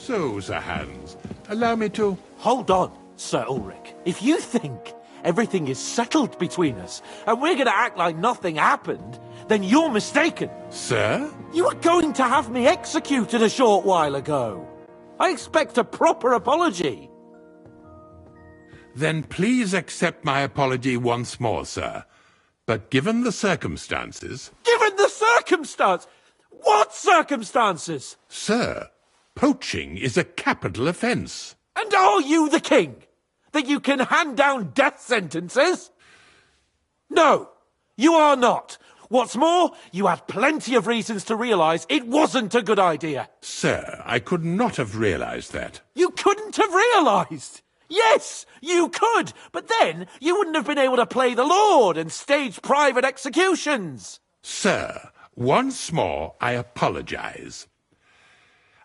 So, Sir Hans, allow me to... Hold on, Sir Ulrich. If you think everything is settled between us, and we're going to act like nothing happened, then you're mistaken. Sir? You were going to have me executed a short while ago. I expect a proper apology. Then please accept my apology once more, sir. But given the circumstances... Given the circumstance? What circumstances? Sir, poaching is a capital offence. And are you the king? That you can hand down death sentences? No, you are not. What's more, you had plenty of reasons to realise it wasn't a good idea. Sir, I could not have realised that. You couldn't have realised? Yes, you could, but then you wouldn't have been able to play the Lord and stage private executions. Sir, once more I apologise.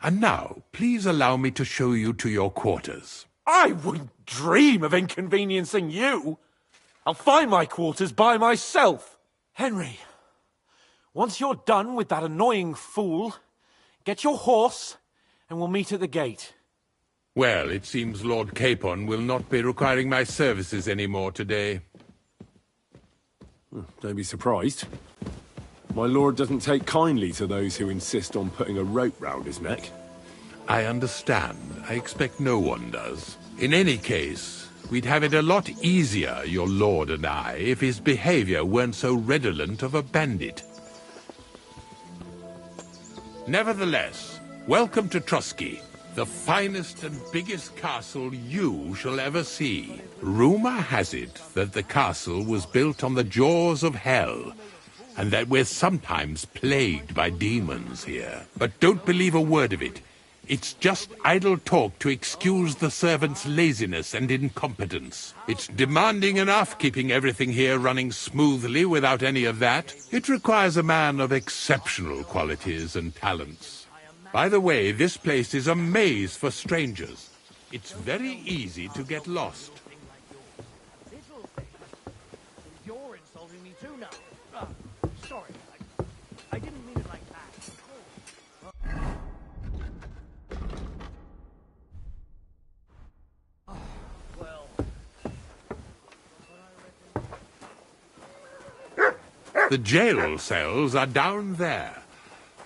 And now, please allow me to show you to your quarters. I wouldn't dream of inconveniencing you. I'll find my quarters by myself. Henry, once you're done with that annoying fool, get your horse and we'll meet at the gate. Well, it seems Lord Capon will not be requiring my services anymore today. Don't be surprised. My lord doesn't take kindly to those who insist on putting a rope round his neck. I understand. I expect no one does. In any case, we'd have it a lot easier, your lord and I, if his behavior weren't so redolent of a bandit. Nevertheless, welcome to Trusky, the finest and biggest castle you shall ever see. Rumor has it that the castle was built on the jaws of hell, and that we're sometimes plagued by demons here. But don't believe a word of it. It's just idle talk to excuse the servants' laziness and incompetence. It's demanding enough keeping everything here running smoothly without any of that. It requires a man of exceptional qualities and talents. By the way, this place is a maze for strangers. It's very easy to get lost. You're insulting me too now. Sorry, I didn't mean it like that. The jail cells are down there.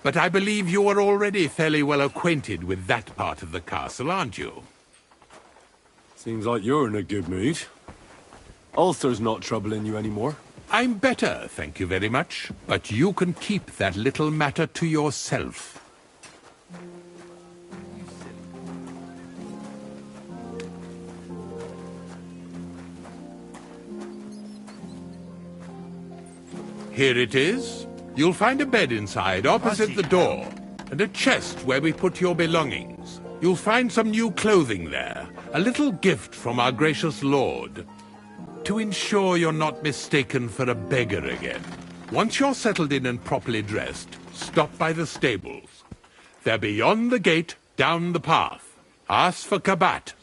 But I believe you are already fairly well acquainted with that part of the castle, aren't you? Seems like you're in a good mood. Ulster's not troubling you anymore. I'm better, thank you very much. But you can keep that little matter to yourself. Here it is. You'll find a bed inside, opposite the door, and a chest where we put your belongings. You'll find some new clothing there, a little gift from our gracious lord, to ensure you're not mistaken for a beggar again. Once you're settled in and properly dressed, stop by the stables. They're beyond the gate, down the path. Ask for Kabat.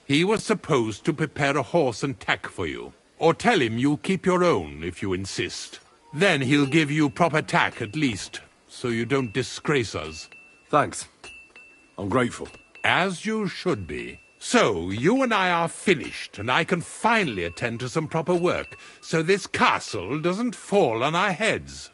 He was supposed to prepare a horse and tack for you, or tell him you'll keep your own if you insist. Then he'll give you proper tack at least, so you don't disgrace us. Thanks. I'm grateful. As you should be. So, you and I are finished, and I can finally attend to some proper work, so this castle doesn't fall on our heads.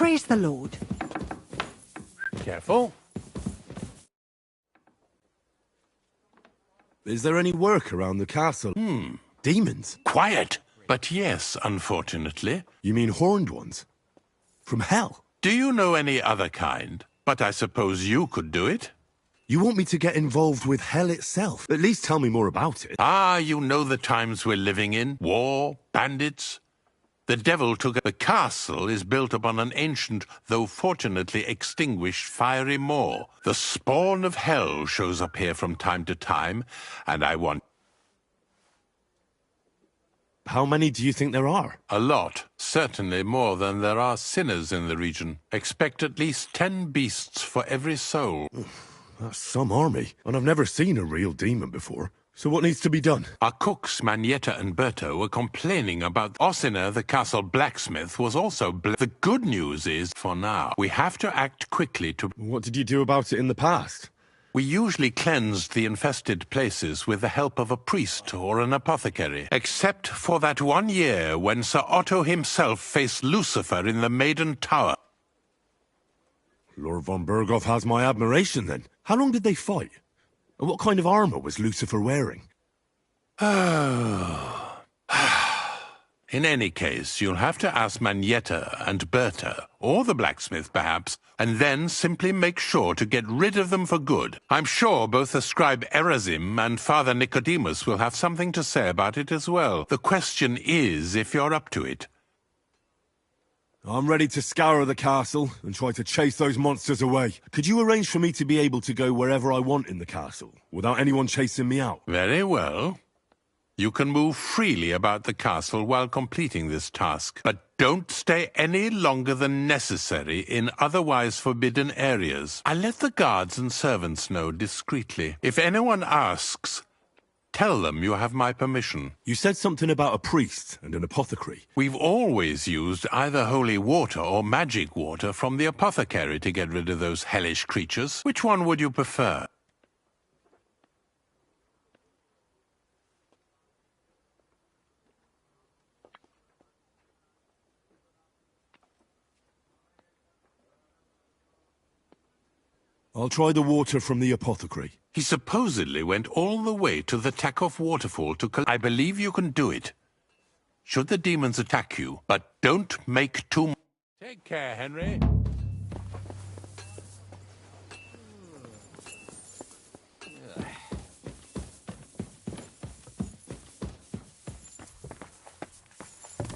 Praise the Lord. Careful. Is there any work around the castle? Demons? Quiet. But yes, unfortunately. You mean horned ones? From hell? Do you know any other kind? But I suppose you could do it. You want me to get involved with hell itself? At least tell me more about it. Ah, you know the times we're living in. War, bandits. The devil took the castle is built upon an ancient, though fortunately extinguished, fiery moor. The spawn of hell shows up here from time to time, and I want How many do you think there are? a lot. Certainly more than there are sinners in the region. Expect at least 10 beasts for every soul. That's some army. And I've never seen a real demon before. So what needs to be done? Our cooks, Manietta and Berto, were complaining about Ossina, the castle blacksmith, was also The good news is, for now, we have to act quickly to... What did you do about it in the past? We usually cleansed the infested places with the help of a priest or an apothecary, except for that one year when Sir Otto himself faced Lucifer in the Maiden Tower. Lord von Berghoff has my admiration, then. How long did they fight? And what kind of armor was Lucifer wearing? In any case, you'll have to ask Manietta and Berta, or the blacksmith perhaps, and then simply make sure to get rid of them for good. I'm sure both the scribe Erazim and Father Nicodemus will have something to say about it as well. The question is if you're up to it. I'm ready to scour the castle and try to chase those monsters away. Could you arrange for me to be able to go wherever I want in the castle, without anyone chasing me out? Very well. You can move freely about the castle while completing this task, but don't stay any longer than necessary in otherwise forbidden areas. I'll let the guards and servants know discreetly. If anyone asks, tell them you have my permission. You said something about a priest and an apothecary. We've always used either holy water or magic water from the apothecary to get rid of those hellish creatures. Which one would you prefer? I'll try the water from the apothecary. He supposedly went all the way to the Takoff waterfall to I believe you can do it. Should the demons attack you, but don't make too much. Take care, Henry.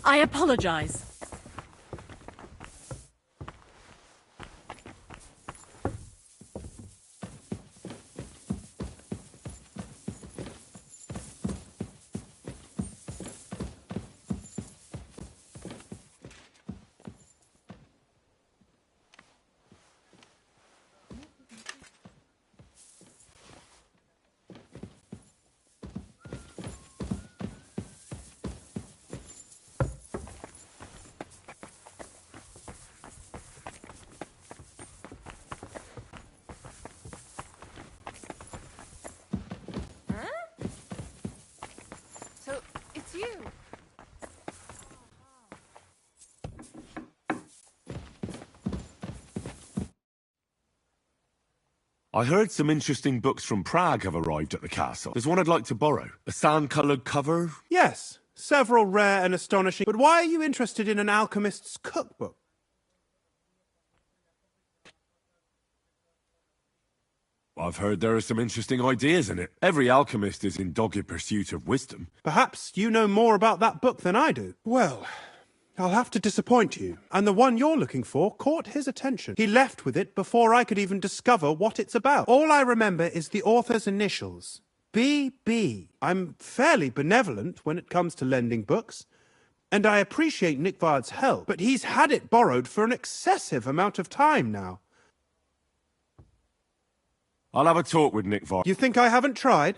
I apologize. So, it's you. I heard some interesting books from Prague have arrived at the castle. There's one I'd like to borrow. A sand-coloured cover. Yes, several rare and astonishing. But why are you interested in an alchemist's cookbook? I've heard there are some interesting ideas in it. Every alchemist is in dogged pursuit of wisdom. Perhaps you know more about that book than I do. Well, I'll have to disappoint you. And the one you're looking for caught his attention. He left with it before I could even discover what it's about. All I remember is the author's initials. B.B. I'm fairly benevolent when it comes to lending books, and I appreciate Nickvard's help, but he's had it borrowed for an excessive amount of time now. I'll have a talk with Nickvard. You think I haven't tried?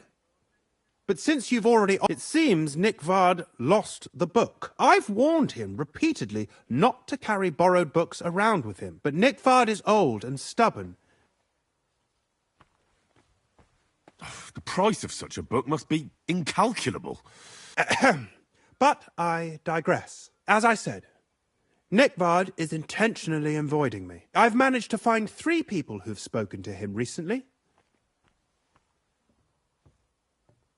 But since you've already... It seems Nickvard lost the book. I've warned him repeatedly not to carry borrowed books around with him. But Nickvard is old and stubborn. The price of such a book must be incalculable. But I digress. As I said, Nickvard is intentionally avoiding me. I've managed to find 3 people who've spoken to him recently.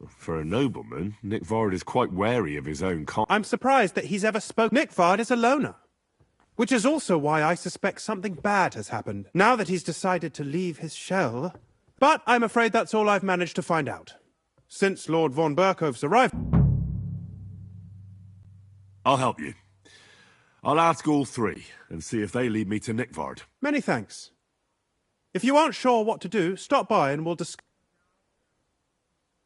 For a nobleman, Nickvard is quite wary of his own kind. I'm surprised that he's ever spoken. Nickvard is a loner. Which is also why I suspect something bad has happened, now that he's decided to leave his shell. But I'm afraid that's all I've managed to find out. Since Lord von Berkove's arrival... I'll help you. I'll ask all 3, and see if they lead me to Nickvard. Many thanks. If you aren't sure what to do, stop by and we'll discuss...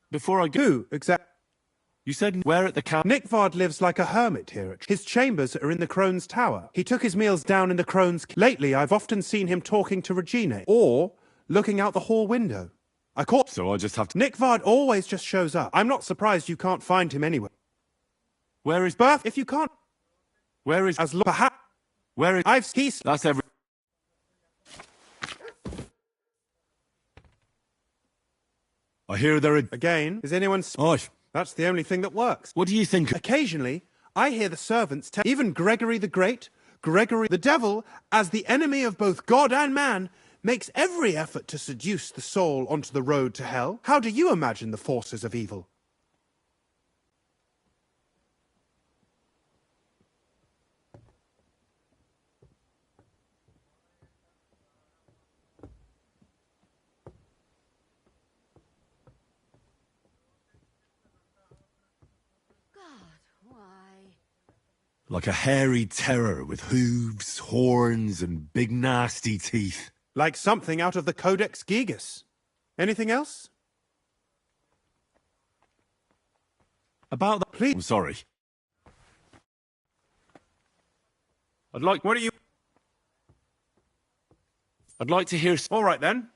Before I go... Exactly. You said where at the camp? Nickvard lives like a hermit here. His chambers are in the Crone's Tower. He took his meals down in the Crone's... Lately, I've often seen him talking to Regina, or looking out the hall window. I caught... So I just have to... Nickvard always just shows up. I'm not surprised you can't find him anywhere. Where is... Berth, if you can't... Where is... As perhaps... Where is... He's... That's every... I hear there are... Again, is anyone... Oh, That's the only thing that works. what do you think? Occasionally, I hear the servants tell... Even Gregory the Great, Gregory the Devil, as the enemy of both God and man, makes every effort to seduce the soul onto the road to hell. How do you imagine the forces of evil? Like a hairy terror with hooves, horns, and big nasty teeth. Like something out of the Codex Gigas. Anything else? About that... Please. I'm sorry. I'd like... What are you... I'd like to hear... All right, then.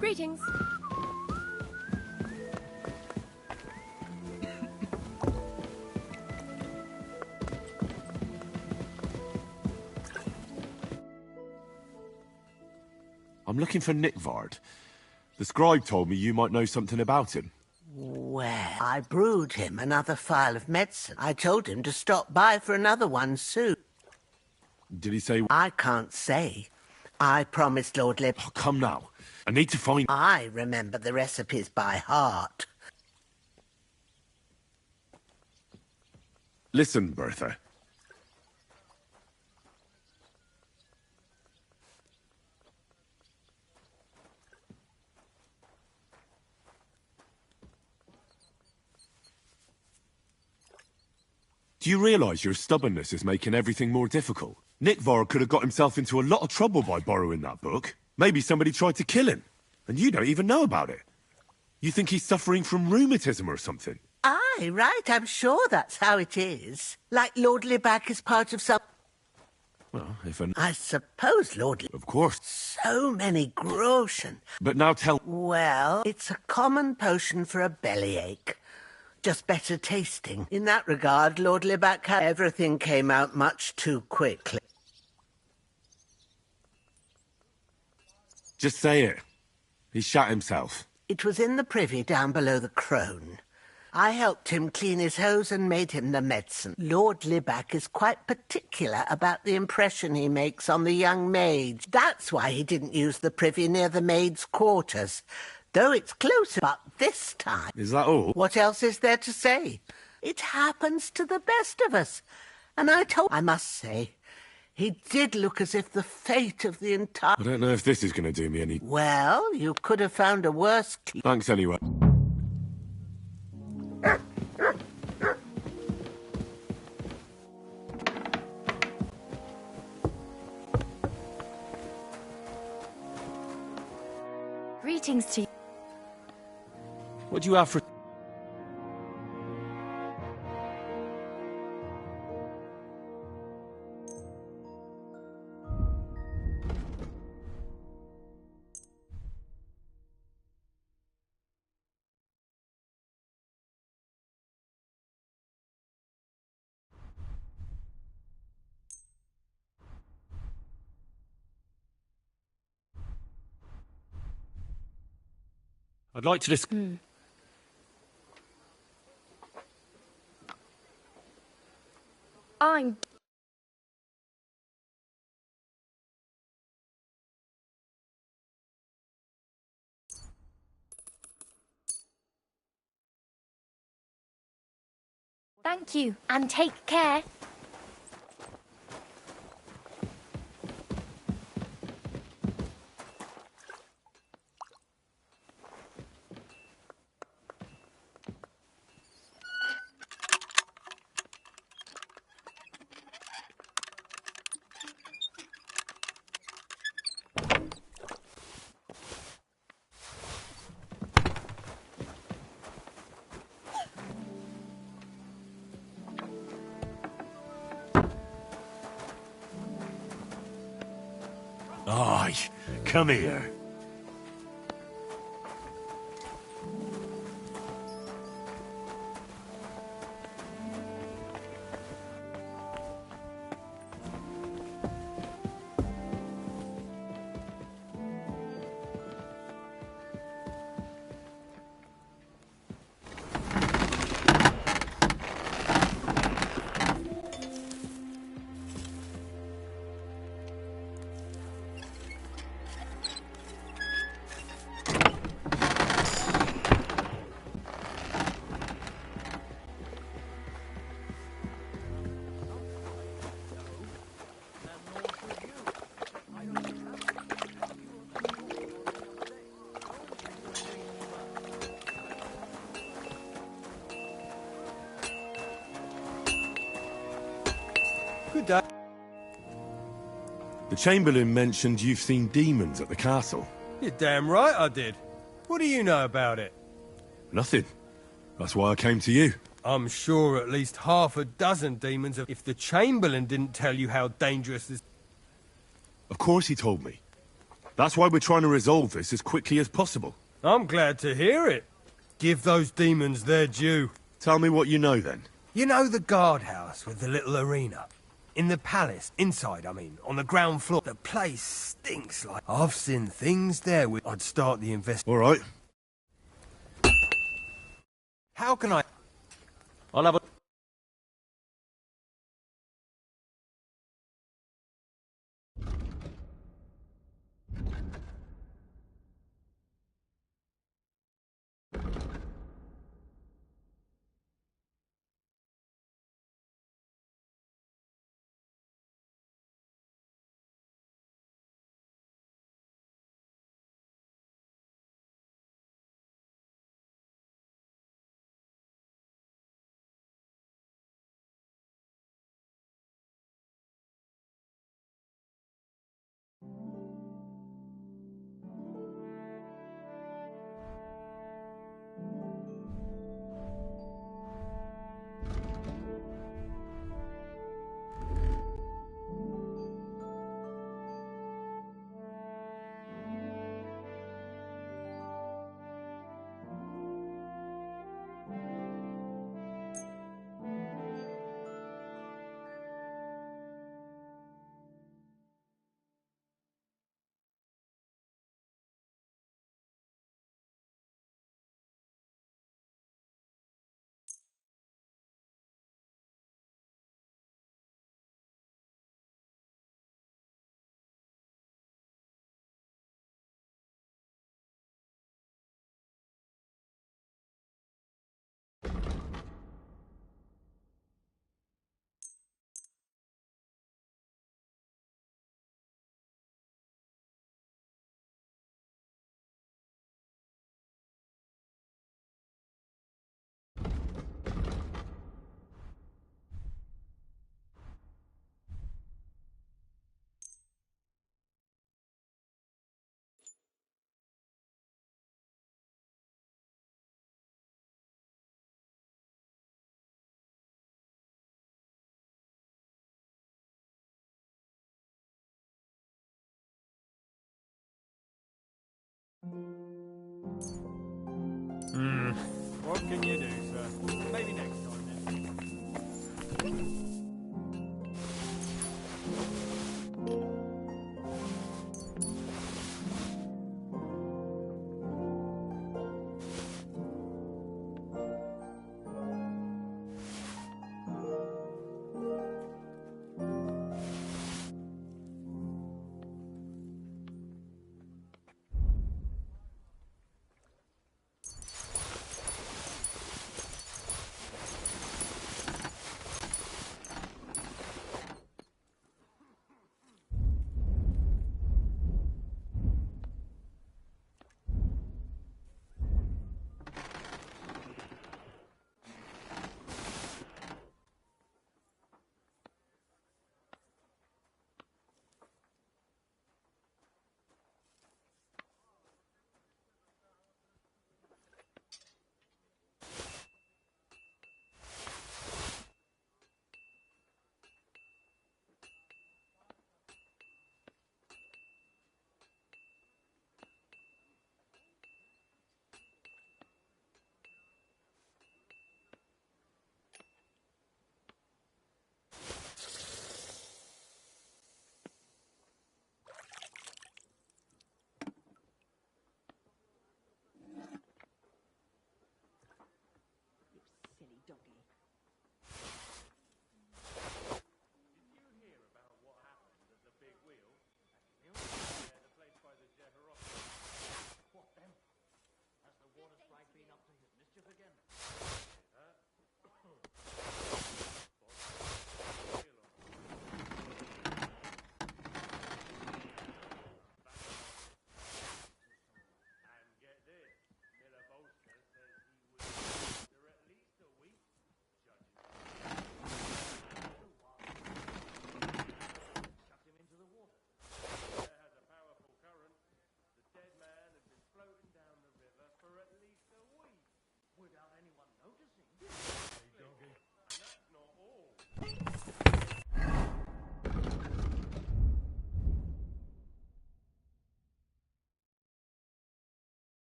Greetings. I'm looking for Nick Vard. The scribe told me you might know something about him. Well, I brewed him another phial of medicine. I told him to stop by for another one soon. Did he say... I can't say. I promised Lord Lib... Oh, come now. I need to find... I remember the recipes by heart. Listen, Bertha. Do you realise your stubbornness is making everything more difficult? Nick Vard could have got himself into a lot of trouble by borrowing that book. Maybe somebody tried to kill him, and you don't even know about it. You think he's suffering from rheumatism or something? Aye, right, I'm sure that's how it is. Like Lord Libac is part of some... Well, if an... I suppose Lord Lib... Of course. So many groschen. But now tell... Well, it's a common potion for a bellyache. Just better tasting. In that regard, Lord Libac had... Everything came out much too quickly. Just say it. He shot himself. It was in the privy down below the crone. I helped him clean his hose and made him the medicine. Lord Libac is quite particular about the impression he makes on the young maids. That's why he didn't use the privy near the maids' quarters. Though it's closer, but this time... Is that all? What else is there to say? It happens to the best of us. And I must say, he did look as if the fate of the entire... I don't know if this is going to do me any... Well, you could have found a worse... Thanks anyway. Greetings to you. What do you have for... I'd like to discuss... I'm... Thank you, and take care. Aye, come here. The Chamberlain mentioned you've seen demons at the castle. You're damn right I did. What do you know about it? Nothing. That's why I came to you. I'm sure at least half a dozen demons have... If the Chamberlain didn't tell you how dangerous this... Of course he told me. That's why we're trying to resolve this as quickly as possible. I'm glad to hear it. Give those demons their due. Tell me what you know, then. You know the guardhouse with the little arena? In the palace, inside, I mean, on the ground floor. The place stinks like... I've seen things there with... I'd start the All right. How can I... I'll have a...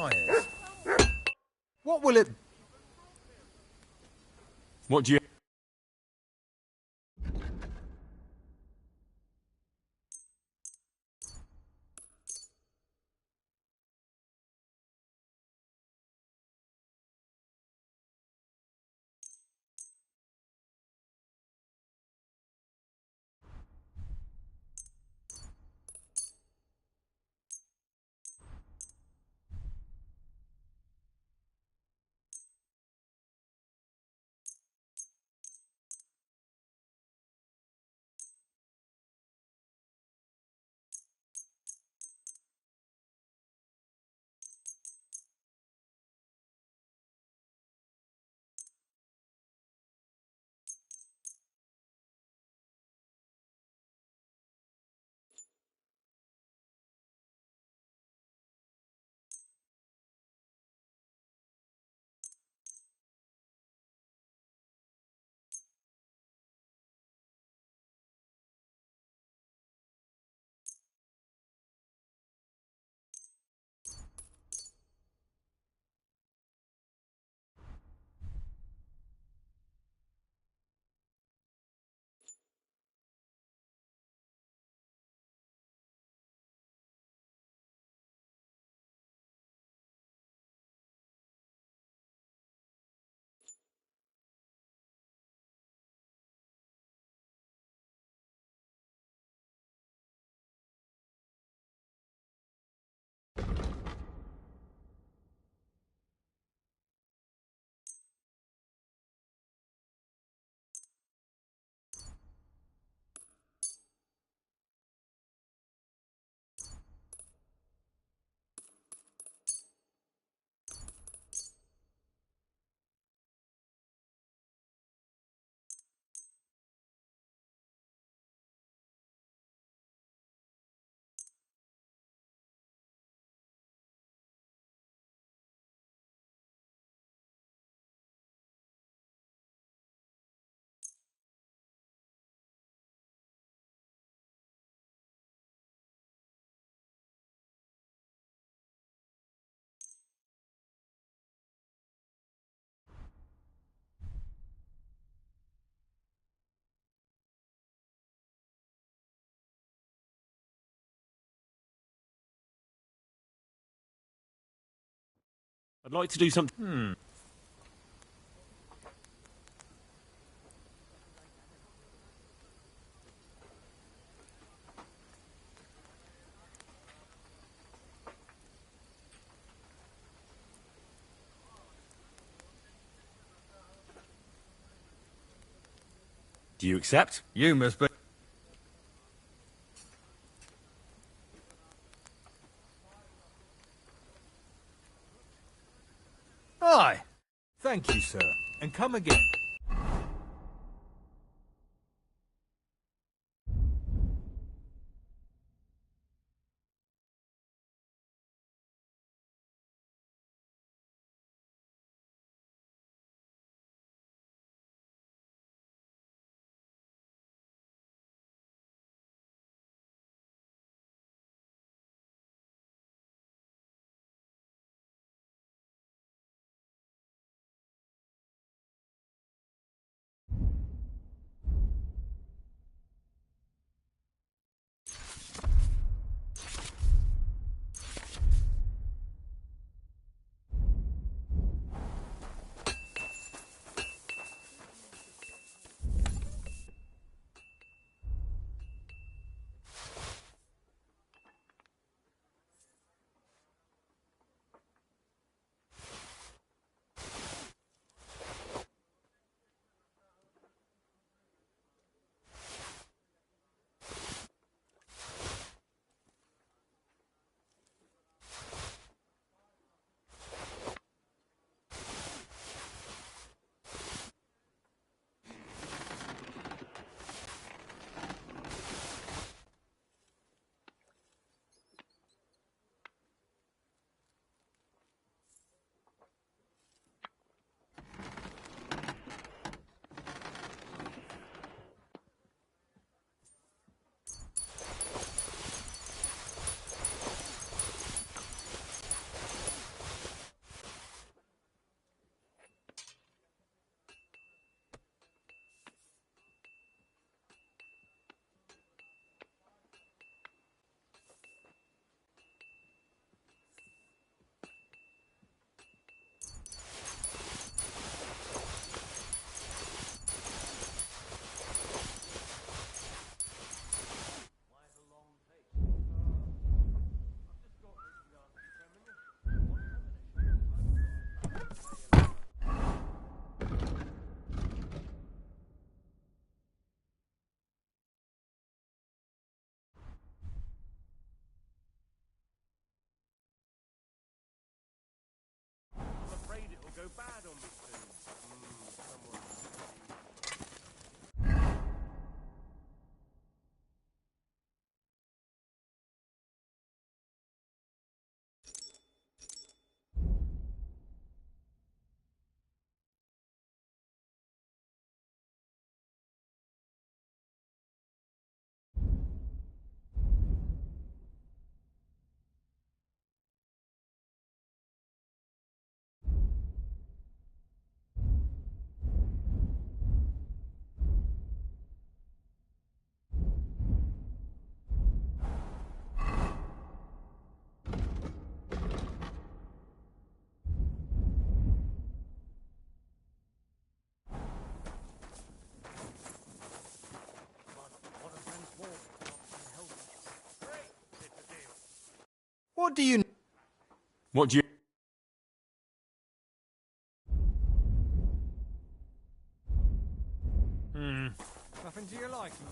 tires. What will it... What do you... I'd like to do something... Do you accept? You must be... Aye. Thank you, sir. And come again. What do you... What do you... Nothing to your liking?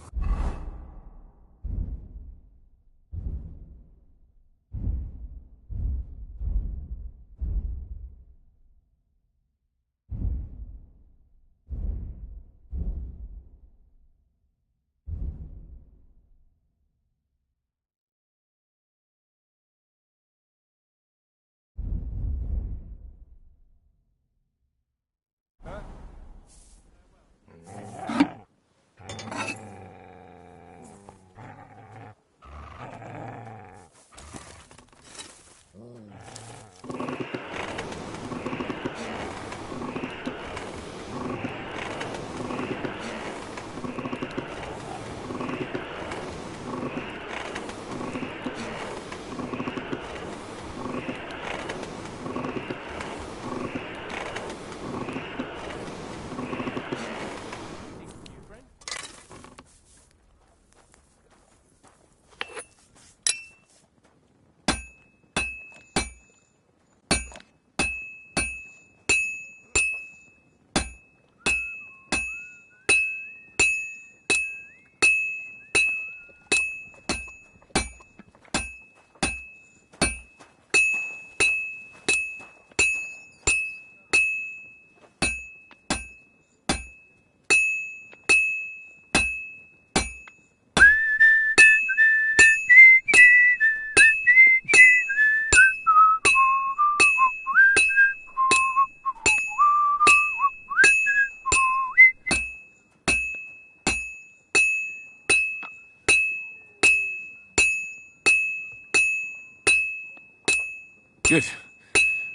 Good.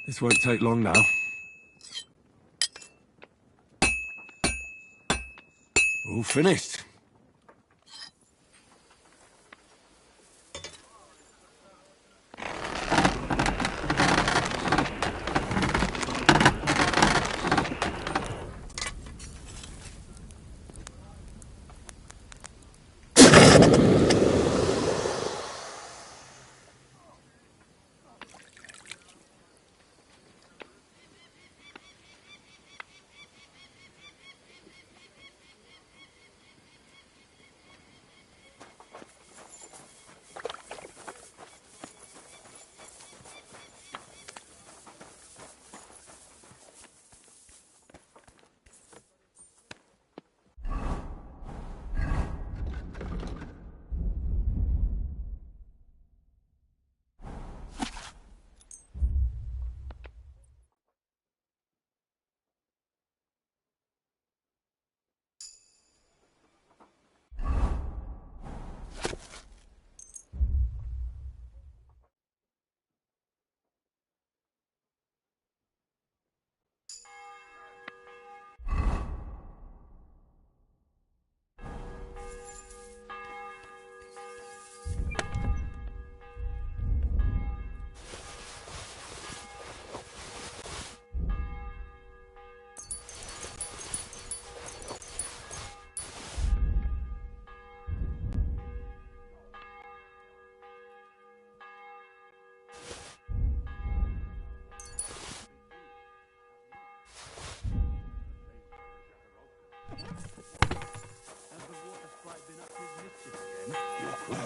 This won't take long now. All finished.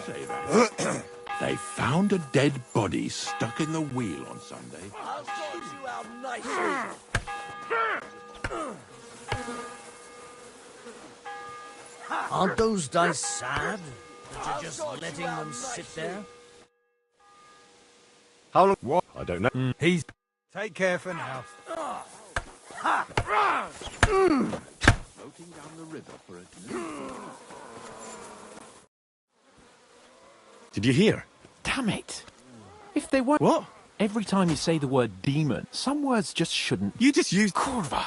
Say that. They found a dead body stuck in the wheel on Sunday. I'll show you how nice Aren't those dice sad that you're just letting them sit there? How long? What? I don't know. He's... Take care for now. Floating down the river for a... Did you hear? Damn it. If they weren't... What? Every time you say the word demon, some words just shouldn't... You just used... Kurva.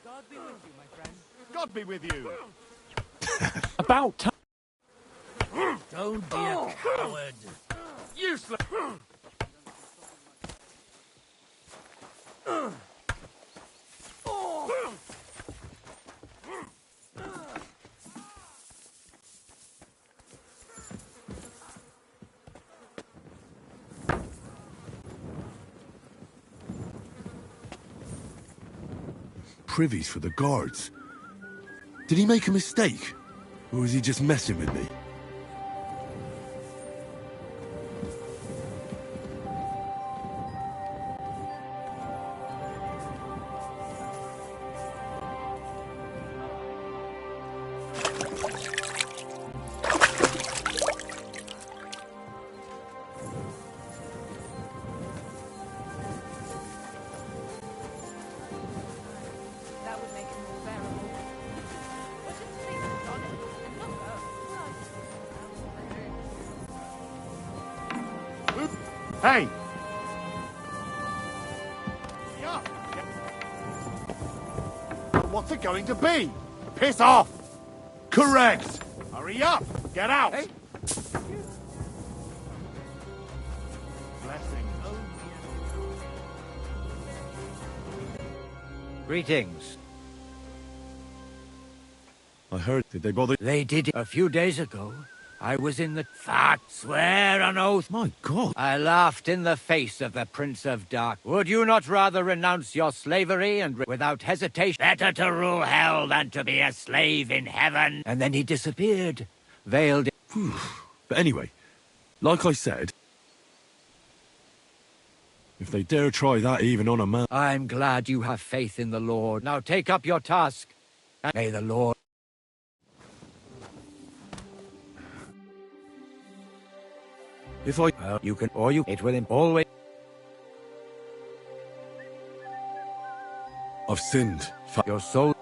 God be with you, my friend. God be with you. About time. Don't be a coward. Useless. privies for the guards. Did he make a mistake? Or was he just messing with me? That would make it more bearable. But it's things done it, and not her. Hey! What's it going to be? Piss off! Correct! Hurry up! Get out! Hey. Blessings. Greetings. I heard. Did they bother? They did it a few days ago. I was in the... Fat, swear on oath. My God. I laughed in the face of the Prince of Dark. Would you not rather renounce your slavery and without hesitation? Better to rule hell than to be a slave in heaven. And then he disappeared, veiled. But anyway, like I said, if they dare try that even on a man... I'm glad you have faith in the Lord. Now take up your task, and may the Lord... If I... you can, or you... It will always... I've sinned. Your soul...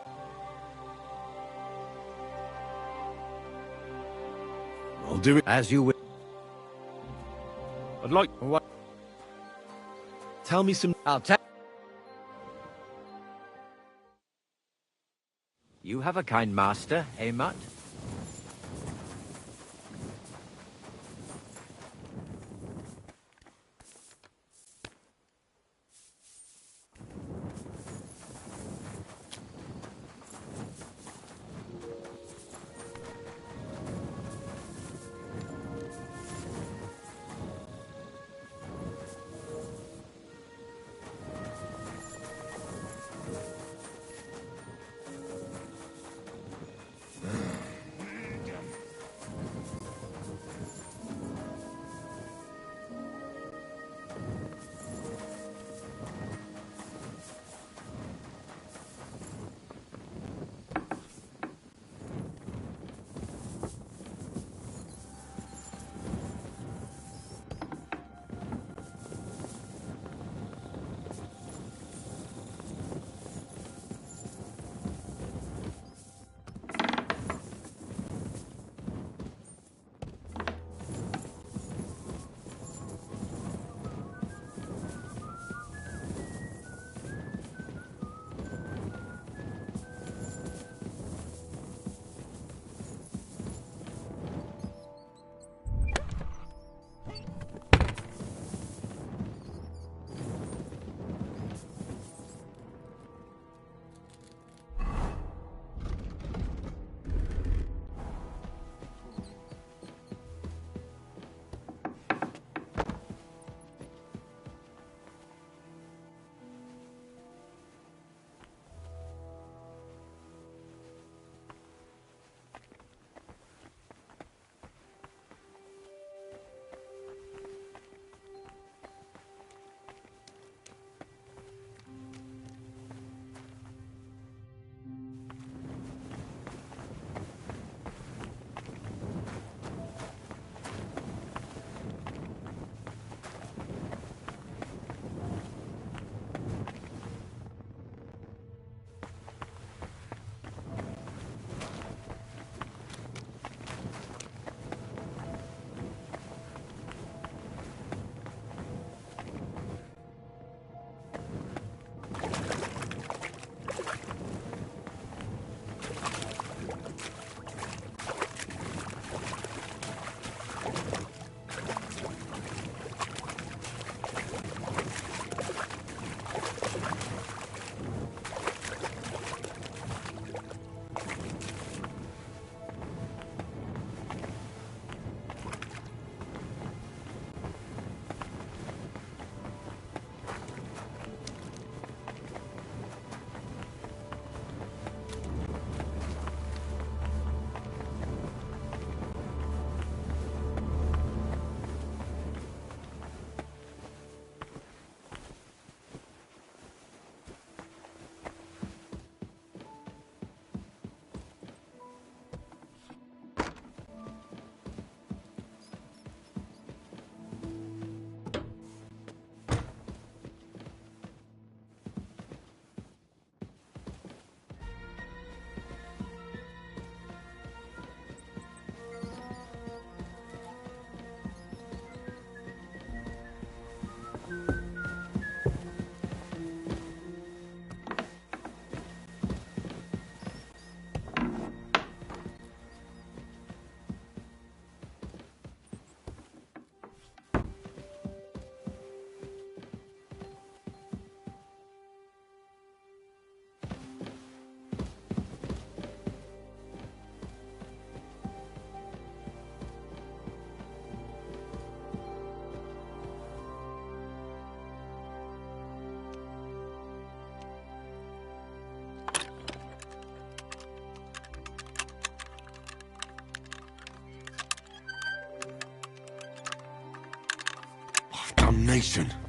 I'll do it. As you will... I'd like... What? Tell me some... I'll tell... You have a kind master, eh, Mutt? abomination.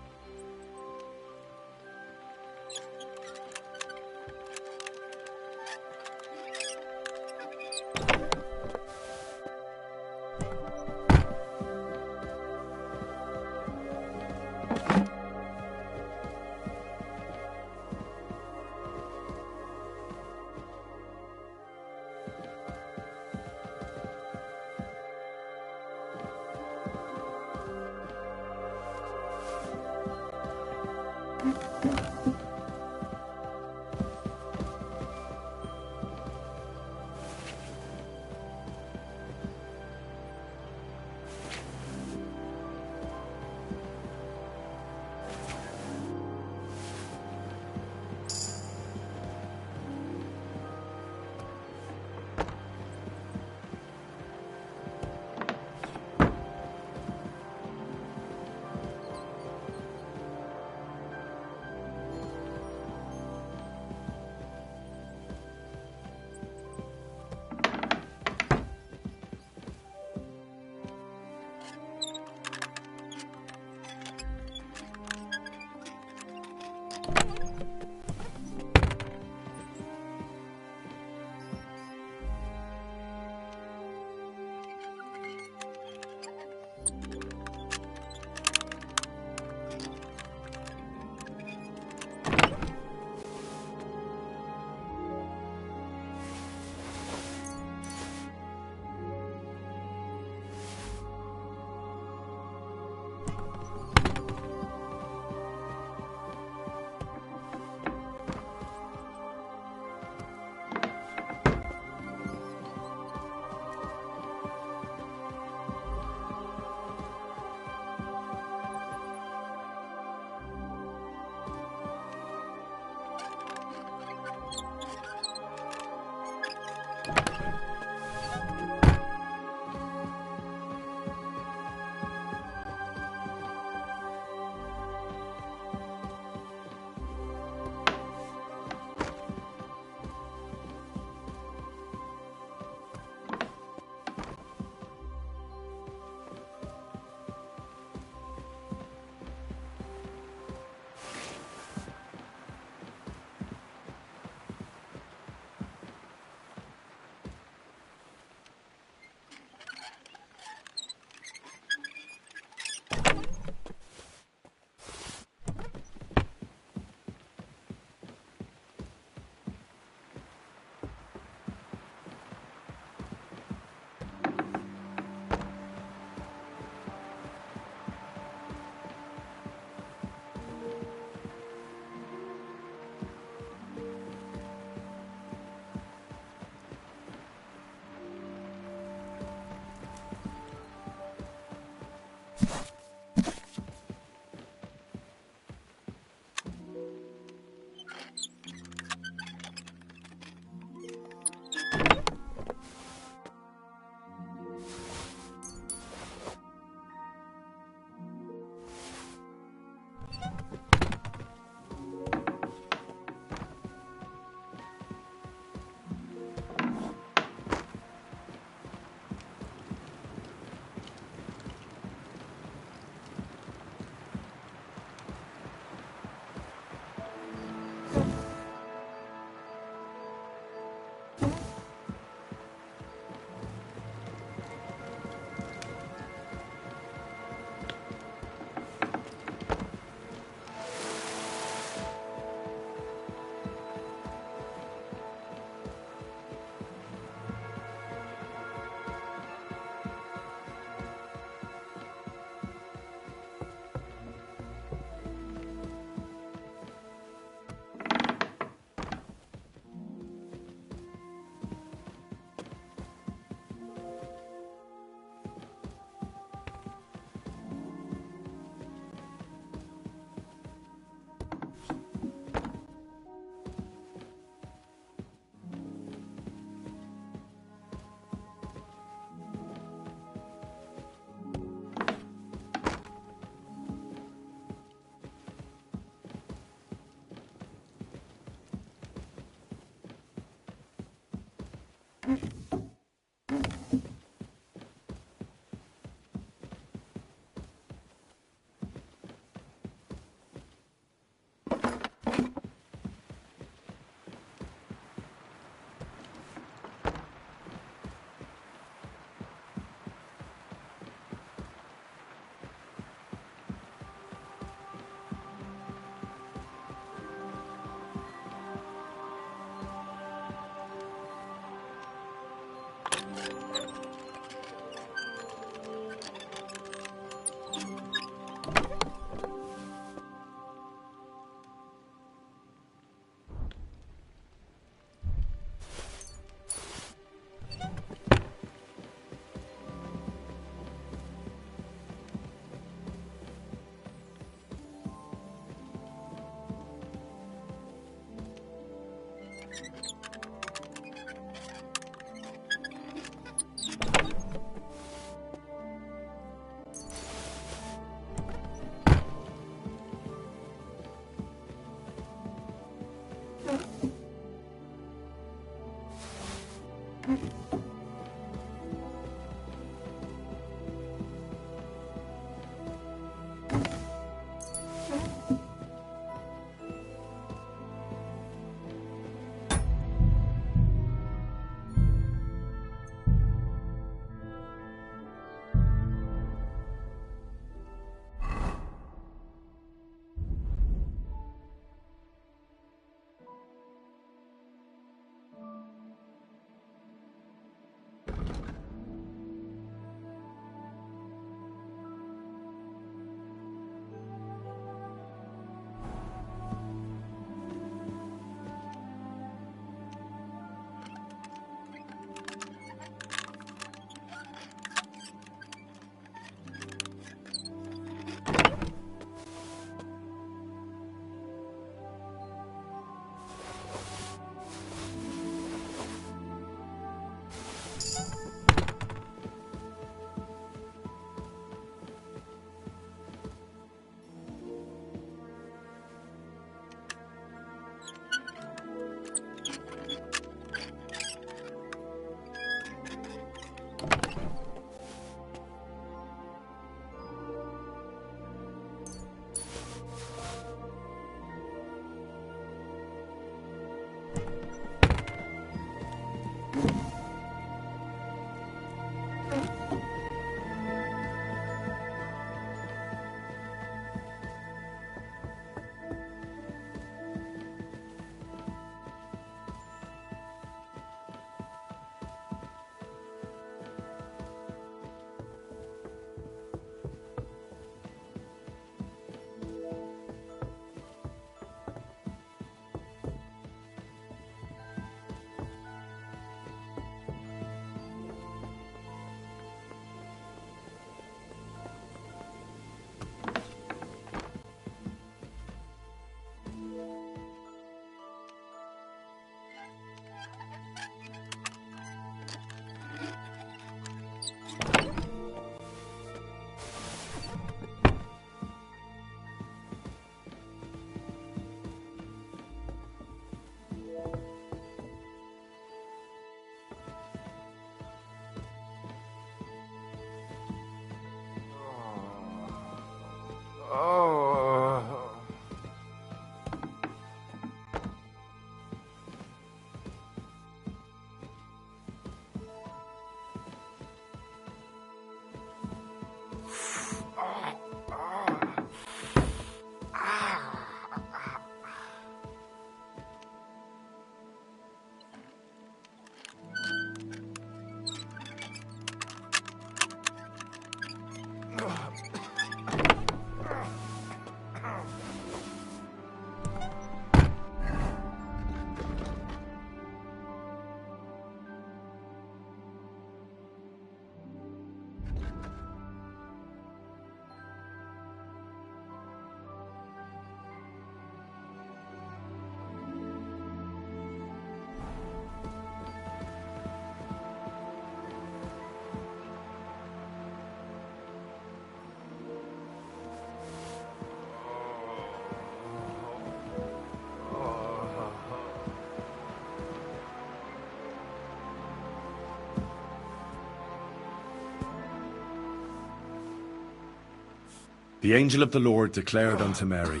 The angel of the Lord declared unto Mary,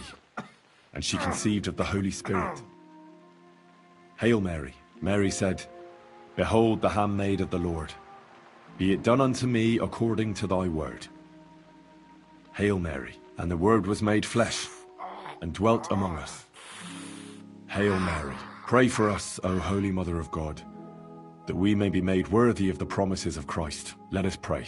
and she conceived of the Holy Spirit. Hail Mary, Mary said, Behold the handmaid of the Lord. Be it done unto me according to thy word. Hail Mary, and the Word was made flesh, and dwelt among us. Hail Mary, pray for us, O Holy Mother of God, that we may be made worthy of the promises of Christ. Let us pray.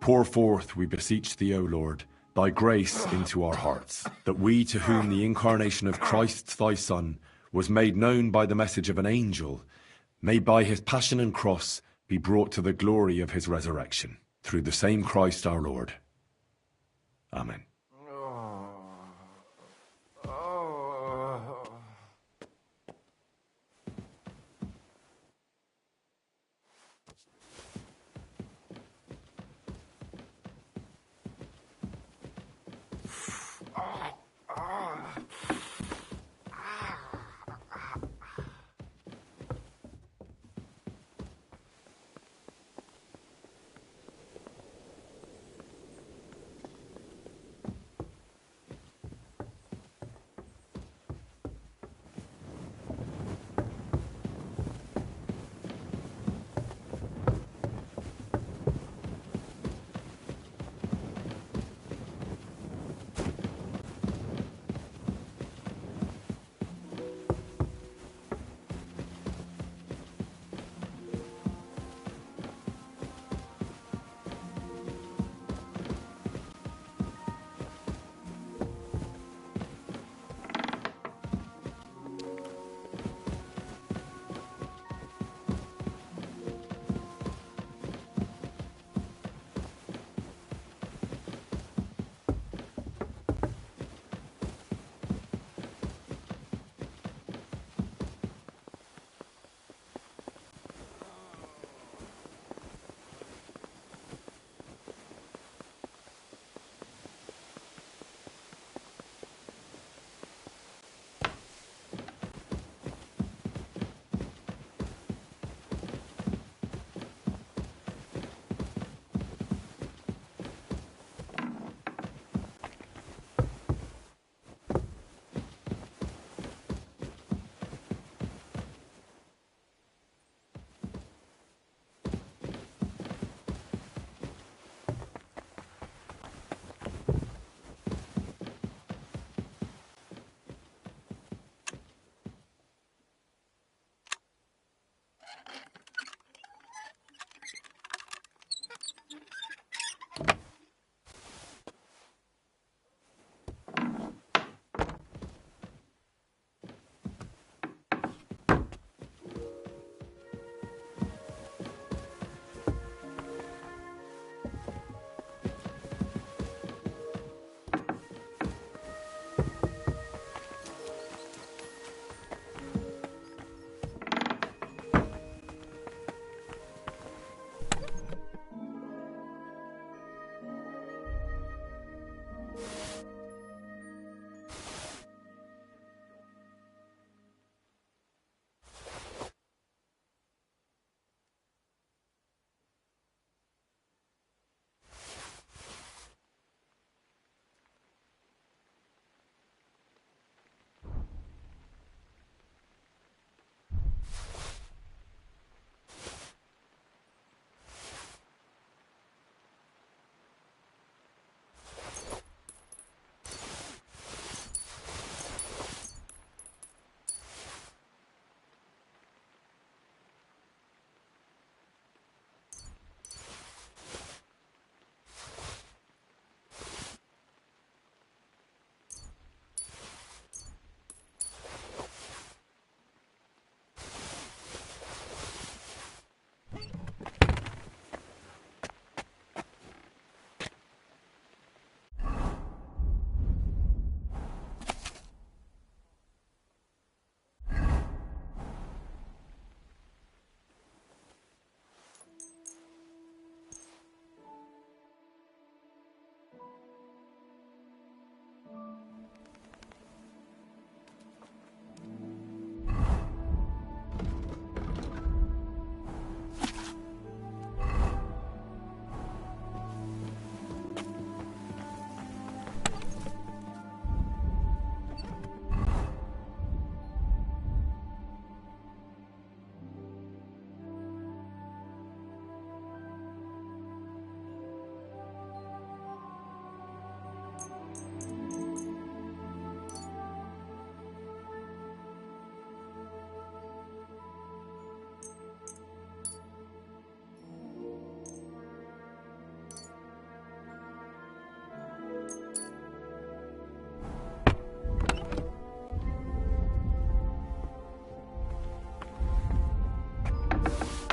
Pour forth, we beseech thee, O Lord, thy grace into our hearts, that we, to whom the incarnation of Christ thy Son was made known by the message of an angel, may by his passion and cross be brought to the glory of his resurrection. Through the same Christ our Lord. Amen.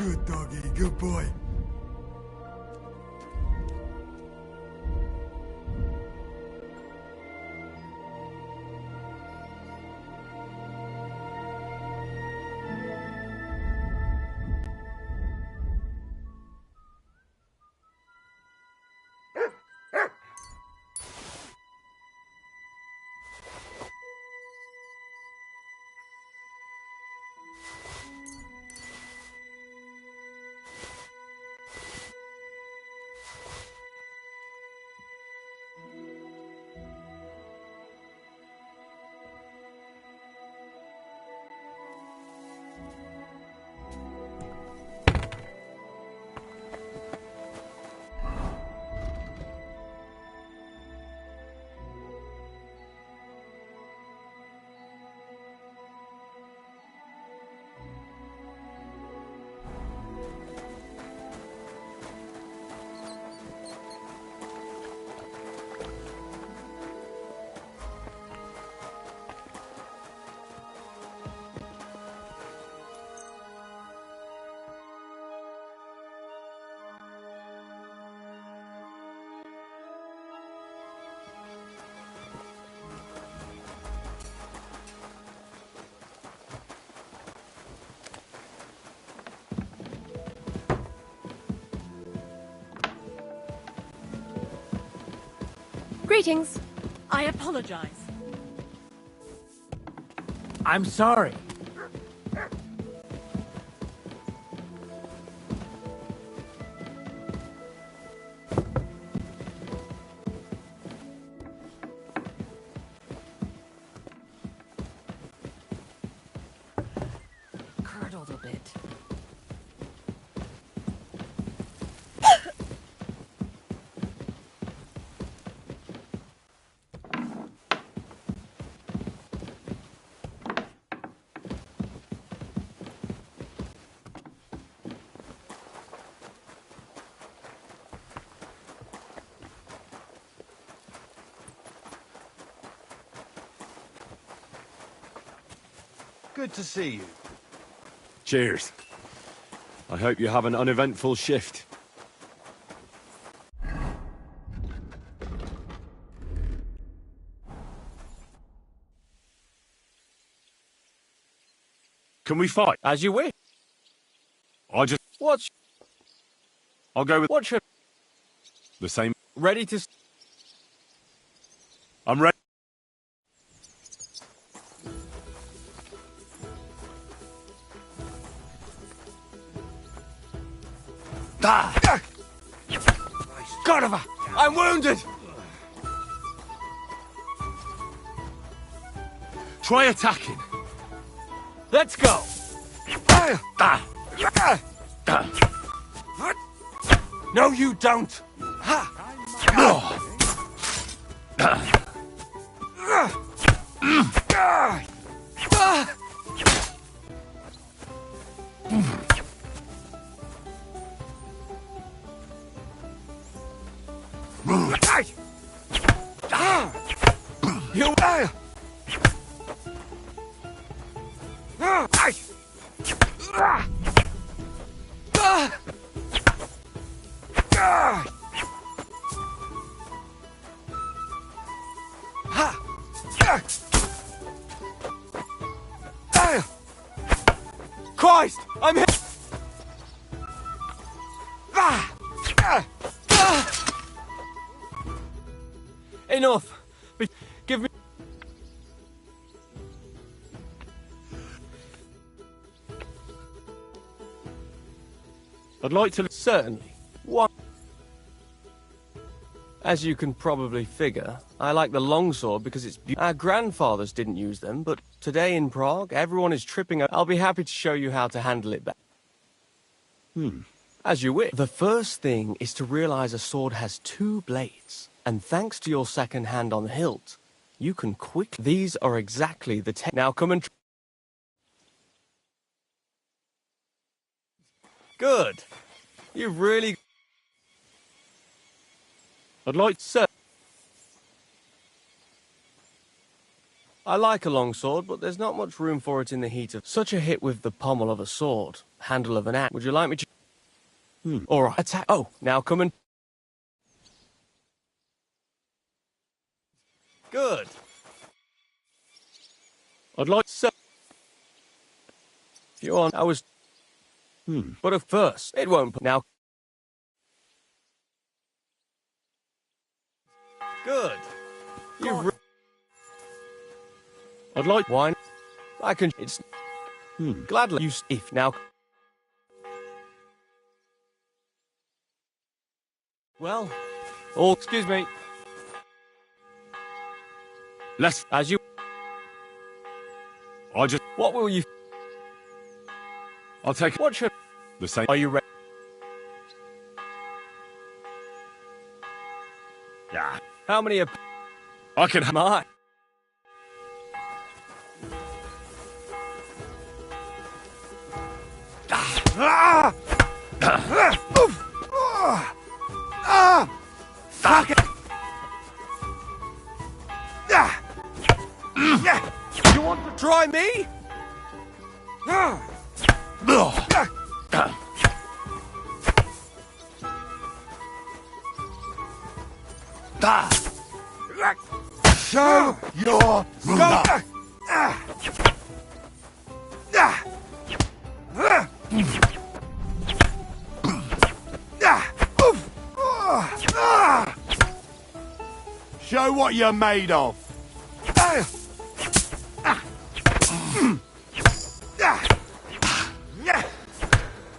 Good doggy, good boy. Greetings. I apologize. I'm sorry. Curdled a bit. Good to see you. Cheers. I hope you have an uneventful shift. Can we fight? As you wish. I'll go with What should... the same. Ready to... I'm ready. God of a... I'm wounded! Try attacking. Let's go! No, you don't! You... Christ! I'm hit! Enough! Give me... I'd like to... Certainly. What? As you can probably figure, I like the longsword because it's our grandfathers didn't use them, but today in Prague, everyone is tripping. I'll be happy to show you how to handle it better. As you wish. The first thing is to realize a sword has two blades, and thanks to your second hand on the hilt, you can These are exactly the Now come and... Good. You've really... I'd like... Sir. I like a long sword, but there's not much room for it in the heat of such a hit with the pommel of a sword, handle of an axe. Would you like me to... All right, attack. Oh, now come and... Good. I'd like so. If you want, I was. But at first, it won't. Now. Good. You've. I'd like wine. I can. It's. Gladly. You. If now. Well. Oh, excuse me. Less. As you. I just. What will you? I'll take. What should? The same. Are you ready? Yeah. How many? I can. My. Fuck it! You want to try me? Show your rumor. Show what you're made of.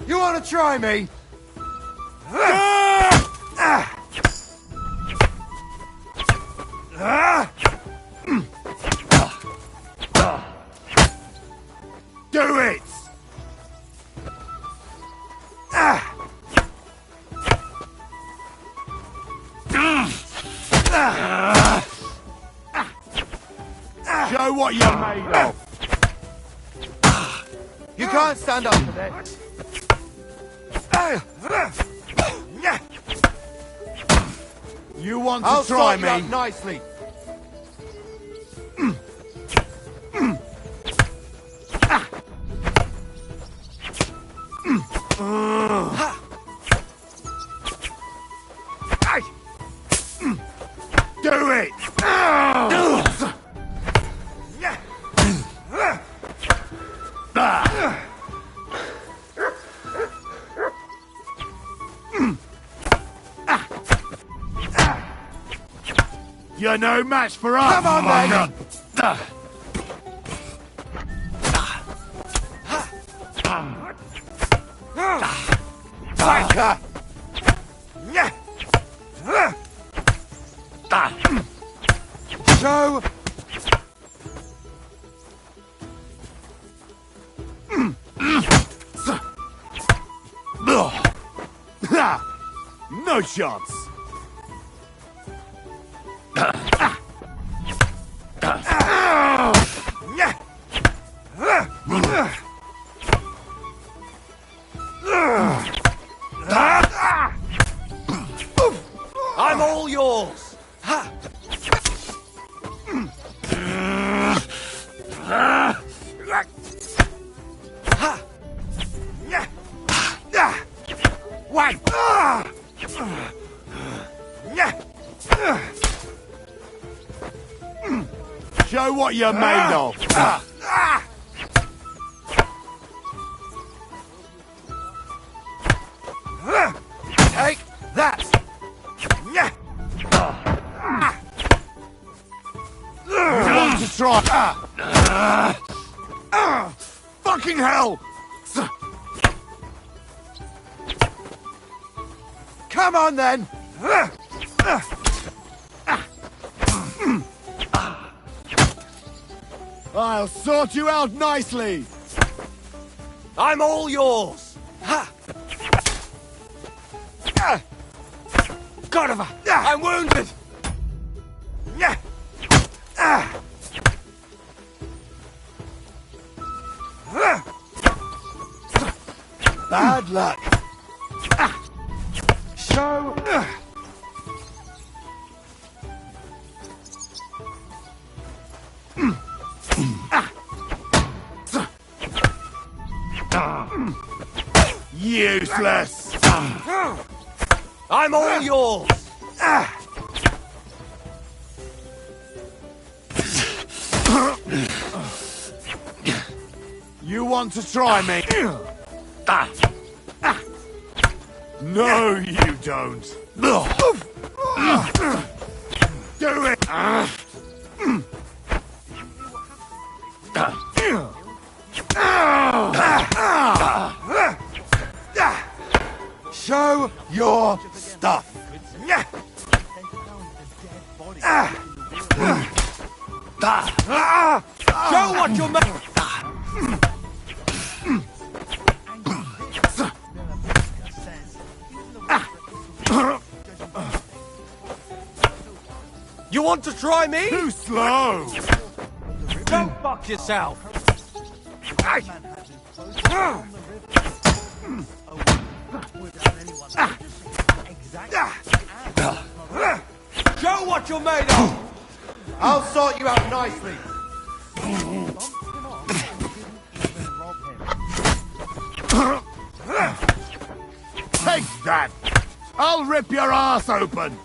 You want to try me? Do it! Show what you're made of. You can't stand up for this. You want to try me? Up nicely. Do it! You're no match for us! Come on, then! Wanker! Show! No chance! I'm all yours. Ha! Wait! Show what you're made of. Take that! You want to try? Fucking hell! Come on then! I'll sort you out nicely! I'm all yours. Ha! God, I'm wounded. Bad luck. Show. Useless! I'm all yours! You want to try me? No, you don't. Do it! Show your stuff. Show what you're made. You want to try me? Too slow. Go fuck yourself! Show what you're made of! I'll sort you out nicely. Take that! I'll rip your ass open!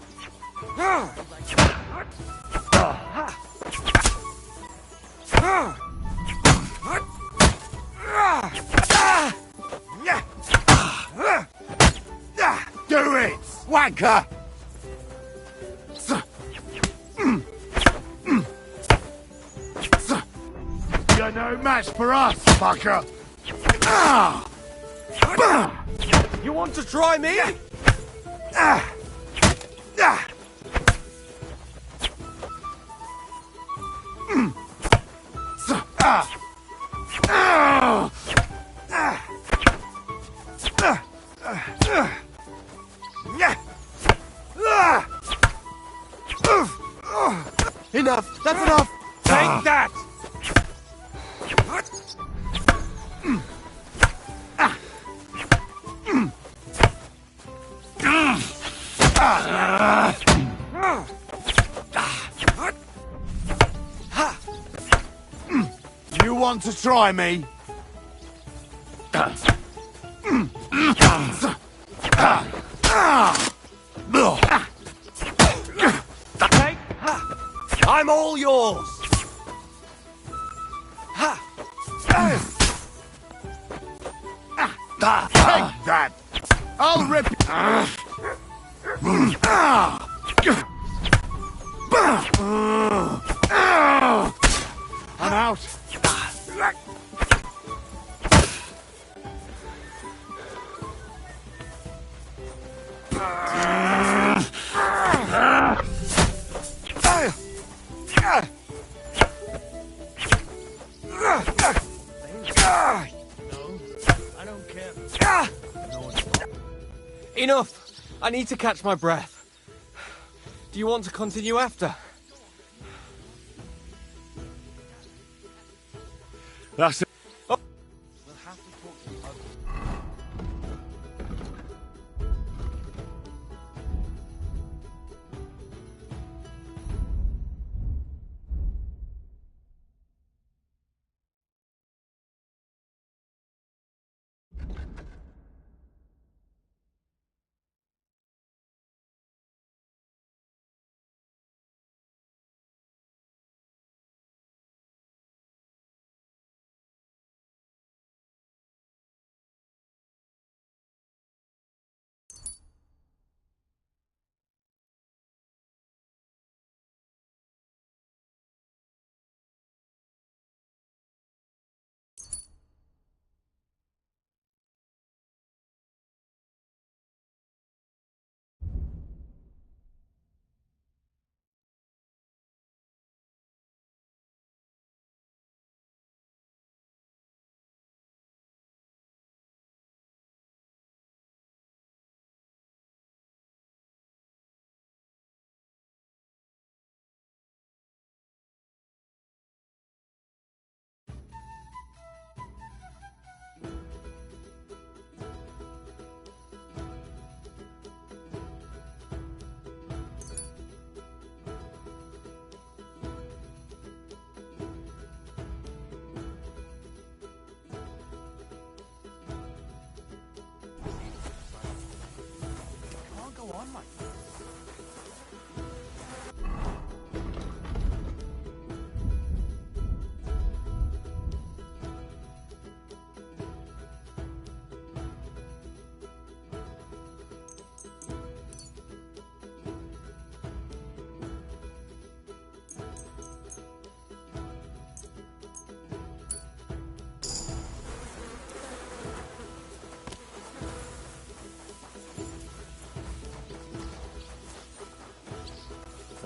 Do it! Wanker! You're no match for us, fucker! You want to try me? Enough! That's enough! Take that! You want to try me? I'm all yours! Take that! I'll rip I'm out. Enough! I need to catch my breath. Do you want to continue after? That's it.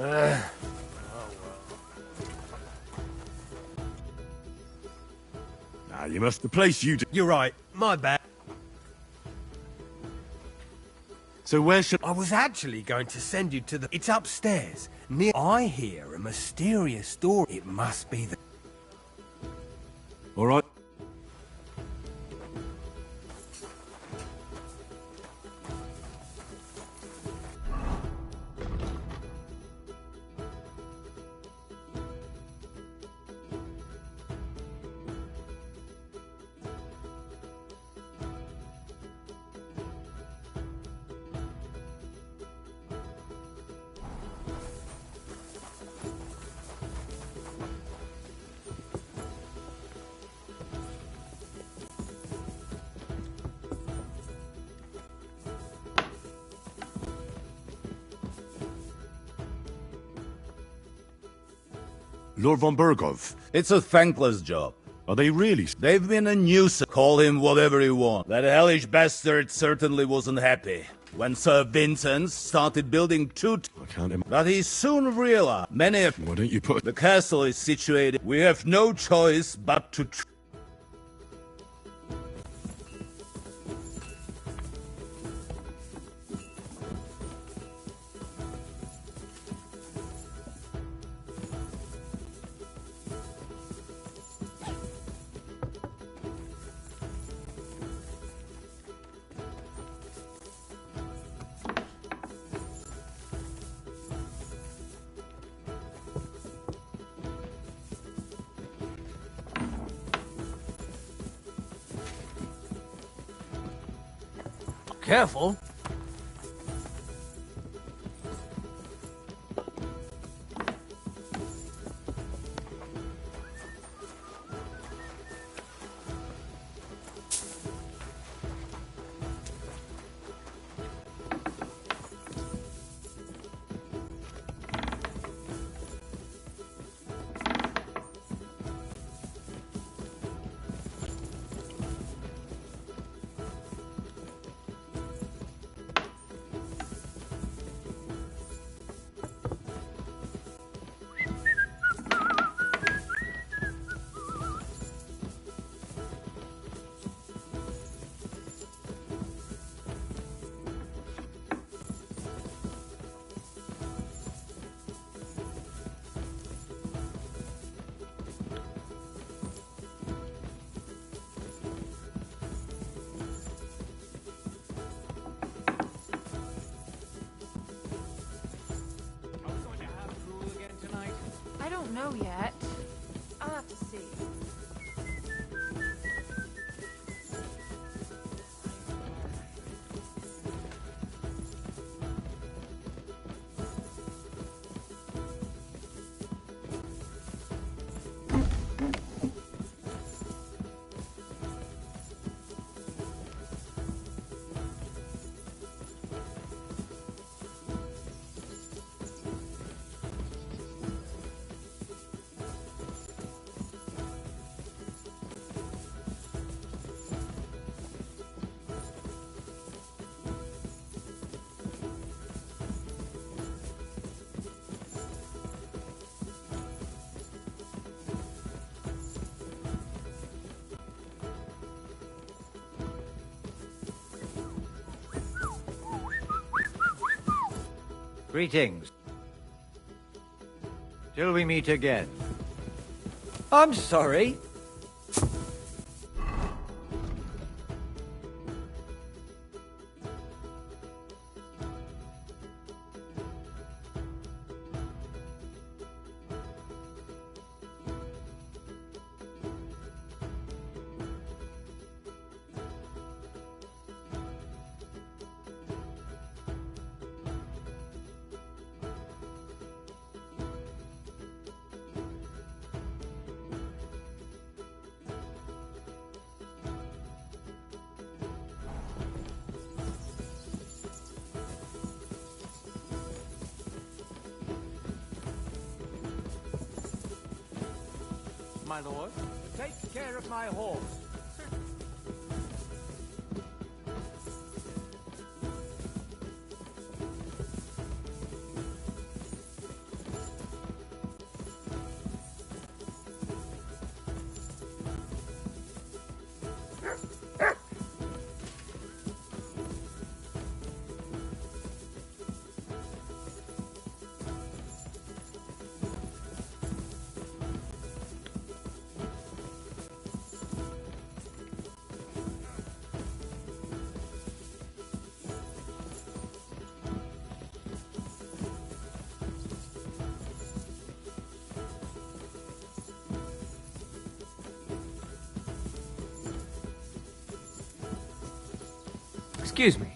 Nah, you must. The place you do. You're right. My bad. So where should... I was actually going to send you to the... It's upstairs. Near... I hear a mysterious story. It must be the... All right. Lord von Berghoff. It's a thankless job. Are they really? They've been a nuisance. Call him whatever you want. That hellish bastard certainly wasn't happy when Sir Vincent started building I can't But he soon realized many of... Why don't you put... The castle is situated. We have no choice but to... Careful. I don't know yet. I'll have to see. Greetings. Till we meet again. I'm sorry. My lord, take care of my horse. Excuse me.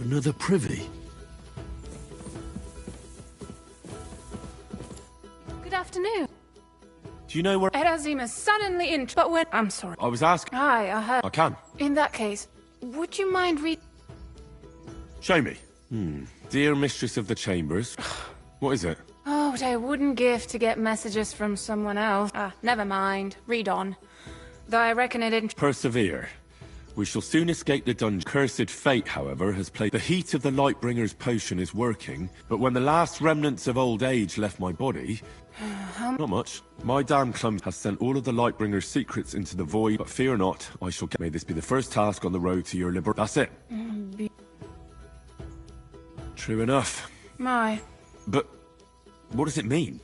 Another privy? Good afternoon. Do you know where... Erazim is suddenly in, but when... I'm sorry. I was asking... Hi, I heard... I can. In that case, would you mind Show me. Dear Mistress of the Chambers. What is it? Oh, what I wouldn't give to get messages from someone else. Never mind. Read on. Though I reckon it didn't... Persevere. We shall soon escape the dungeon. Cursed fate, however, has played... The heat of the Lightbringer's potion is working, but when the last remnants of old age left my body... Not much. My damn clumsy has sent all of the Lightbringer's secrets into the void, but fear not, I shall get... May this be the first task on the road to your liberation. That's it. True enough. My... But... what does it mean?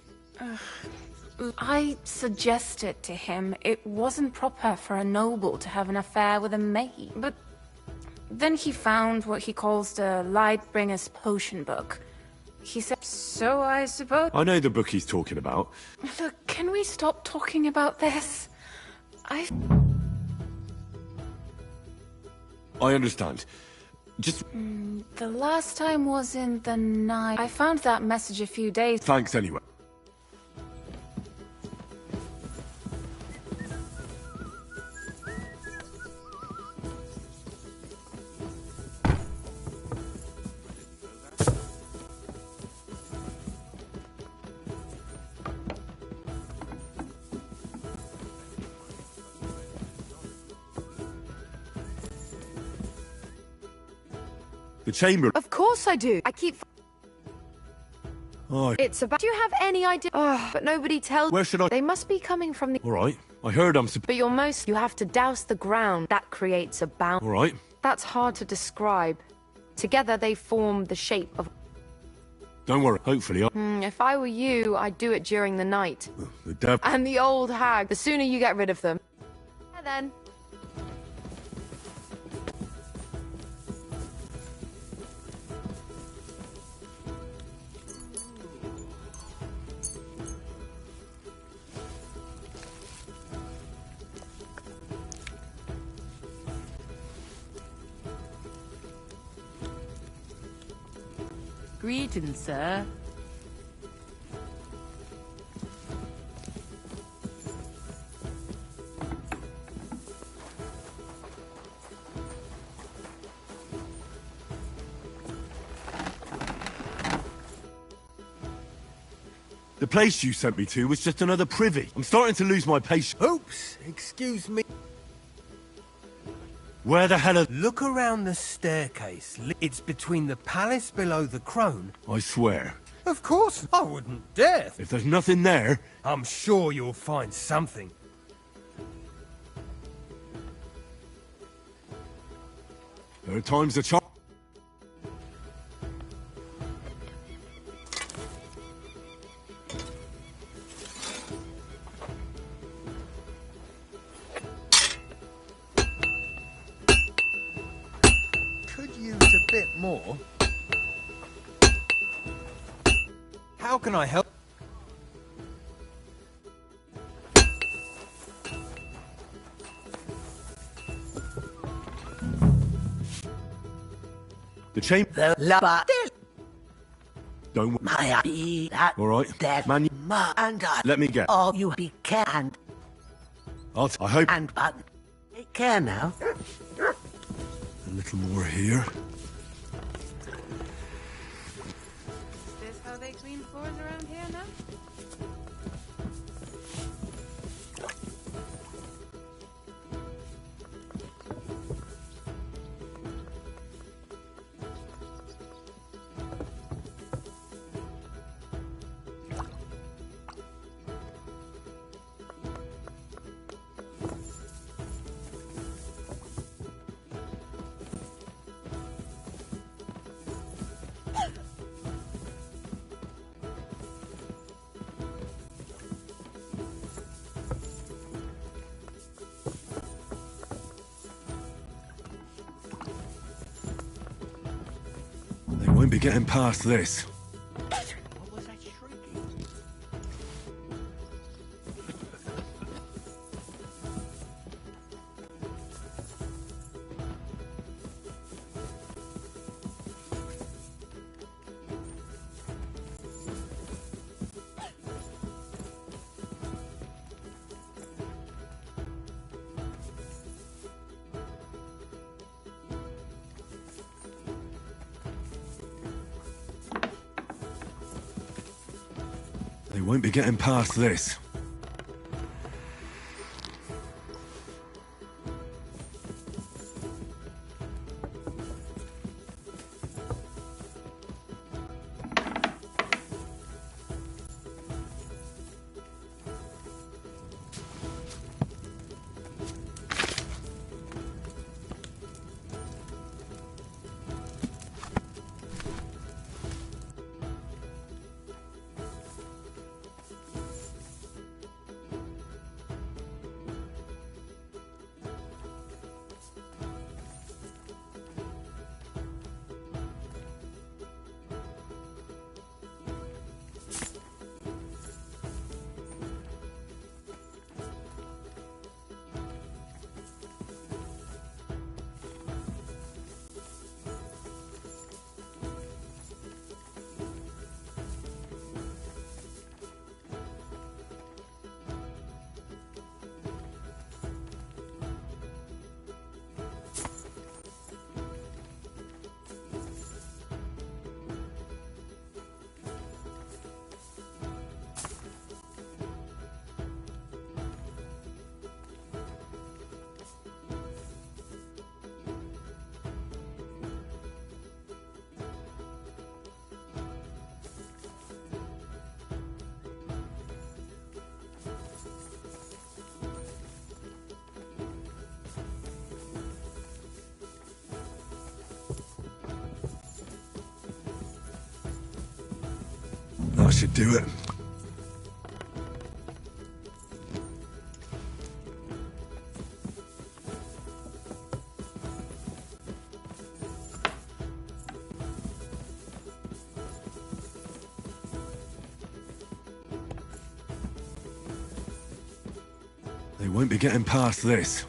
I suggested to him it wasn't proper for a noble to have an affair with a maid. But then he found what he calls the Lightbringer's potion book. He said, so I suppose... I know the book he's talking about. Look, can we stop talking about this? I understand. Just... the last time was in the night. I found that message a few days... Thanks anyway. The chamber... Of course I do. I keep... Oh, It's about... Do you have any idea? But nobody tells... Where should I... They must be coming from the... All right. I heard I'm... But you're most... You have to douse the ground. That creates a bound... All right. That's hard to describe. Together they form the shape of... Don't worry. Hopefully I... If I were you, I'd do it during the night. The devil... And the old hag. The sooner you get rid of them. Yeah, then. Greetings, sir. The place you sent me to was just another privy. I'm starting to lose my patience. Oops, excuse me. Where the hell are... Look around the staircase. It's between the palace below the Crone. I swear. Of course, I wouldn't dare. If there's nothing there... I'm sure you'll find something. There are times the charm... Could use a bit more. How can I help? The chamber... Don't... All right, man, And I... let me get... Oh, you be care and... I hope... And button. Take care now. A little more here. Is this how they clean floors around here now? They won't be getting past this. What was that shrieking? They won't be getting past this. That should do it. They won't be getting past this.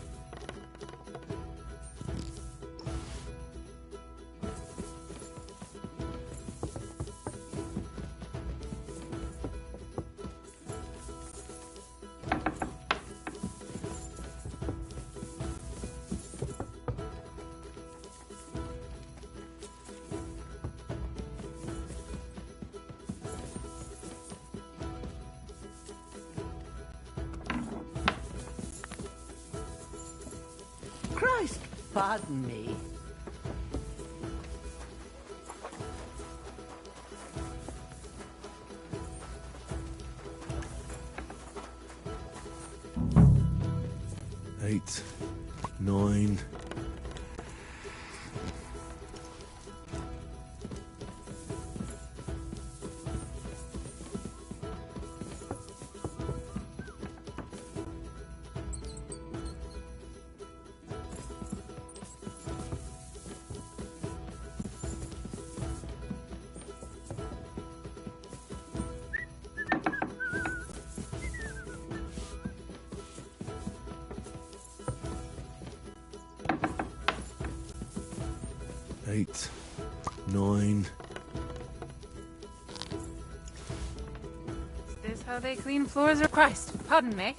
Pardon me. Eight, 9. Eight, 9. Is this how they clean floors or Christ? Pardon me.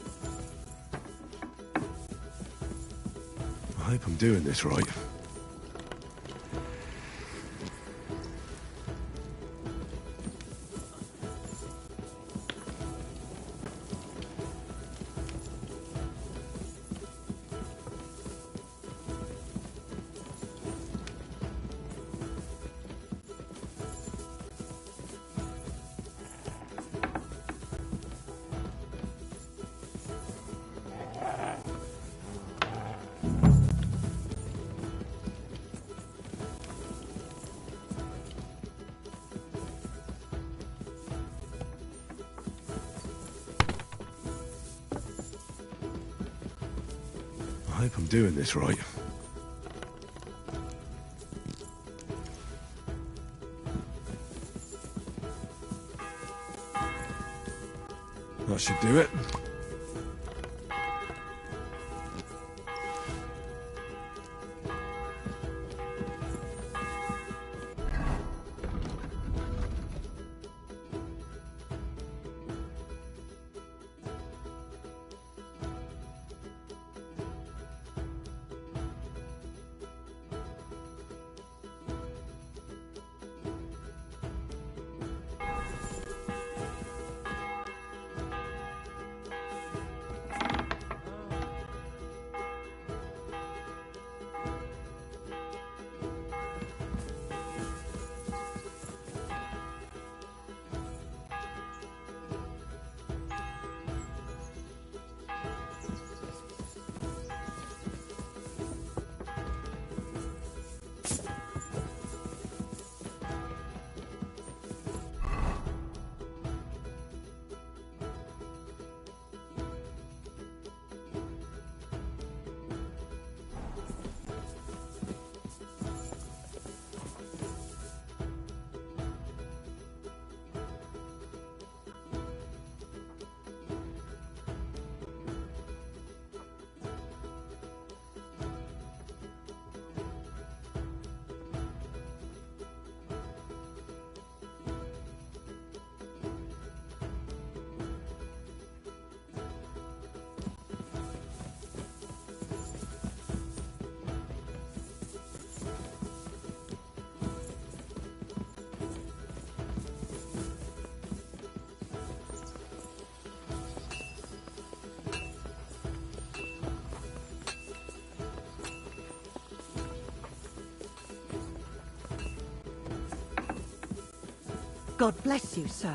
I hope I'm doing this right. I hope I'm doing this right. That should do it. God bless you, sir.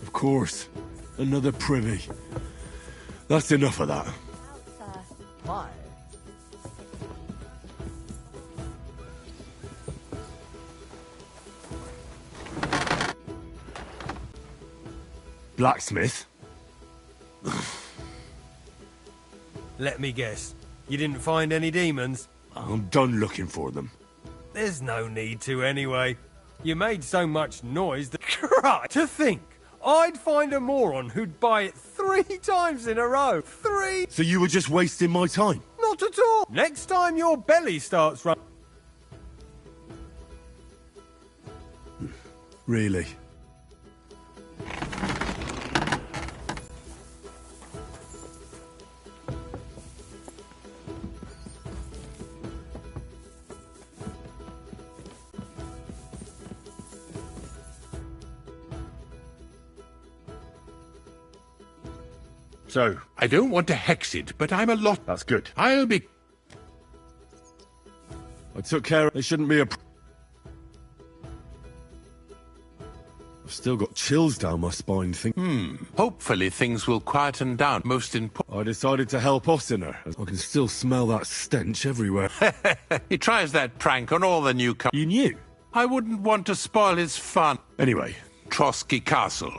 Of course. Another privy. That's enough of that. Why? Blacksmith? Let me guess. You didn't find any demons? I'm done looking for them. There's no need to anyway. You made so much noise that... Right, to think! I'd find a moron who'd buy it 3 times in a row. 3! So you were just wasting my time? Not at all! Next time your belly starts running... Really? So? I don't want to hex it, but I'm a lot... That's good. I'll be... I took care of... They shouldn't be a... I've still got chills down my spine Hopefully things will quieten down. Most important... I decided to help Ossiner. I can still smell that stench everywhere. He tries that prank on all the newcomers. You knew? I wouldn't want to spoil his fun. Anyway. Trotsky Castle,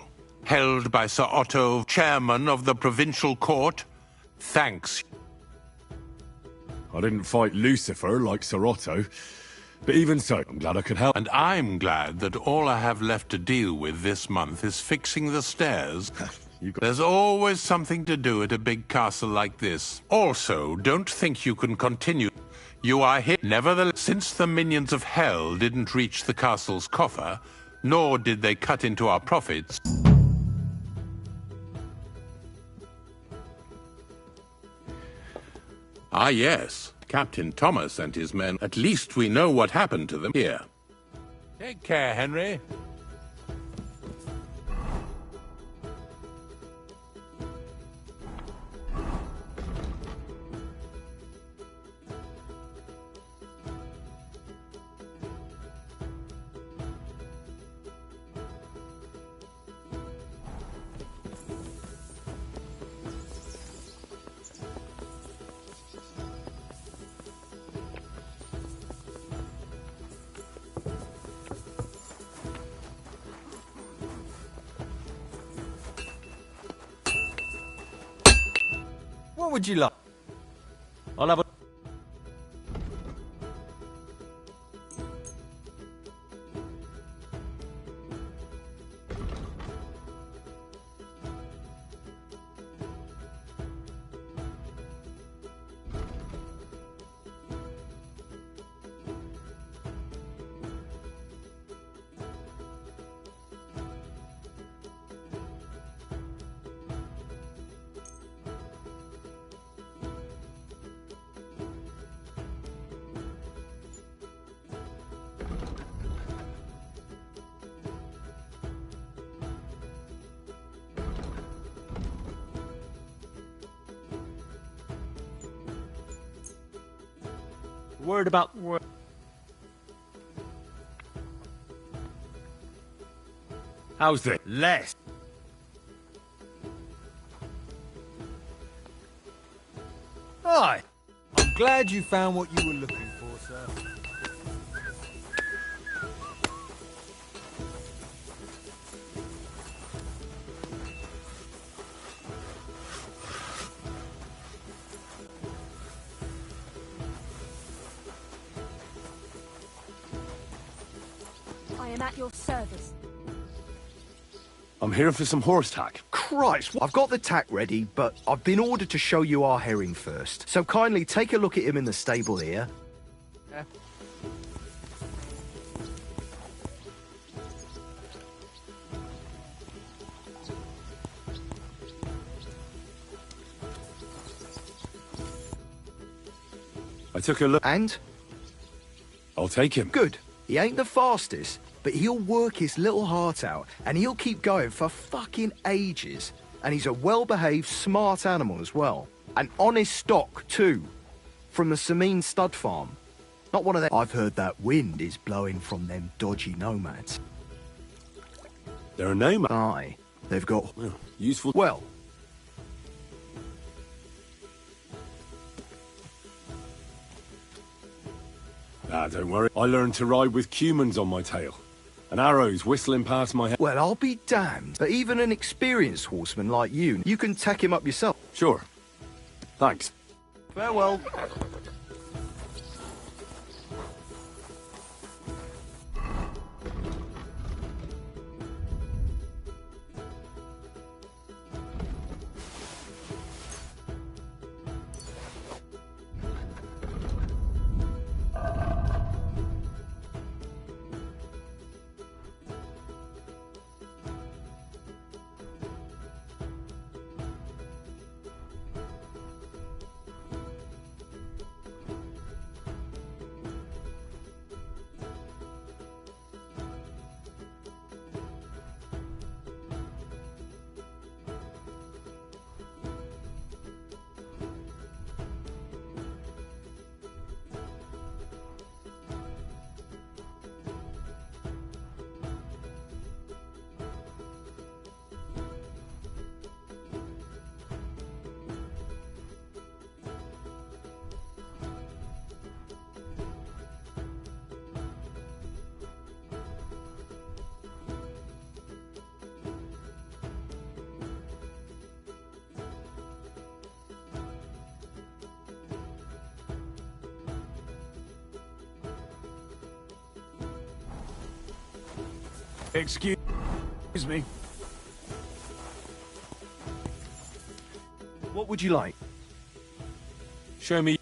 held by Sir Otto, chairman of the provincial court. Thanks. I didn't fight Lucifer like Sir Otto. But even so, I'm glad I could help. And I'm glad that all I have left to deal with this month is fixing the stairs. There's always something to do at a big castle like this. Also, don't think you can continue. You are here. Nevertheless, since the minions of hell didn't reach the castle's coffer, nor did they cut into our profits... Ah, yes. Captain Thomas and his men. At least we know what happened to them here. Take care, Henry. What would you like? I'll have a... Word about... How's it? Less. Hi. I'm glad you found what you were looking for, sir. I am at your service. I'm here for some horse tack. Christ, I've got the tack ready, but I've been ordered to show you our herring first. So kindly take a look at him in the stable here. Yeah. I took a look. And? I'll take him. Good. He ain't the fastest, but he'll work his little heart out, and he'll keep going for fucking ages. And he's a well-behaved, smart animal as well. An honest stock, too. From the Sameen stud farm. Not one of them. I've heard that wind is blowing from them dodgy nomads. They're a nomad? Aye. They've got... Well, useful... Well... Ah, don't worry. I learned to ride with cumans on my tail. And arrows whistling past my head. Well, I'll be damned. But even an experienced horseman like you can tack him up yourself. Sure. Thanks. Farewell. Excuse me. What would you like? Show me.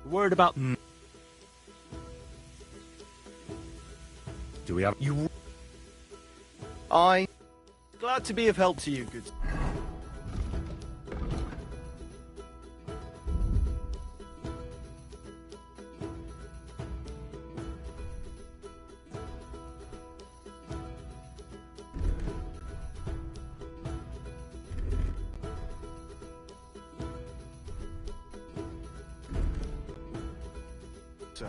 Word about... Do we have... Glad to be of help to you, good. Sir.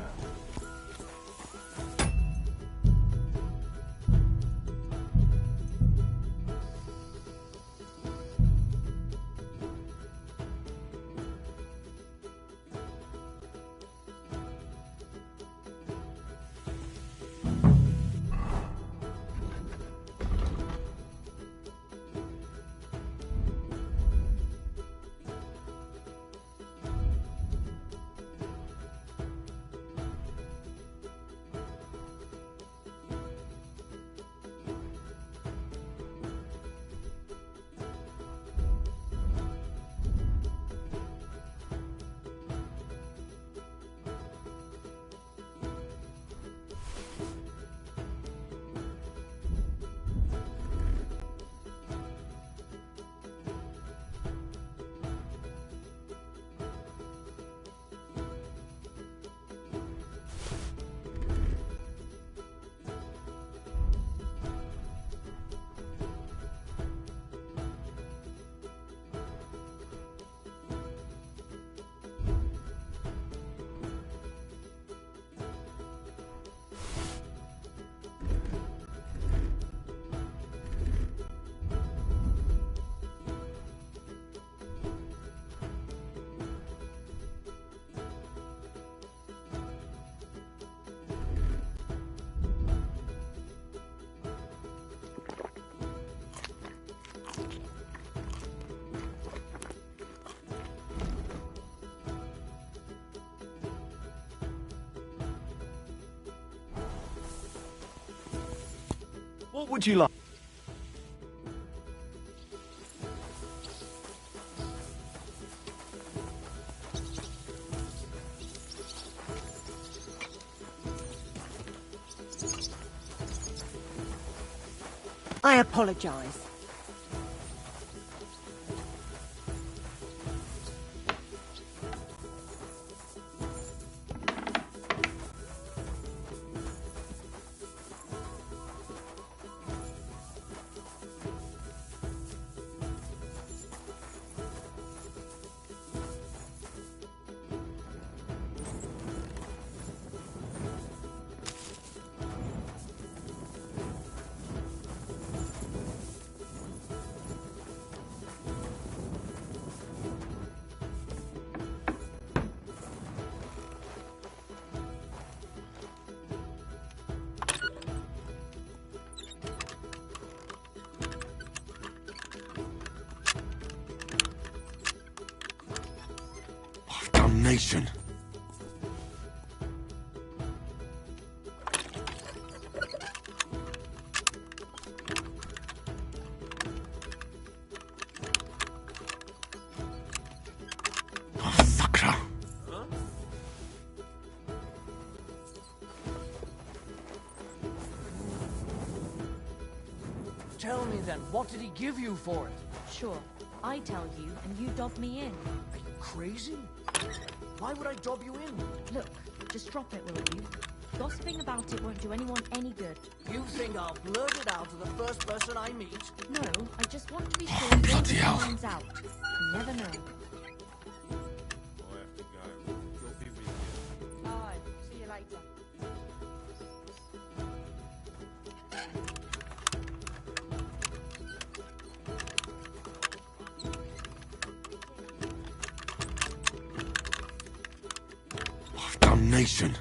What would you like? I apologize. Damnation. Tell me then, what did he give you for it? Sure, I tell you and you dob me in. Are you crazy? Why would I dob you in? Look, just drop it, will you? Gossiping about it won't do anyone any good. You think I'll blurt it out to the first person I meet? No, I just want to be sure it finds out. You never know. I have to go. abomination.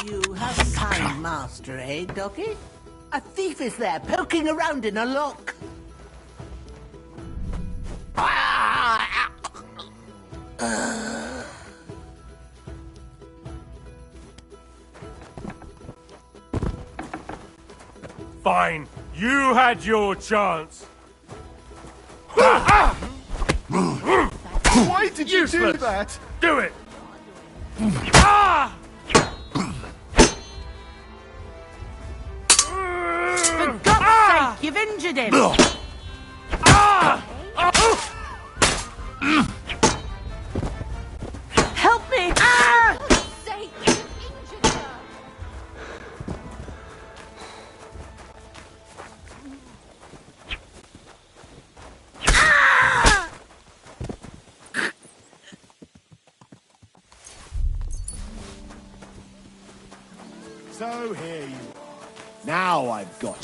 You have a kind master, eh, Doggy? A thief is there, poking around in a lock. Fine. You had your chance. Why did you do that? Do it! Ah! For God's sake, you've injured him! Help me! Ah! For God's sake, you've injured her. So here you are. Now I've got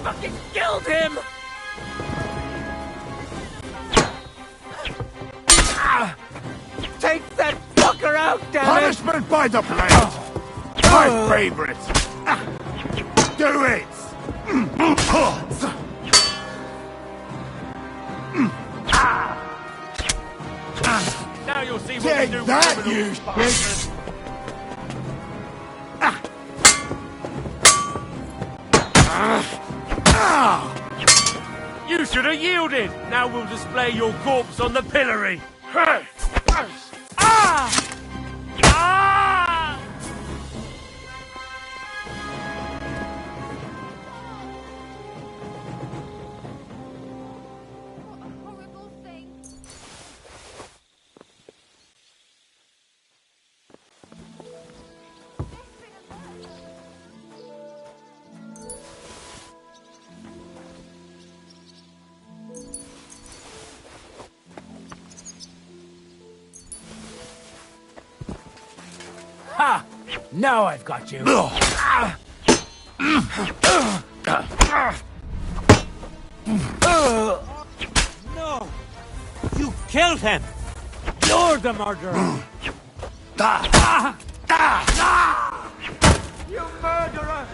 Fucking killed him! Take that fucker out, damn it! punishment by the blade. My favorite. Do it. Now you'll see what Take we do that, with you criminals, bastard. You should have yielded! Now we'll display your corpse on the pillory! Ah! Ah! What a horrible thing. Ha! Now I've got you. No! You killed him! You're the murderer! You murderer!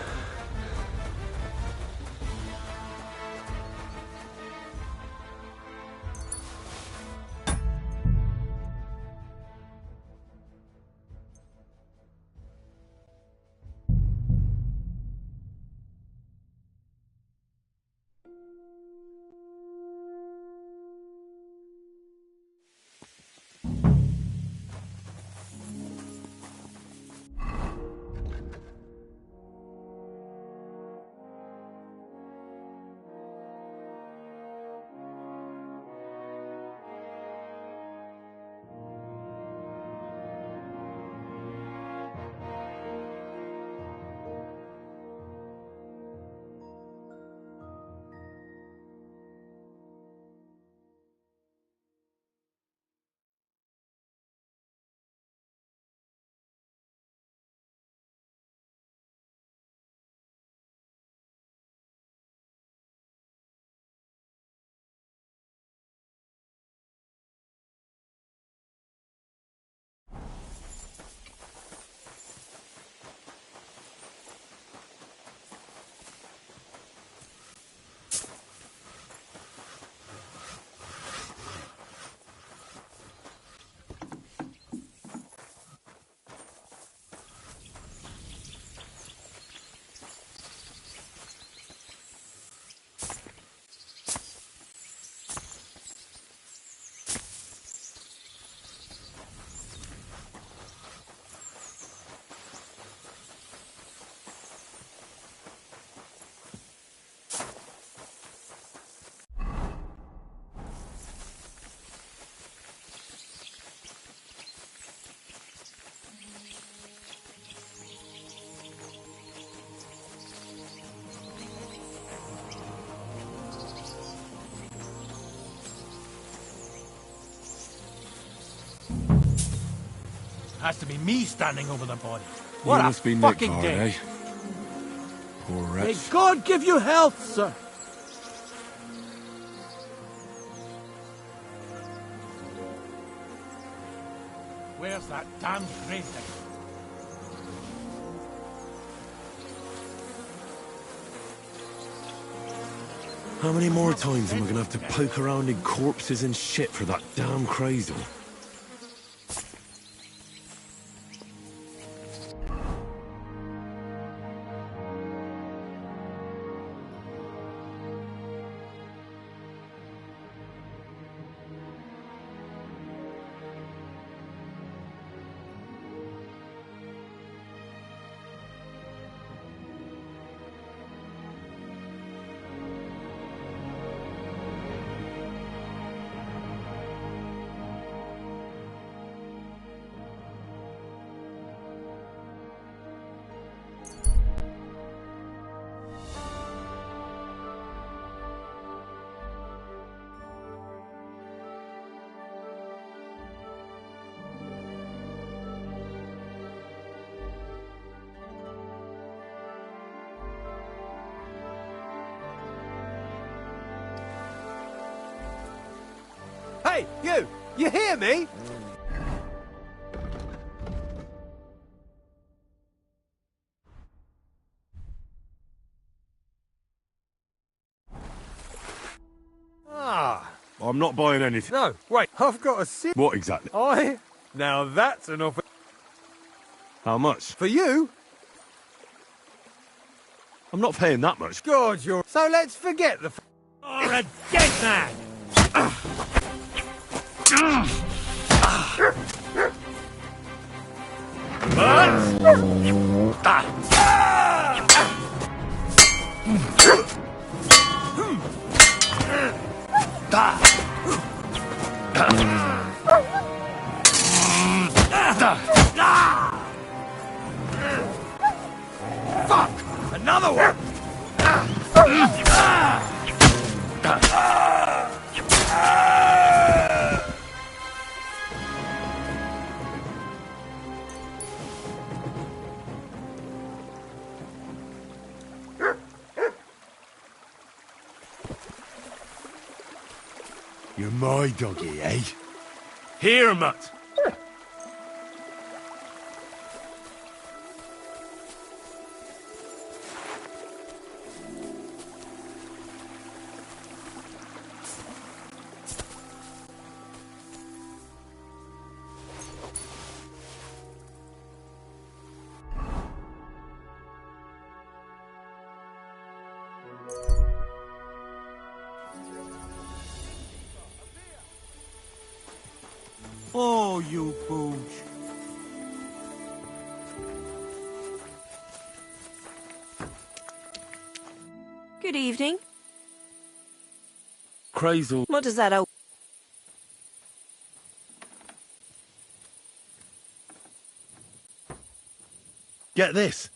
Has to be me standing over the body. What You a must be Nick fucking Bard, day. eh? Poor May wretch. God give you health, sir. Where's that damned grave digger? How many more times am I gonna have to poke around in corpses and shit for that damn crazel? Hey, you! You hear me? Ah. I'm not buying anything. No, wait, I've got a sip. What exactly? Now that's an offer. How much? For you? I'm not paying that much. God, you're... So let's forget the... You're a dead man! Fuck! Another one! You're my doggy, eh? Here, mutt! Oh, you pooch. Good evening. Crazel. What does that old... Get this.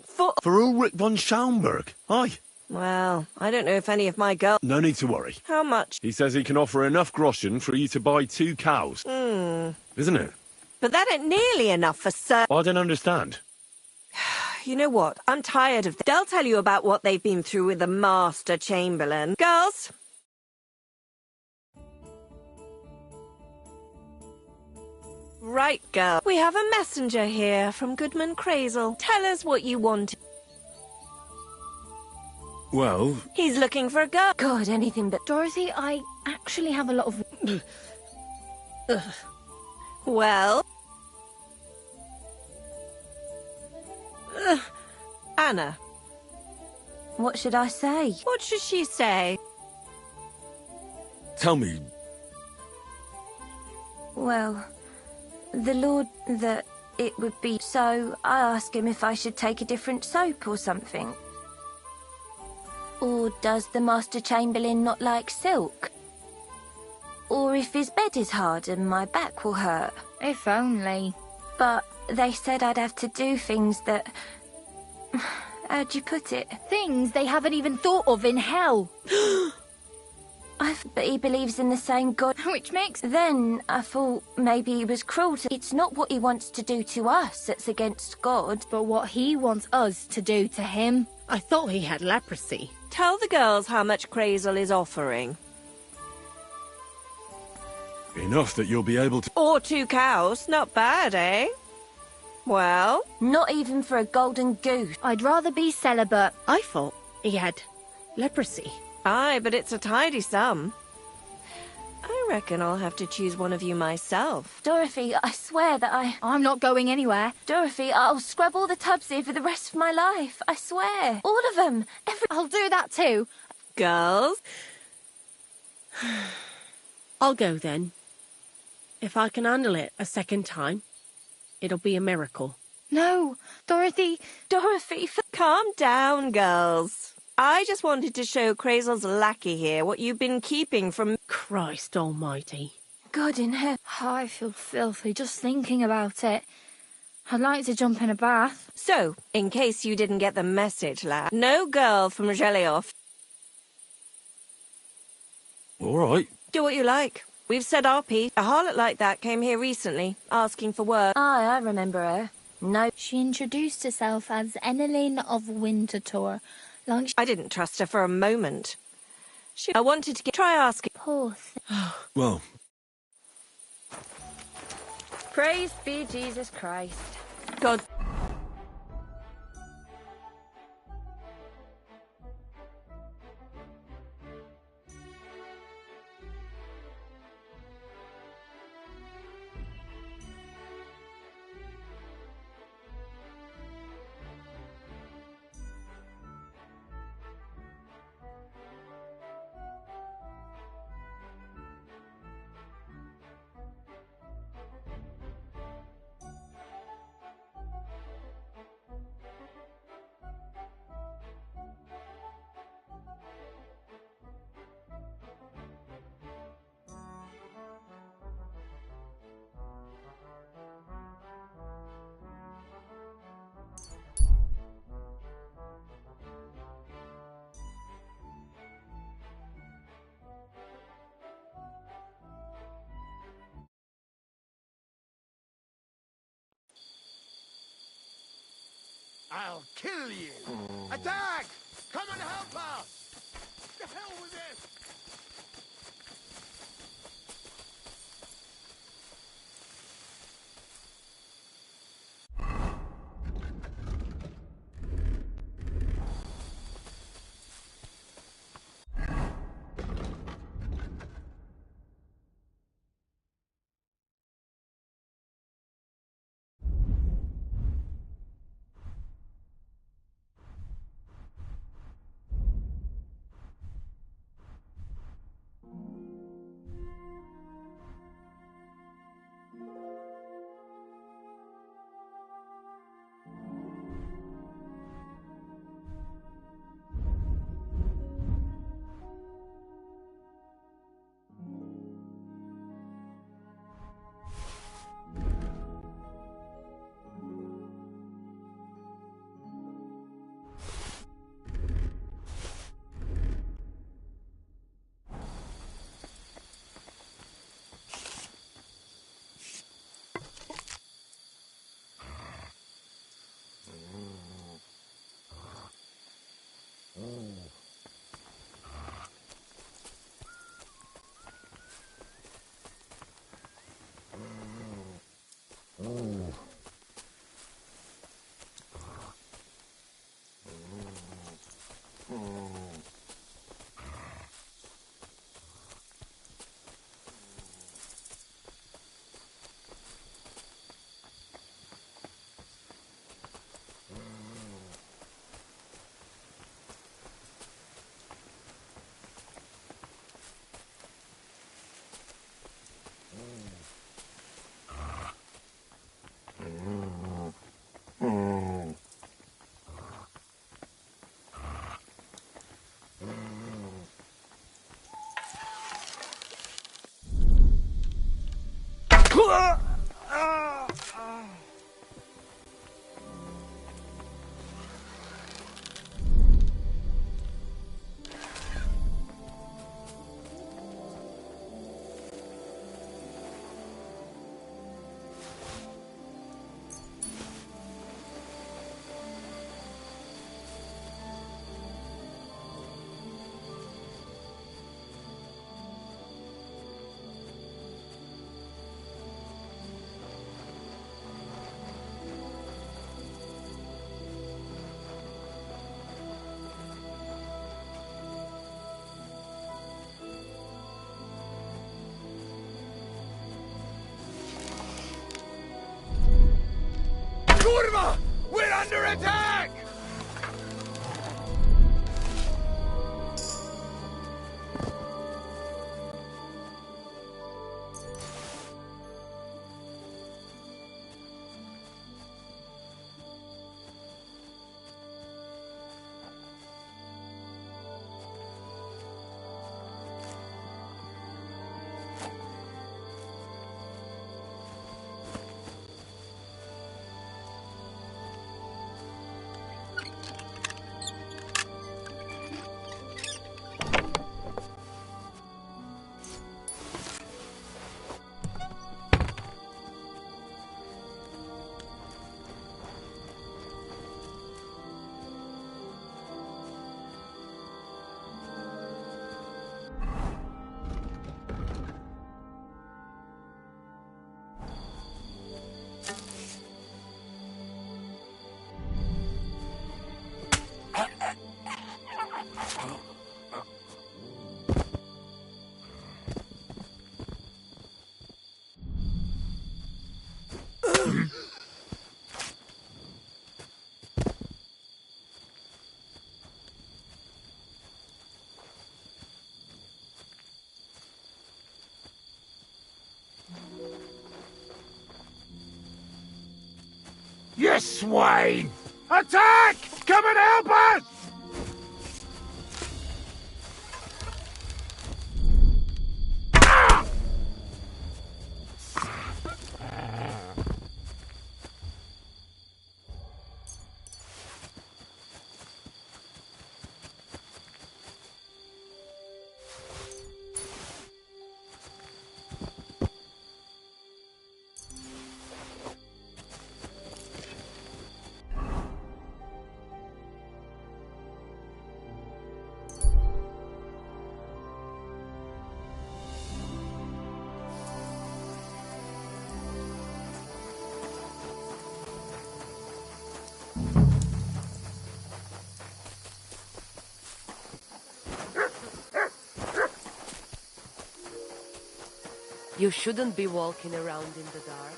For Ulrich von Schaumburg. Aye. Well, I don't know if any of my girls... No need to worry. How much? He says he can offer enough groschen for you to buy 2 cows. Isn't it? But that ain't nearly enough for Sir... I don't understand. You know what? I'm tired of... They'll tell you about what they've been through with the Master Chamberlain. Girls? Right, girl. We have a messenger here from Goodman Crazel. Tell us what you want. Well... He's looking for a girl. God, anything but... Dorothy, I actually have a lot of... Well... Anna. What should I say? What should she say? Tell me... Well, the Lord that it would be, so I asked him if I should take a different soap or something. Or does the Master Chamberlain not like silk? Or if his bed is hard and my back will hurt. If only. But they said I'd have to do things that... How'd you put it? Things they haven't even thought of in hell. But he believes in the same God. Which makes... Then I thought maybe he was cruel to... It's not what he wants to do to us that's against God. But what he wants us to do to him. I thought he had leprosy. Tell the girls how much Crazel is offering. Enough that you'll be able to... Or 2 cows. Not bad, eh? Well? Not even for a golden goose. I'd rather be celibate. I thought he had leprosy. Aye, but it's a tidy sum. I reckon I'll have to choose one of you myself. Dorothy, I swear that I'm not going anywhere. Dorothy, I'll scrub all the tubs here for the rest of my life. I swear. All of them. I'll do that too. Girls? I'll go then. If I can handle it a second time, it'll be a miracle. No, Dorothy. Calm down, girls. I just wanted to show Crazel's lackey here what you've been keeping from... Christ almighty. God in heaven. Oh, I feel filthy just thinking about it. I'd like to jump in a bath. So, in case you didn't get the message, lad, no girl from Zhelioff. All right. Do what you like. We've said our piece. A harlot like that came here recently, asking for work. Aye, I remember her. No. She introduced herself as Enneline of Winterthur. I didn't trust her for a moment. I wanted to try asking. Poor thing. Well. Praise be Jesus Christ. God. I'll kill you! Attack! Come and help us! The hell with this! You swine! Attack! Come and help us! You shouldn't be walking around in the dark.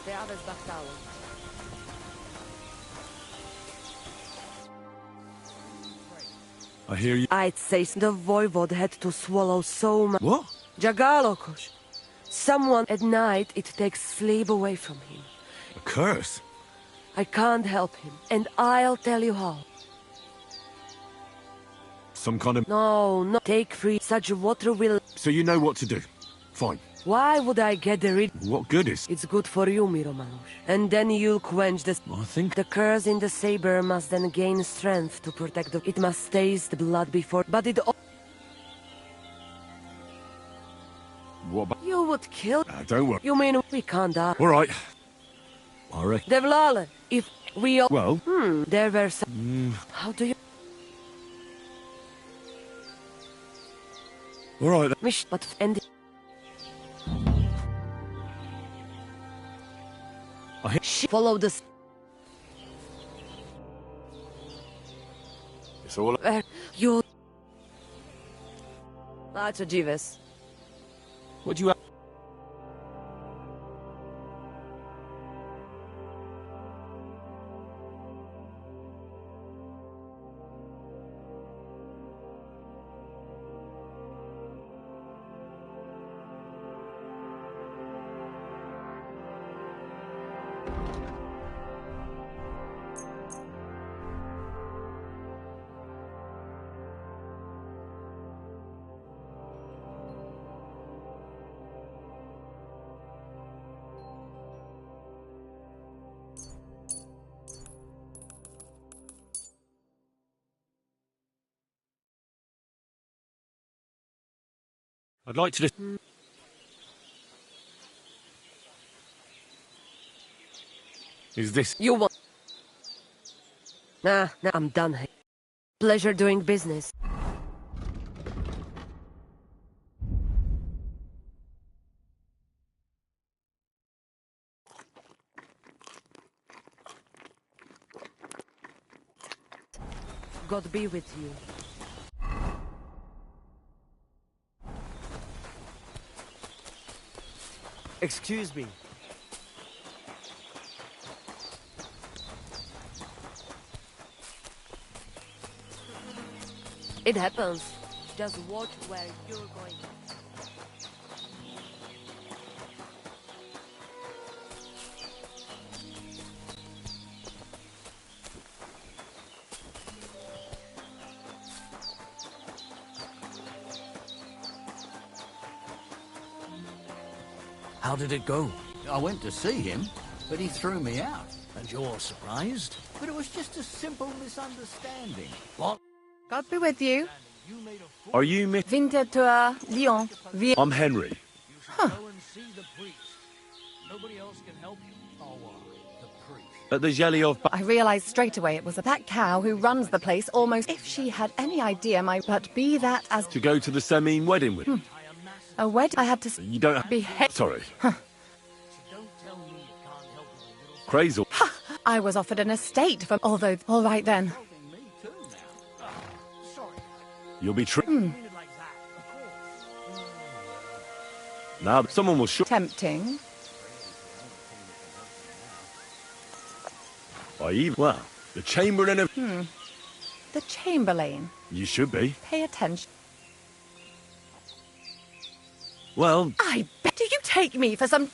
The others back down. I hear you. I'd say the voivod had to swallow so much. What? Jagalokosh. Someone at night, it takes sleep away from him. A curse? I can't help him, and I'll tell you how. Some kind of... No, take free. Such water will... So you know what to do. Fine. Why would I get rid? What good is... It's good for you, Miromanush. And then you'll quench the... I think... The curse in the saber must then gain strength to protect the... It must taste the blood before... But it... What about... You would kill... don't worry. You mean we can't die? All right. I reckon... Devlale, if we all... Well... There were some... How do you... All right. Mish, but... And... Follow this. It's all... You... That's a Jeeves. What do you... I'd like to just... Is this... You want... Nah, I'm done here. Pleasure doing business. God be with you. Excuse me. It happens. Just watch where you're going. How did it go? I went to see him, but he threw me out. And you're surprised? But it was just a simple misunderstanding. What? God be with you. Are you Miss... Winterthur, Lyon. I'm Henry. Go and see the priest. Nobody else can help you. Oh, the priest. At the Jelly of... I realized straight away it was that cow who runs the place almost. If she had any idea But be that as... To go to the Semine wedding with? A wedding I had to... You don't... Behave. Sorry. Crazy. I was offered an estate from... Although... All right then. You'll be Now, someone will show... Tempting. Well, the Chamberlain of... The Chamberlain. You should be. Pay attention. Well... I bet. Do you take me for some...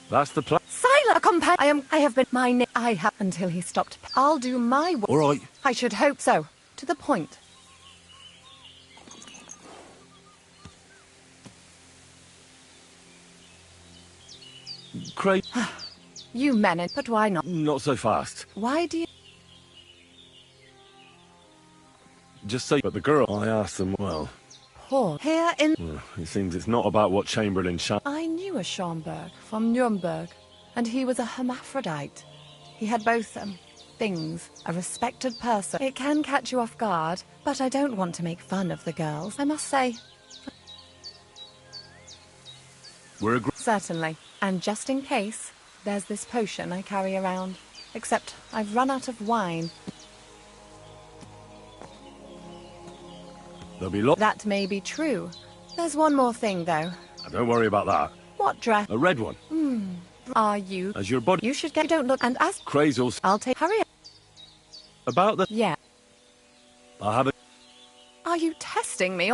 That's the plan. Silent I have been my name. I have until he stopped. I'll do my work. All right. I should hope so. To the point. Craig. You manage, but why not? Not so fast. Why do you... Just say... But the girl, I asked them, well... Poor. Here in... It seems it's not about what Chamberlain I knew a Schomburg from Nuremberg, and he was a hermaphrodite. He had both, things. A respected person. It can catch you off guard, but I don't want to make fun of the girls, I must say. We're Certainly. And just in case, there's this potion I carry around. Except I've run out of wine. There'll be lots... That may be true. There's one more thing, though. Don't worry about that. What dress? A red one. Are you... As your body... You should get... Don't look and ask... Crazels. I'll take... Hurry up. About the... Yeah. I have a... Are you testing me?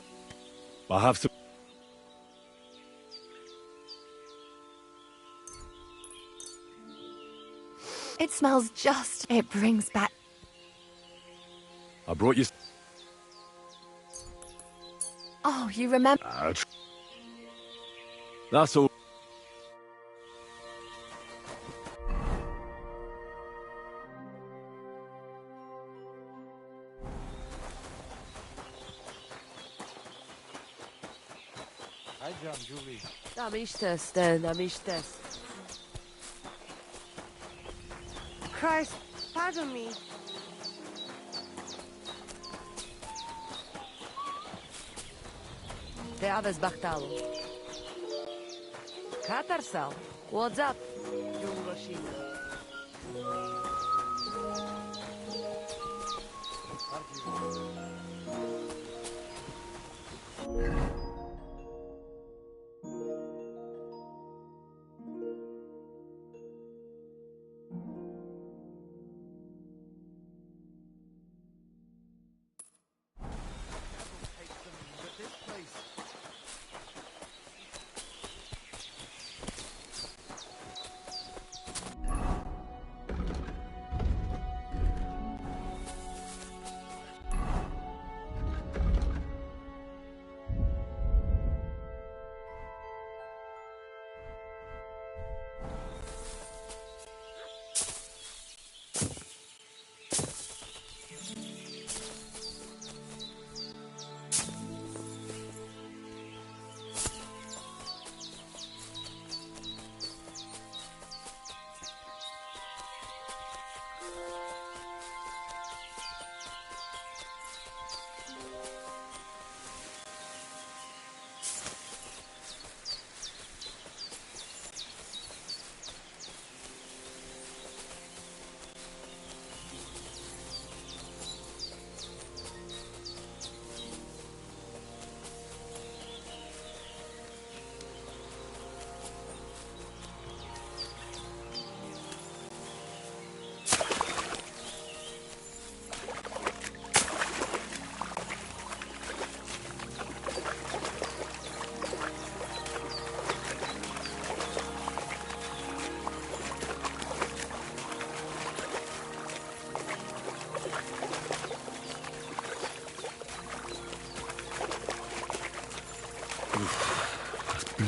I have some... It smells just... It brings back... I brought you... Oh, you remember... That's all. Hi, John, Julie. Am ich das? Christ, pardon me. Te aves Bachtalo. Katarsal. What's up?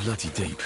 Bloody deep.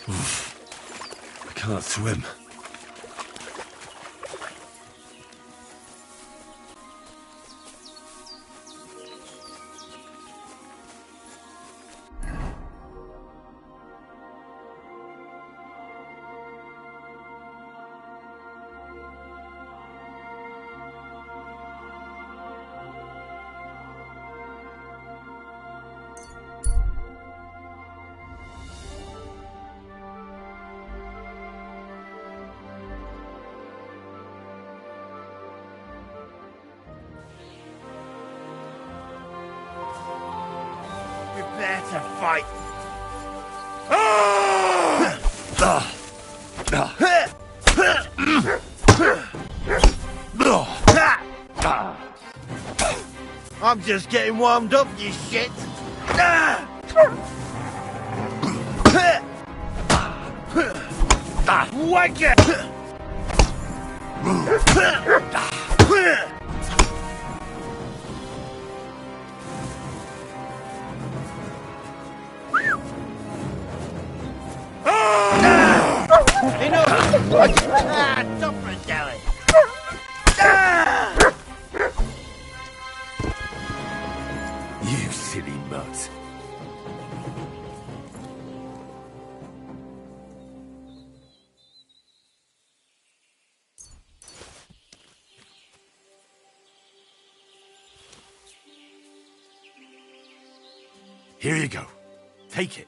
I can't swim. Prepare to fight. I'm just getting warmed up, you shit. Wake it! Stop for a deli. You silly mutt. Here you go. Take it.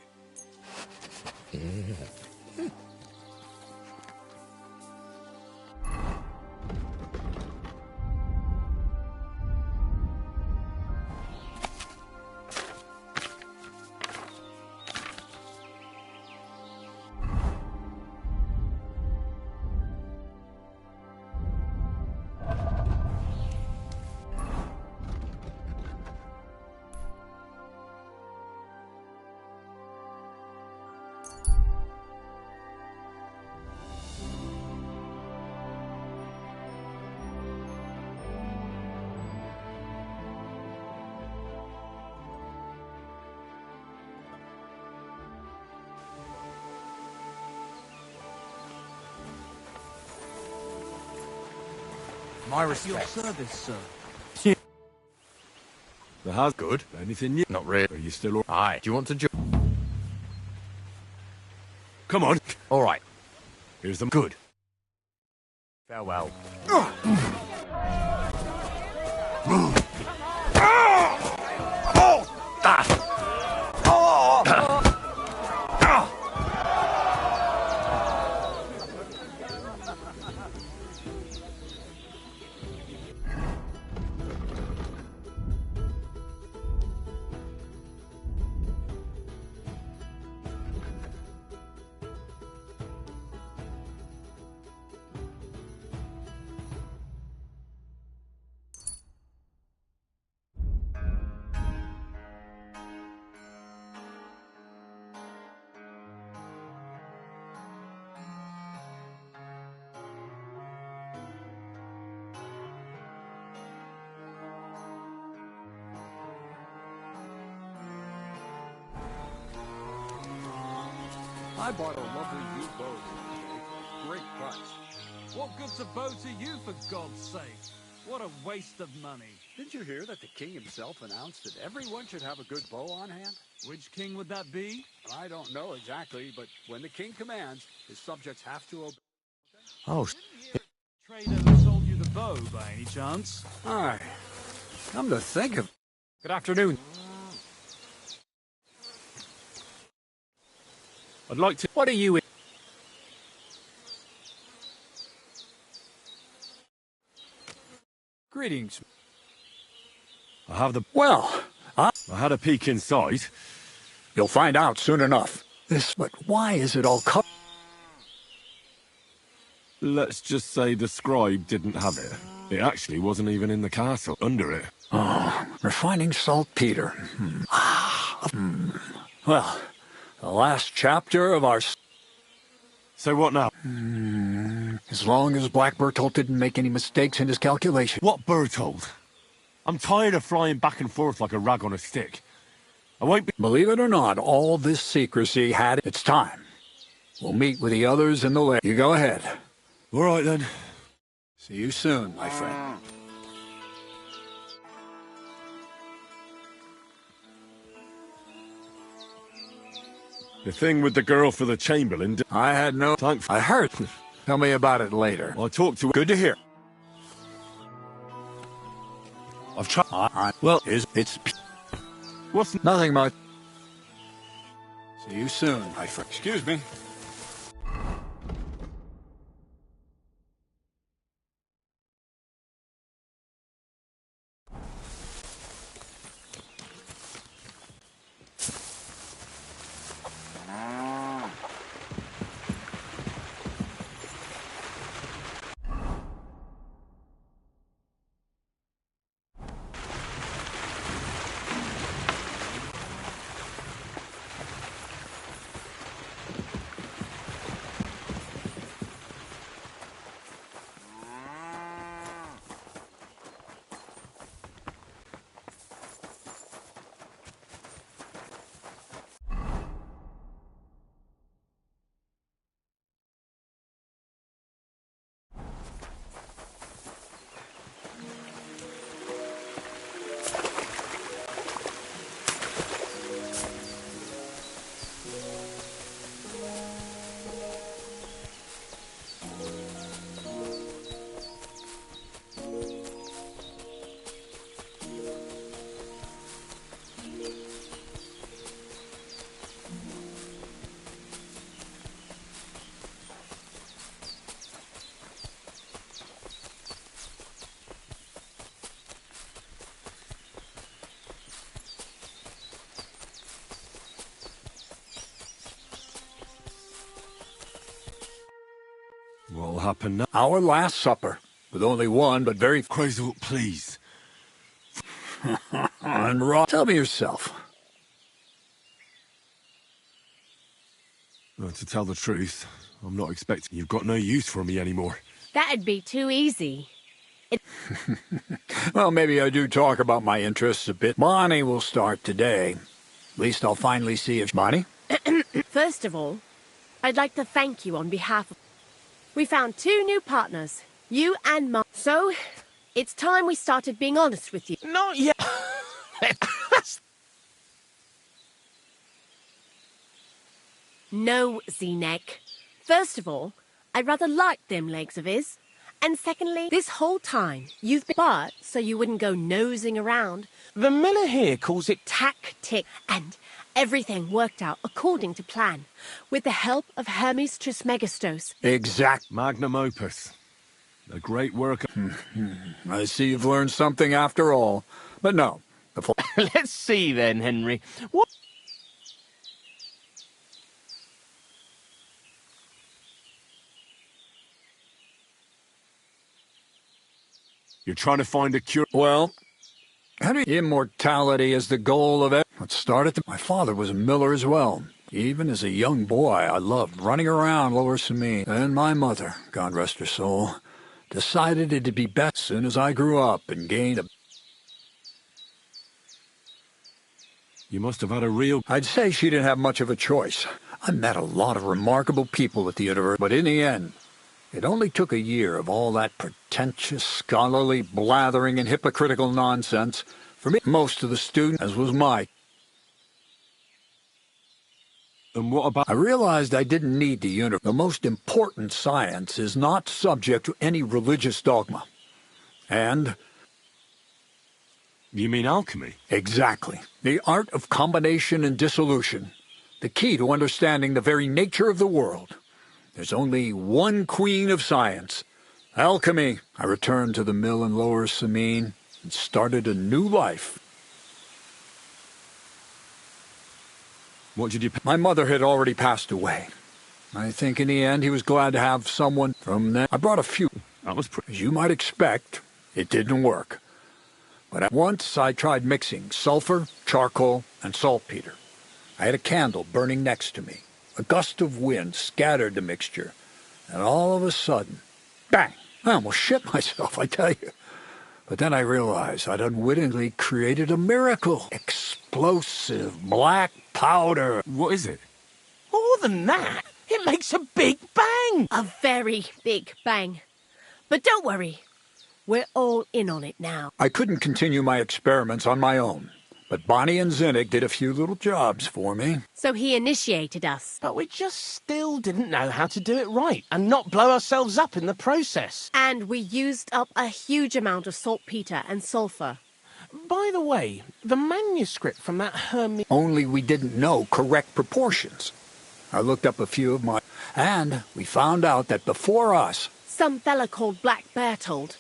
My respect. Your service, sir. The house good. Anything new? Not really. Are you still all Aye. Do you want to join? Come on. All right. Here's the good. Farewell. I bought a lovely new bow today. Great price. What good's a bow to you, for God's sake? What a waste of money. Didn't you hear that the king himself announced that everyone should have a good bow on hand? Which king would that be? I don't know exactly, but when the king commands, his subjects have to obey. Oh, trader who sold you the bow, by any chance? Aye. Come to think of... Good afternoon. I'd like to... What are you in? Greetings. I have the... Well, I had a peek inside. You'll find out soon enough. But why is it all covered? Let's just say the scribe didn't have it. It actually wasn't even in the castle, under it. Oh, refining saltpeter. Well, the last chapter of our... So what now? As long as Black Bertolt didn't make any mistakes in his calculation. What Bertolt? I'm tired of flying back and forth like a rag on a stick. I won't be... Believe it or not, all this secrecy had its time. We'll meet with the others in the lair. You go ahead. All right, then. See you soon, my friend. The thing with the girl for the Chamberlain... I had no... I heard. Tell me about it later. I talked to her. Good to hear. I've tried... Well, it's... What's... Nothing much. See you soon, my friend. Excuse me. What'll happen now? Our last supper. With only one, but very... Crazy, please. And Rob, tell me yourself. Well, to tell the truth, I'm not expecting you've got no use for me anymore. That'd be too easy. Well, maybe I do talk about my interests a bit. Bonnie will start today. At least I'll finally see if... Bonnie? First of all, I'd like to thank you on behalf of... We found 2 new partners, you and Mom. So, it's time we started being honest with you. Not yet. No, Z-Neck. First of all, I rather like them legs of his. And secondly, this whole time, you've been... But, so you wouldn't go nosing around, The miller here calls it... tactic, and everything worked out according to plan, with the help of Hermes Trismegistos. Exact. Magnum opus. A great work. I see you've learned something after all. But no. Let's see then, Henry. What... You're trying to find a cure... Well, Henry, immortality is the goal of it. What started... My father was a miller as well. Even as a young boy, I loved running around Lower Samine. And my mother, God rest her soul, decided it'd be best as soon as I grew up and gained a... You must have had a real... I'd say she didn't have much of a choice. I met a lot of remarkable people at the university, but in the end, it only took a year of all that pretentious, scholarly blathering and hypocritical nonsense for me. Most of the students, as was my... And what about... I realized I didn't need the universe. The most important science is not subject to any religious dogma. And... You mean alchemy? Exactly. The art of combination and dissolution. The key to understanding the very nature of the world. There's only one queen of science. Alchemy. I returned to the mill in Lower Samine and started a new life. What did you... My mother had already passed away. I think in the end he was glad to have someone from there. I brought a few. That was As you might expect, it didn't work. But at once I tried mixing sulfur, charcoal, and saltpeter. I had a candle burning next to me. A gust of wind scattered the mixture. And all of a sudden, bang! I almost shit myself, I tell you. But then I realized I'd unwittingly created a miracle. Explosive black powder. What is it? More than that, It makes a big bang! A very big bang. But don't worry. We're all in on it now. I couldn't continue my experiments on my own, but Bonnie and Zinnig did a few little jobs for me. So he initiated us. But we just still didn't know how to do it right and not blow ourselves up in the process. And we used up a huge amount of saltpeter and sulfur. By the way, the manuscript from that Hermes... Only we didn't know correct proportions. I looked up a few of my... And we found out that before us... Some fella called Black Bertold.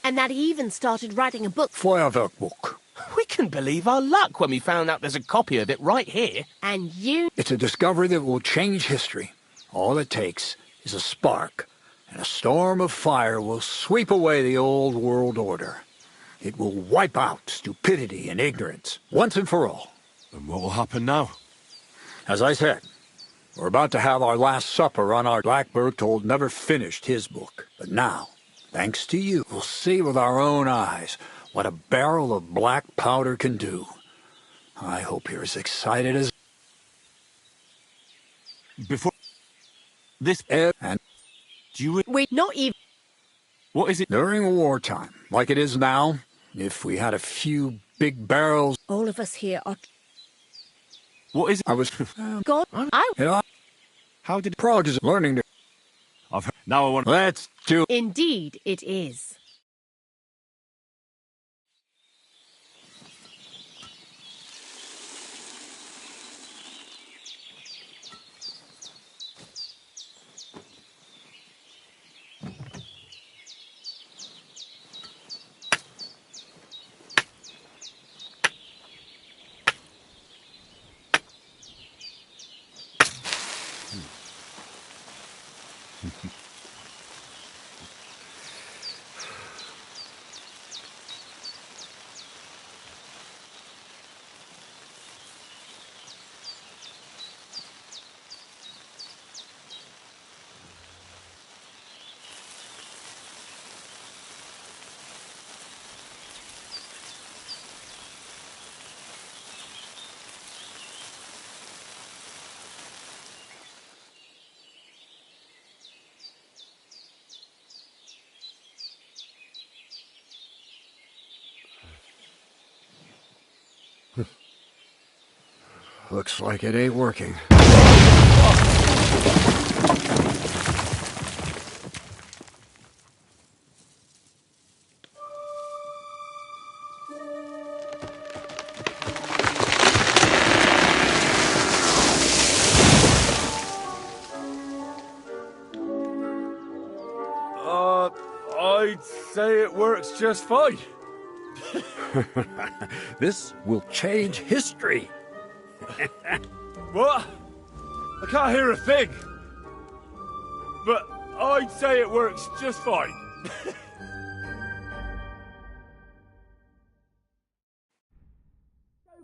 And that he even started writing a book. Feuerwerkbuch. We couldn't believe our luck when we found out there's a copy of it right here. And you... It's a discovery that will change history. All it takes is a spark, and a storm of fire will sweep away the old world order. It will wipe out stupidity and ignorance, once and for all. And what will happen now? As I said, we're about to have our last supper on our... Black Bertold never finished his book. But now, thanks to you, we'll see with our own eyes what a barrel of black powder can do. I hope you're as excited as... Before... This... And... Do you... Wait, not even... What is it? During wartime, like it is now, if we had a few big barrels... All of us here are... What is it? I was... God, Yeah. How did... Prague is learning to... I've heard... Now I want... Let's do... Indeed, it is. Looks like it ain't working. I'd say it works just fine. This will change history. What? I can't hear a thing. But I'd say it works just fine. Go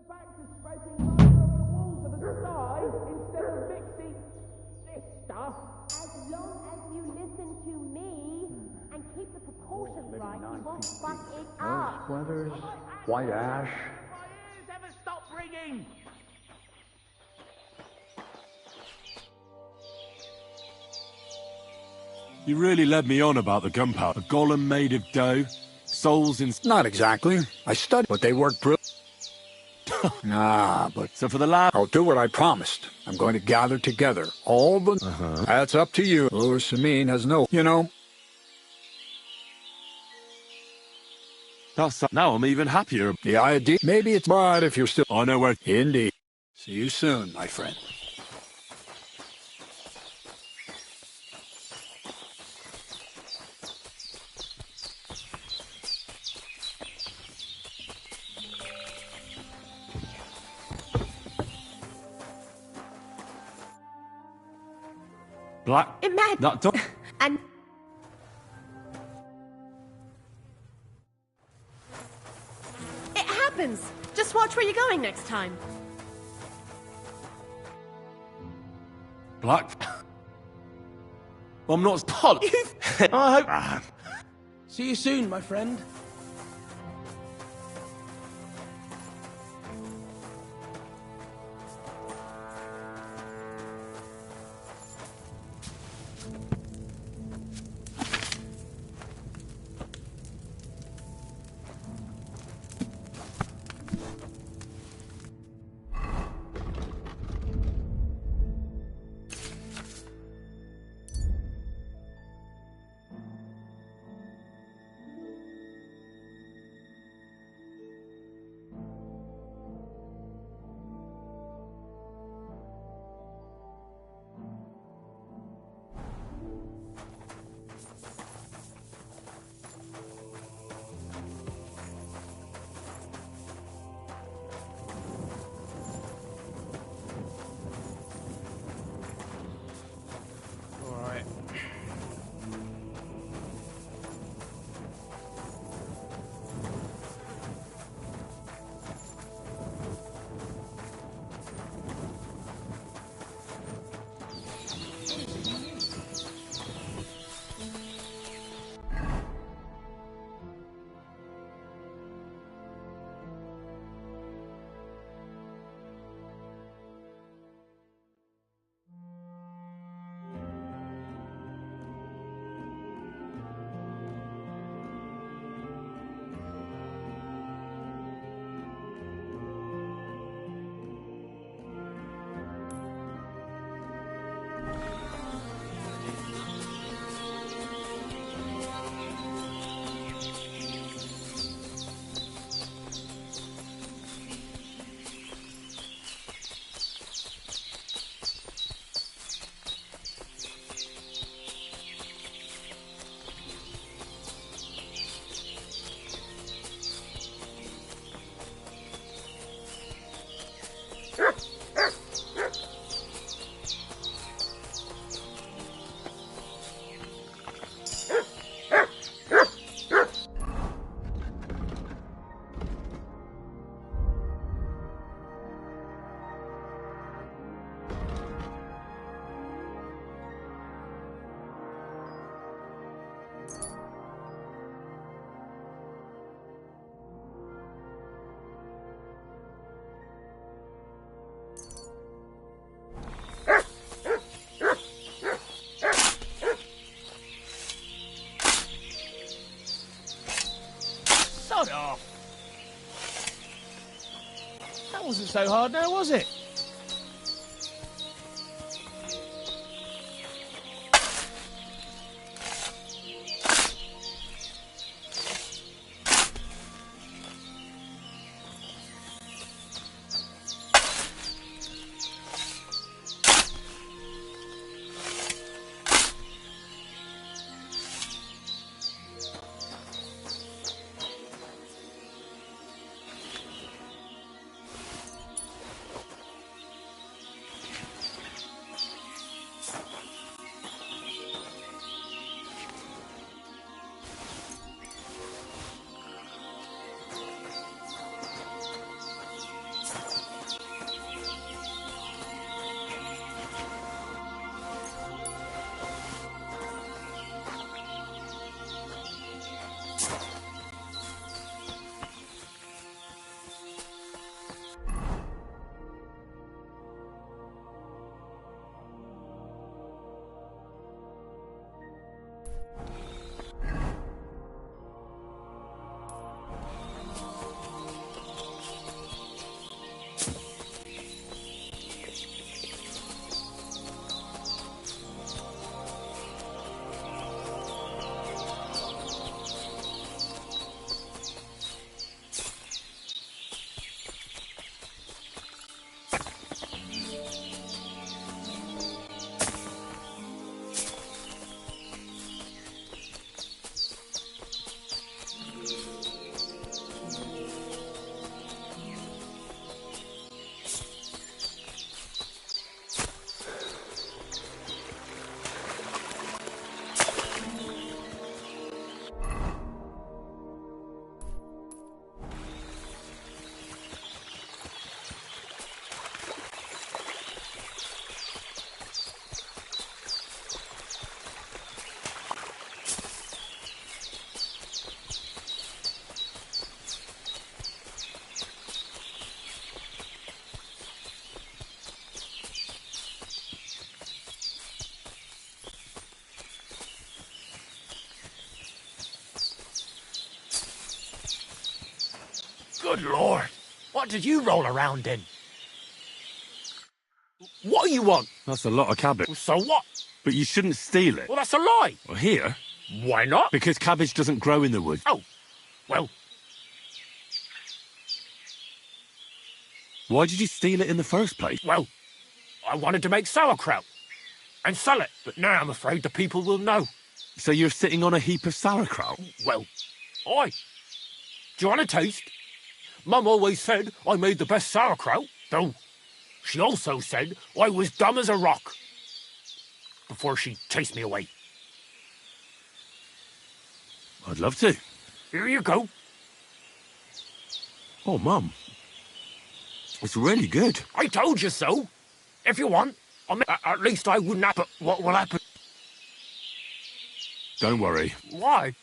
back to spreading light on the walls of the sky instead of mixing this stuff. As long as you listen to me and keep the proportions right, you won't fuck it up. Splinters, white ash. My ears ever stop ringing? You really led me on about the gunpowder. A golem made of dough, souls in... Not exactly. I studied, but they work brilliant. But... So for the last... I'll do what I promised. I'm going to gather together all the... That's up to you. Lord Samin has no... You know... Now I'm even happier. The idea... Maybe it's bad if you're still... I know where... Indeed. See you soon, my friend. Black... Imagine... That dog... And... It happens! Just watch where you're going next time. Black... I'm not... I hope... See you soon, my friend. so hard now, was it? Good Lord! What did you roll around in? What do you want? That's a lot of cabbage. So what? But you shouldn't steal it. Well, that's a lie. Well, here? Why not? Because cabbage doesn't grow in the woods. Oh, well. Why did you steal it in the first place? Well, I wanted to make sauerkraut and sell it, but now I'm afraid the people will know. So you're sitting on a heap of sauerkraut? Well, aye. Do you want a taste? Mum always said I made the best sauerkraut, though she also said I was dumb as a rock before she chased me away. I'd love to. Here you go. Oh, Mum. It's really good. I told you so. If you want, at least I wouldn't have. But what will happen? Don't worry. Why?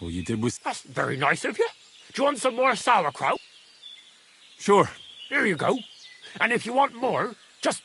All you did was... That's very nice of you. Do you want some more sauerkraut? Sure. Here you go. And if you want more, just...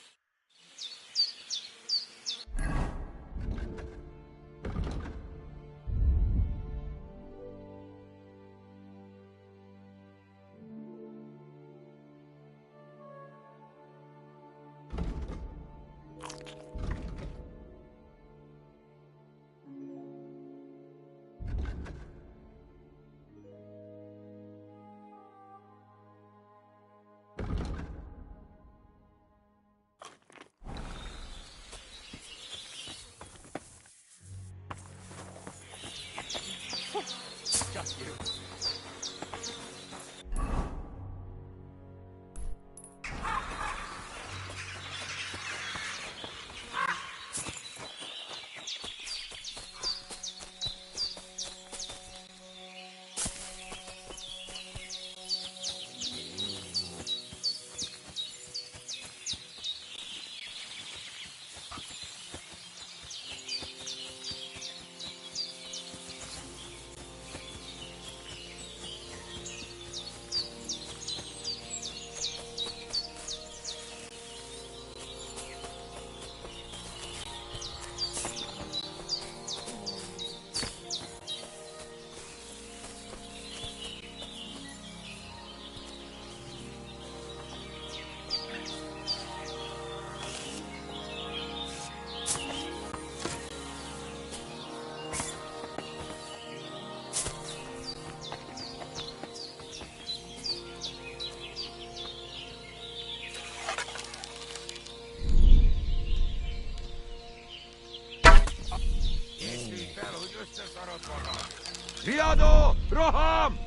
روحهم!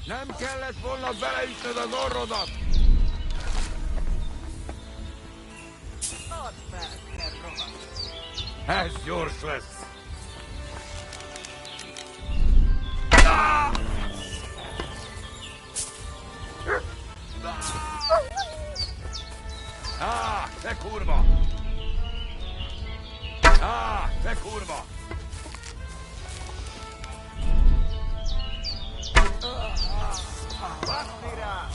Nem kellett volna beleütnöd az orrodat! Add fel, te rohadt! Ez gyors lesz! Te kurva! Te kurva! Basni rá!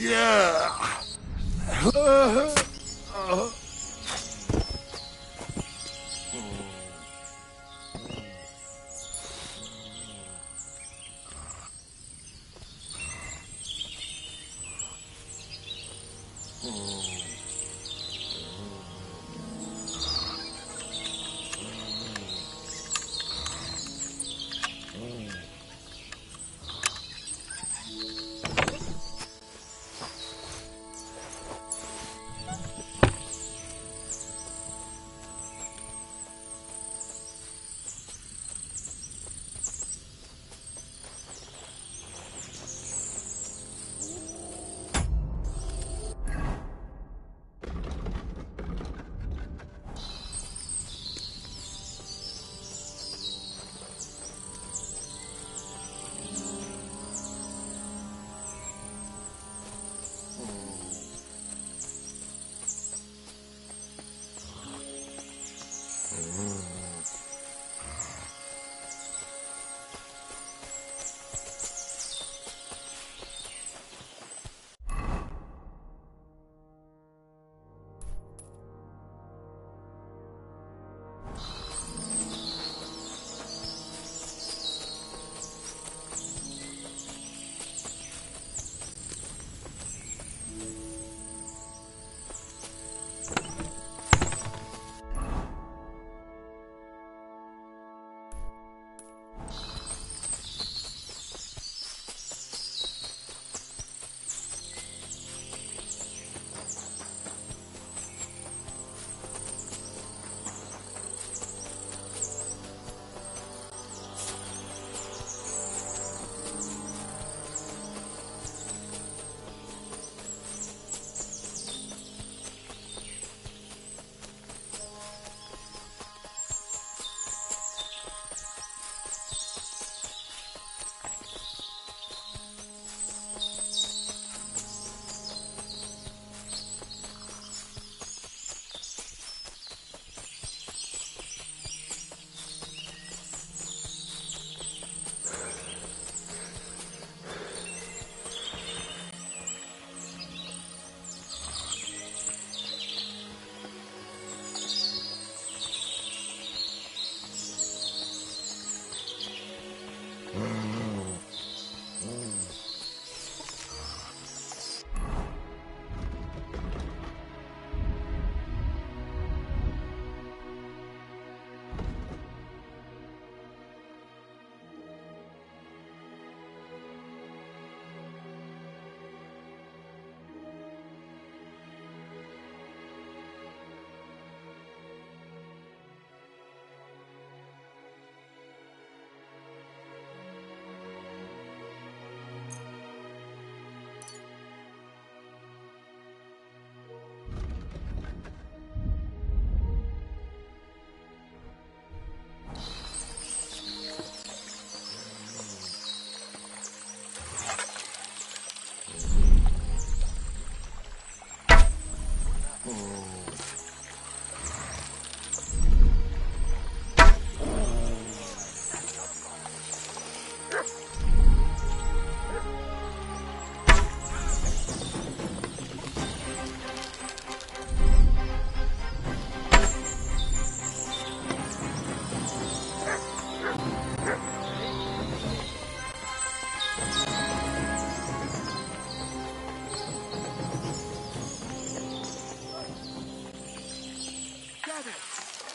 Yeah.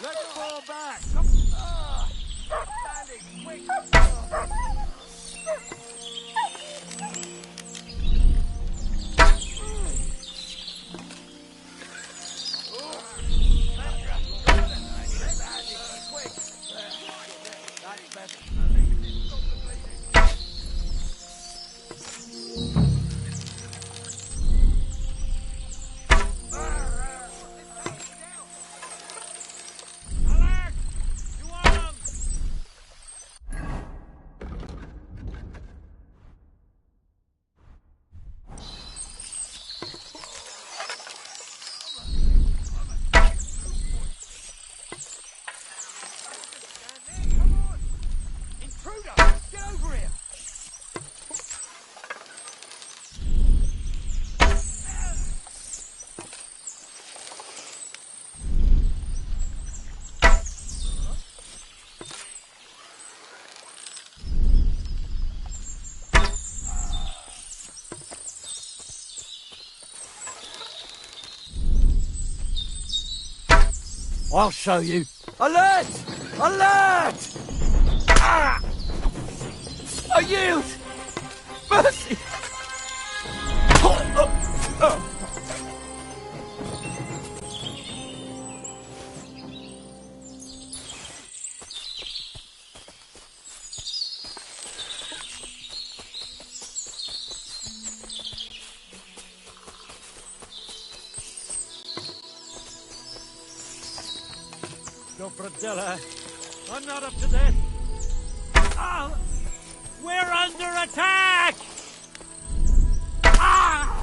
Let's fall back! Come Sandy, quick! I'll show you. Alert! Alert! Ah! I yield! Mercy! Dobrodella, I'm not up to this. Ah! We're under attack! Ah!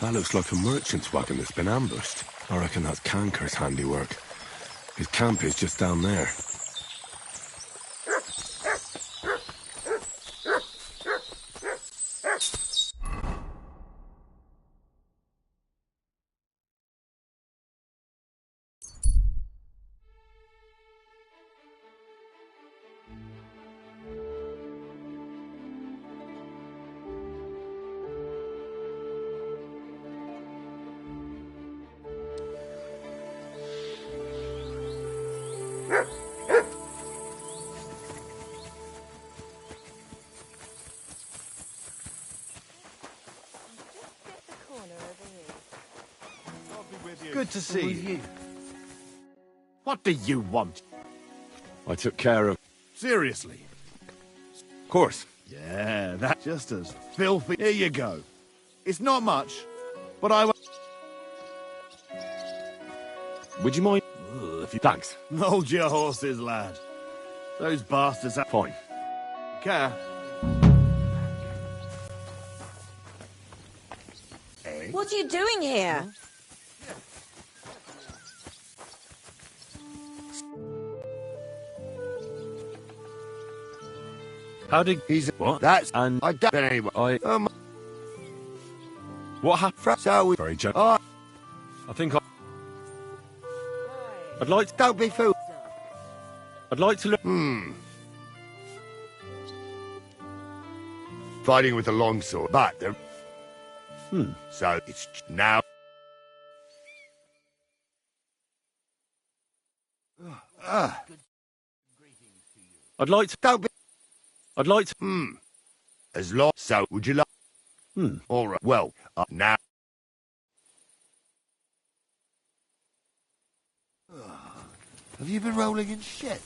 That looks like a merchant's wagon that's been ambushed. I reckon that's Kanker's handiwork. His camp is just down there. Good to see you. What do you want? I took care of... Seriously? Of course. Yeah, that's just as filthy. Here you go. It's not much, but I... Would you mind? If you... Thanks. Hold your horses, lad. Those bastards are... Fine. Care. What are you doing here? How did... He's... What? That's... And... I don't... Anyway, What happened? So we... Very gentle. I think I'd like to... Don't be fooled. I'd like to look... Fighting with a longsword, but... So, it's now... I'd like to... Don't be... I'd like to... As long... So, would you like... All right. Well, now... Have you been rolling in shit?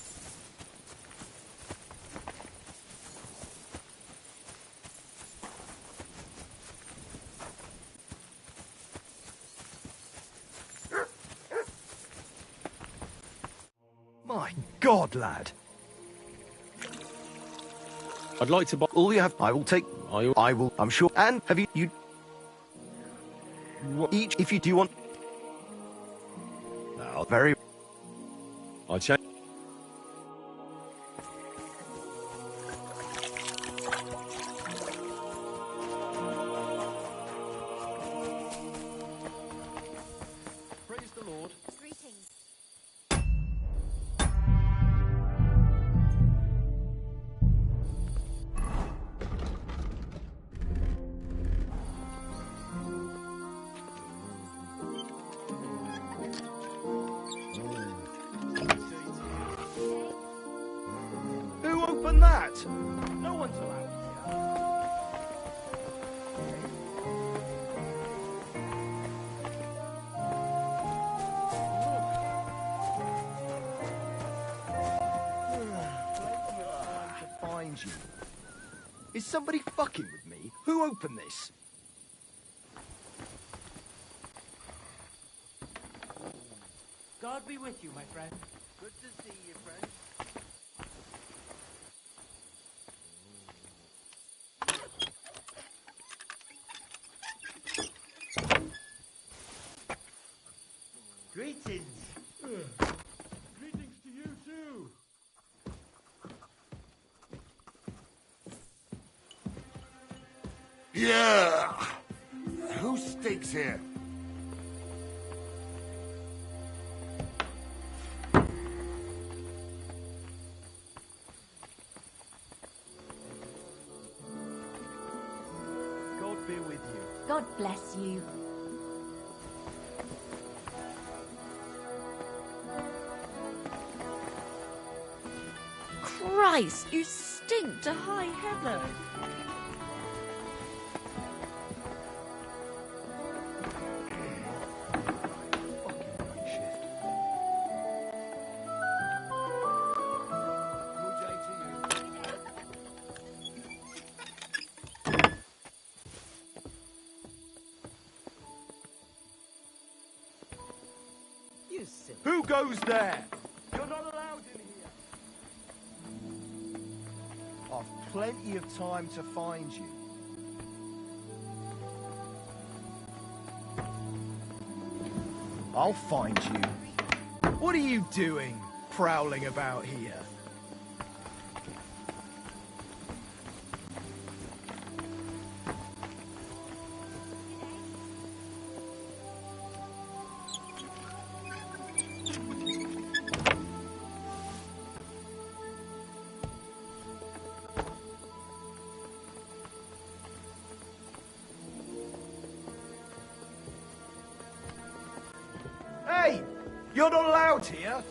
My God, lad. I'd like to buy... All you have... I will take... I will... I'm sure... And have you... Each... If you do want... Now, very... I check... Praise the Lord. Greetings. Who opened that? No one's allowed to find you. Is somebody fucking with me? Who opened this? God be with you, my friend. Good to see you, friend. Greetings. Greetings to you too. Yeah! Who stinks here? God be with you. God bless you. Christ, you stink to high heaven. You silly. Who goes there? You're not allowed in here. I've plenty of time to find you. I'll find you. What are you doing, prowling about here? Hey! You're not allowed here!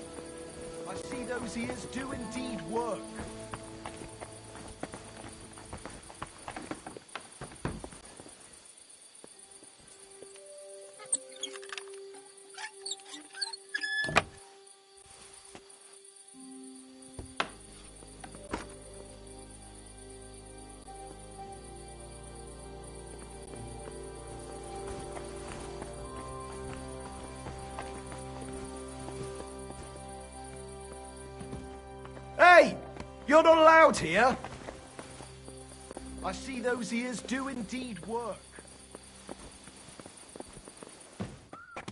I see those ears do indeed work. You're not allowed here! I see those ears do indeed work.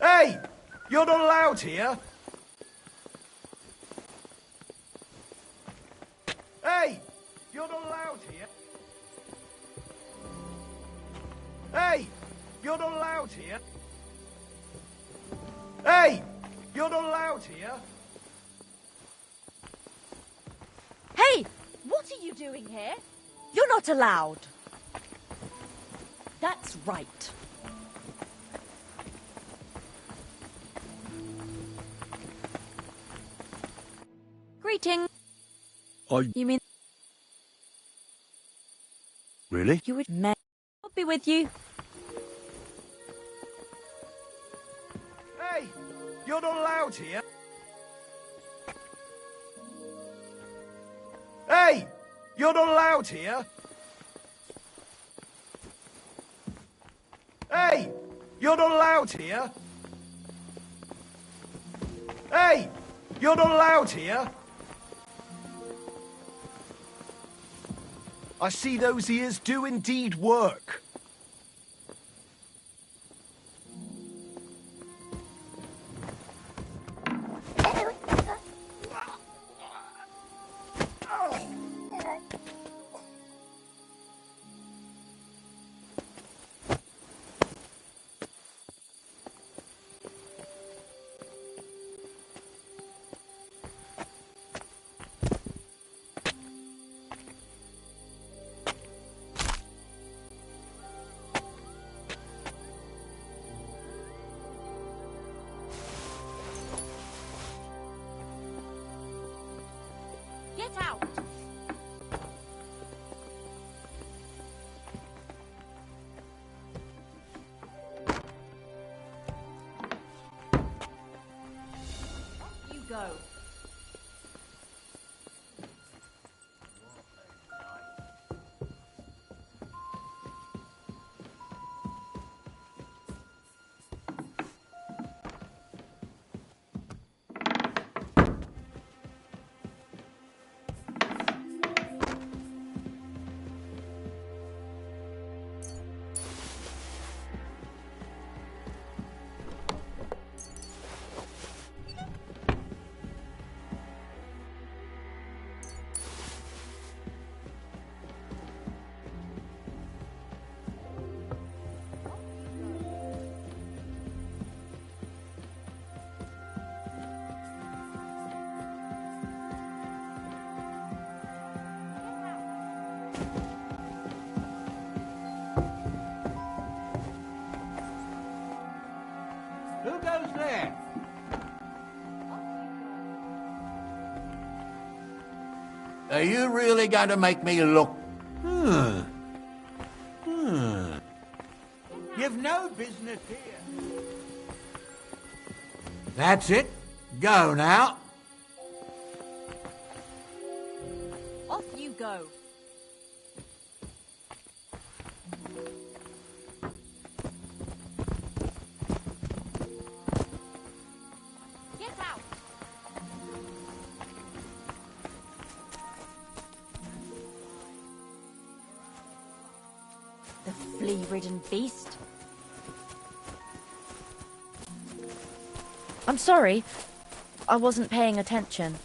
Hey! You're not allowed here! Hey! You're not allowed here! Hey! You're not allowed here! Hey! You're not allowed here! Hey! What are you doing here? You're not allowed. That's right. Greeting. You mean... Really? You would... I'll be with you. Hey! You're not allowed here! Hey! You're not allowed here! Hey! You're not allowed here! Hey! You're not allowed here! I see those ears do indeed work. Get out! Off you go. Who goes there? Are you really going to make me look? You've no business here. That's it. Go now. Off you go. Get out! The flea-ridden beast. I'm sorry. I wasn't paying attention.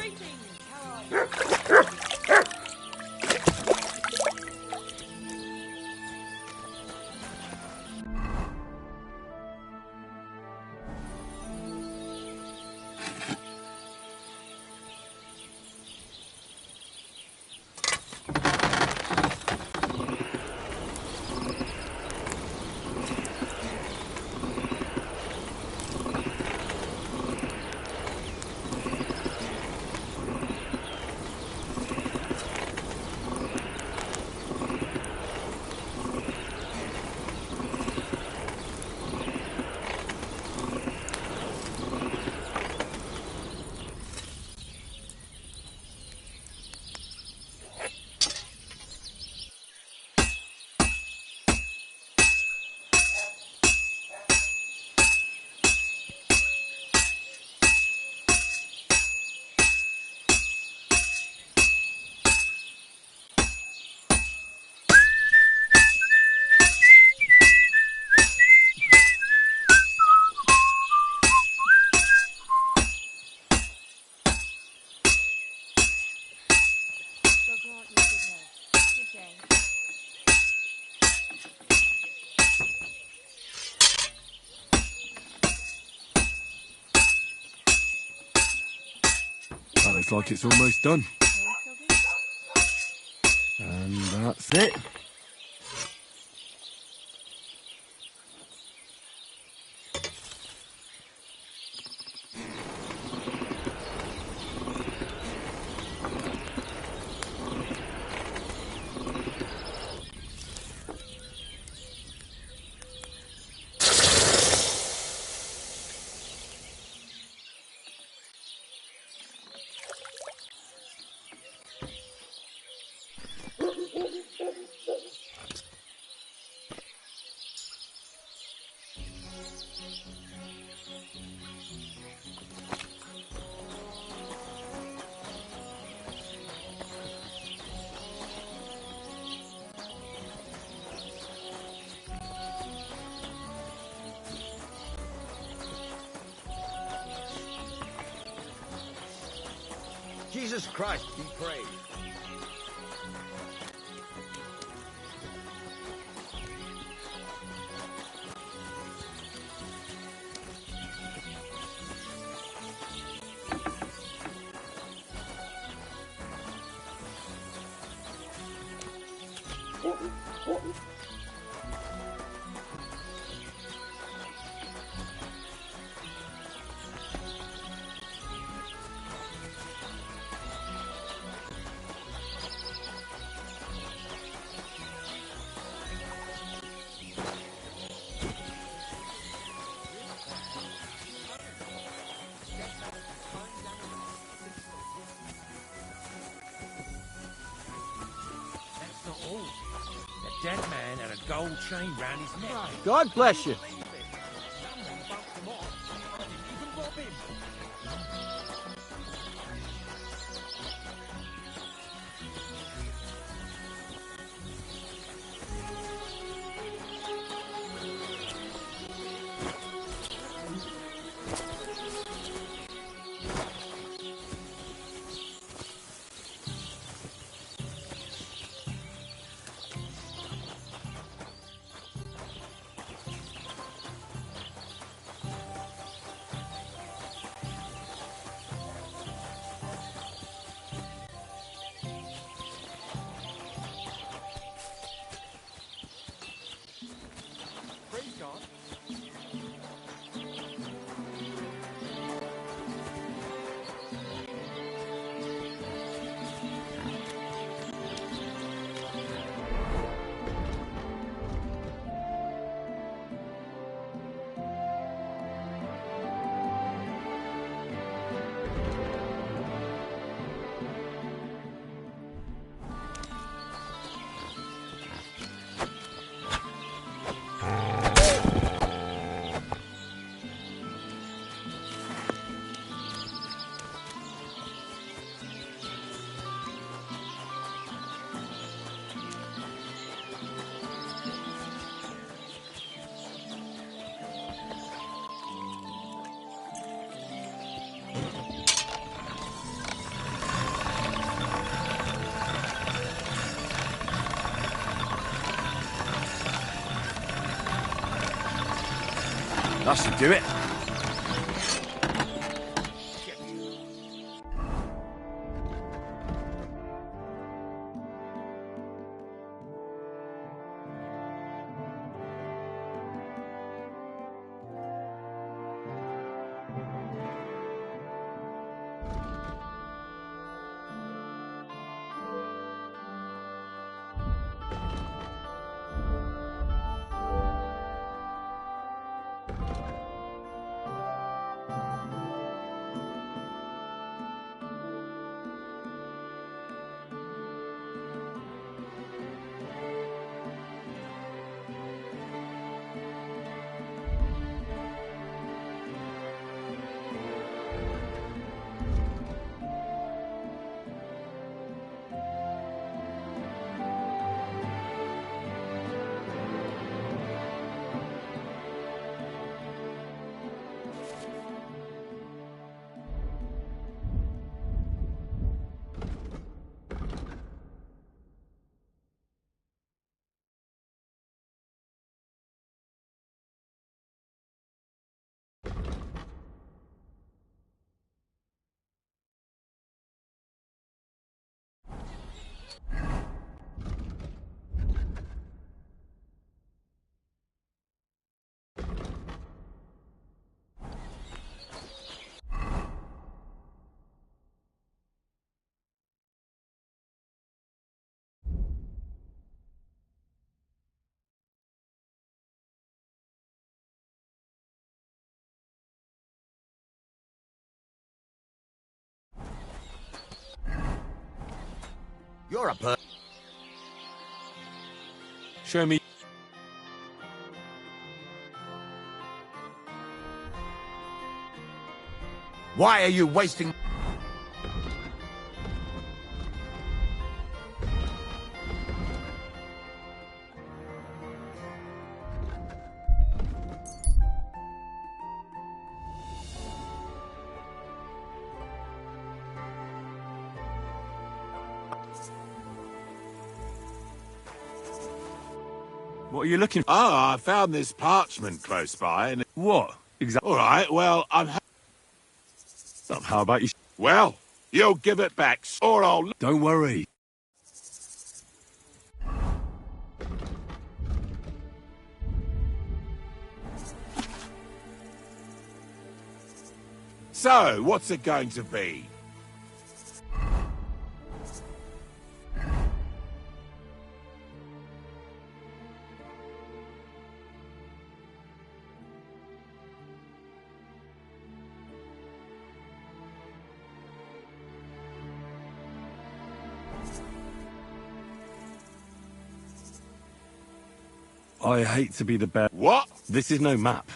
Greetings! How are you? Well, it's like it's almost done. And that's it. Jesus Christ be praised. That's not all. The dead man had a gold chain round his neck. God bless you. Someone bumped him off. I didn't even rob him. That should do it. You're a Show me. Why are you wasting... What are you looking for? Oh, I found this parchment close by and... What? Exactly. All right, well, How about you? Well, you'll give it back, or I'll... Don't worry. So, what's it going to be? I hate to be the bear. What? This is no map.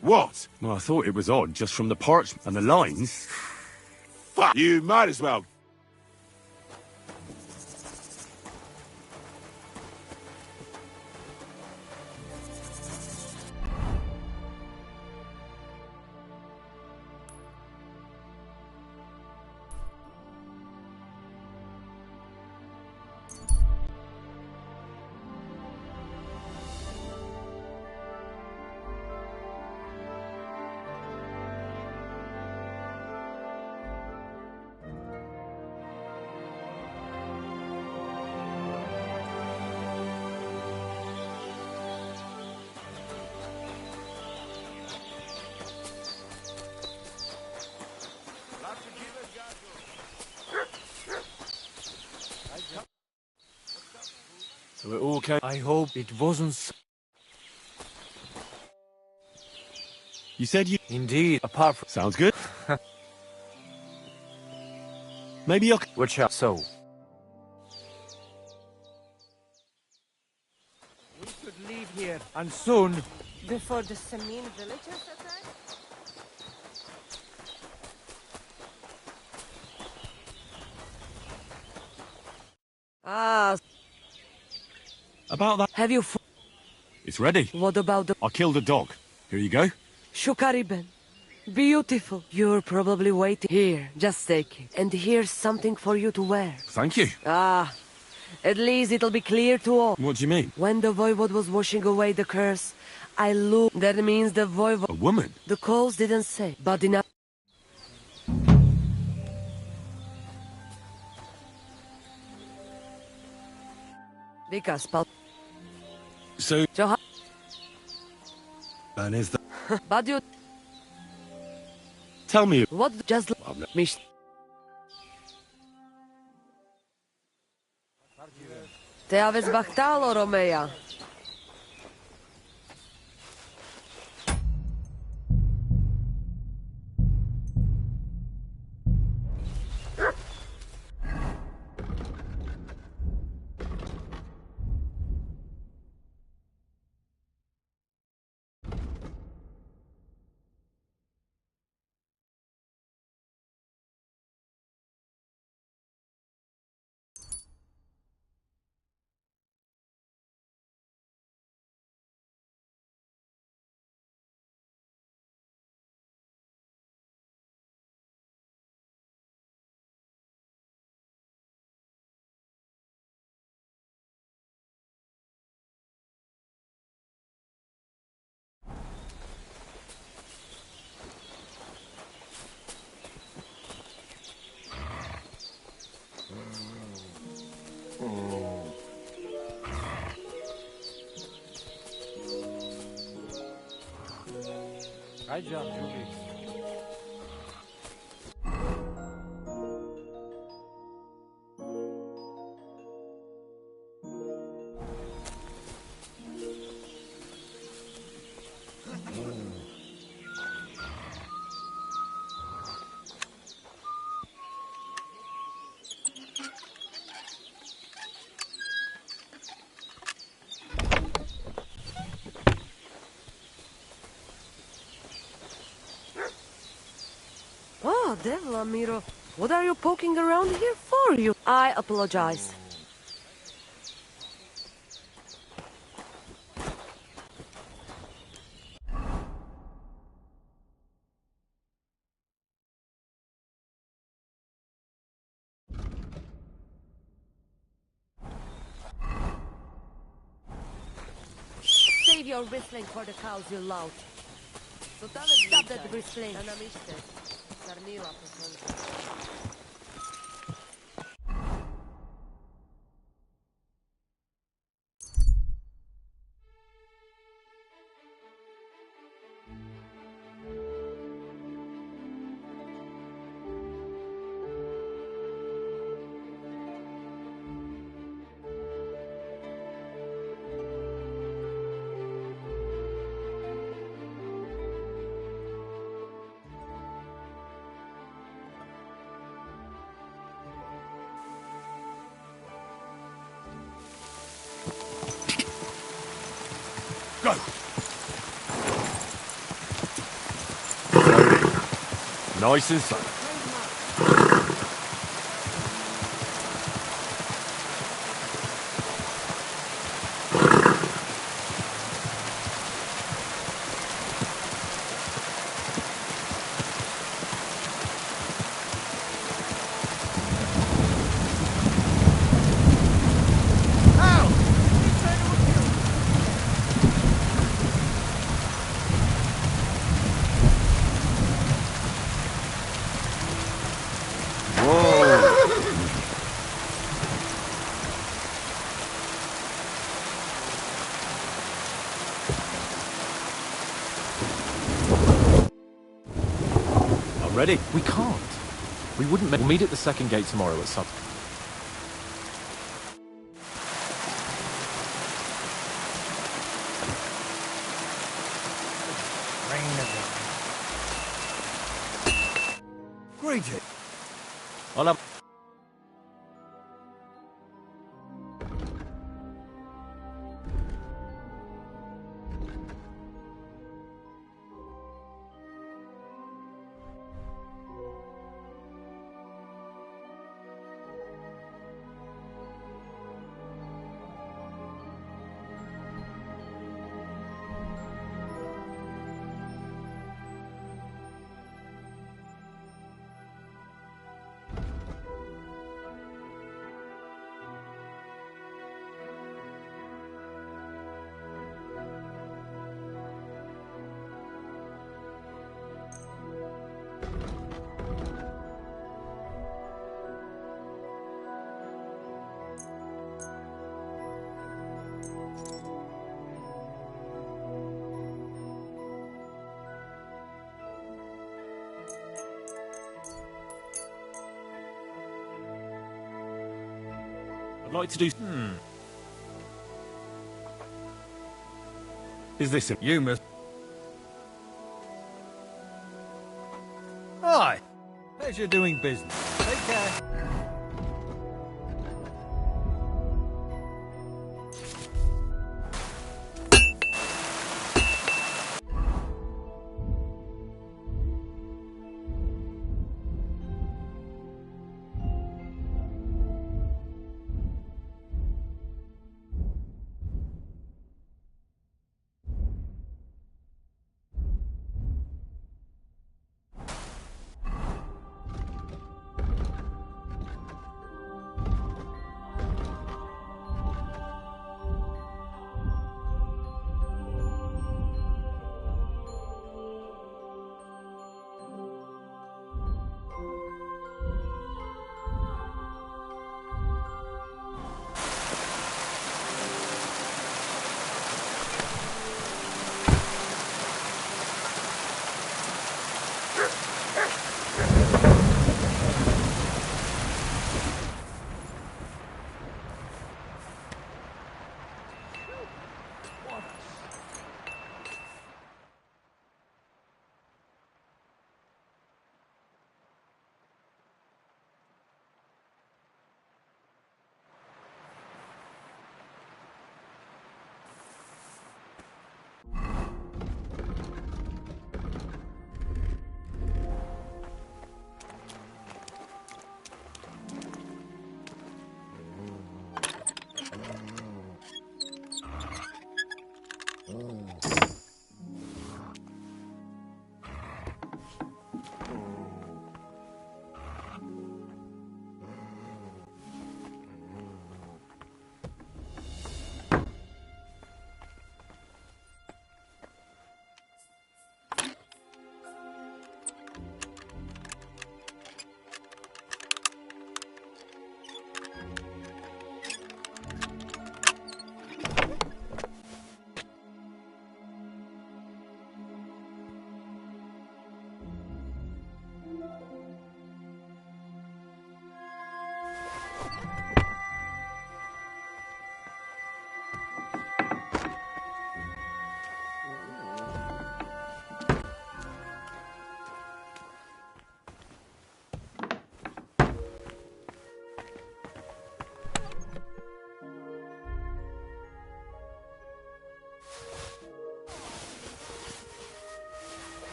What? Well, I thought it was odd just from the parchment and the lines. Fuck! You might as well... So it all came... I hope it wasn't... You said you... Indeed, apart from... Sounds good. Maybe I... Which are so. We could leave here, and soon... Before the Samin villagers attack? Ah. About that... Have you... It's ready. What about the... I killed a dog. Here you go. Shukariben. Beautiful. You're probably waiting. Here, just take it. And here's something for you to wear. Thank you. Ah. At least it'll be clear to all. What do you mean? When the voivod was washing away the curse, I look. That means the voivod. A woman? The calls didn't say, but enough. Vika spal. So... Joha. And is that... But you... Tell me... What just... Mish... Te aveți bactalo, Romea. Hi, John Julie. Oh, devil, Amiro. What are you poking around here for? I apologize. Save your whistling for the cows, you lout. Stop that whistling. Go! Nice and slow. Ready? We can't. We wouldn't. We'll meet at the second gate tomorrow at some. Greeting. I'll have. I'd like to do... Is this it? You must... Hi. Pleasure doing business. Take care.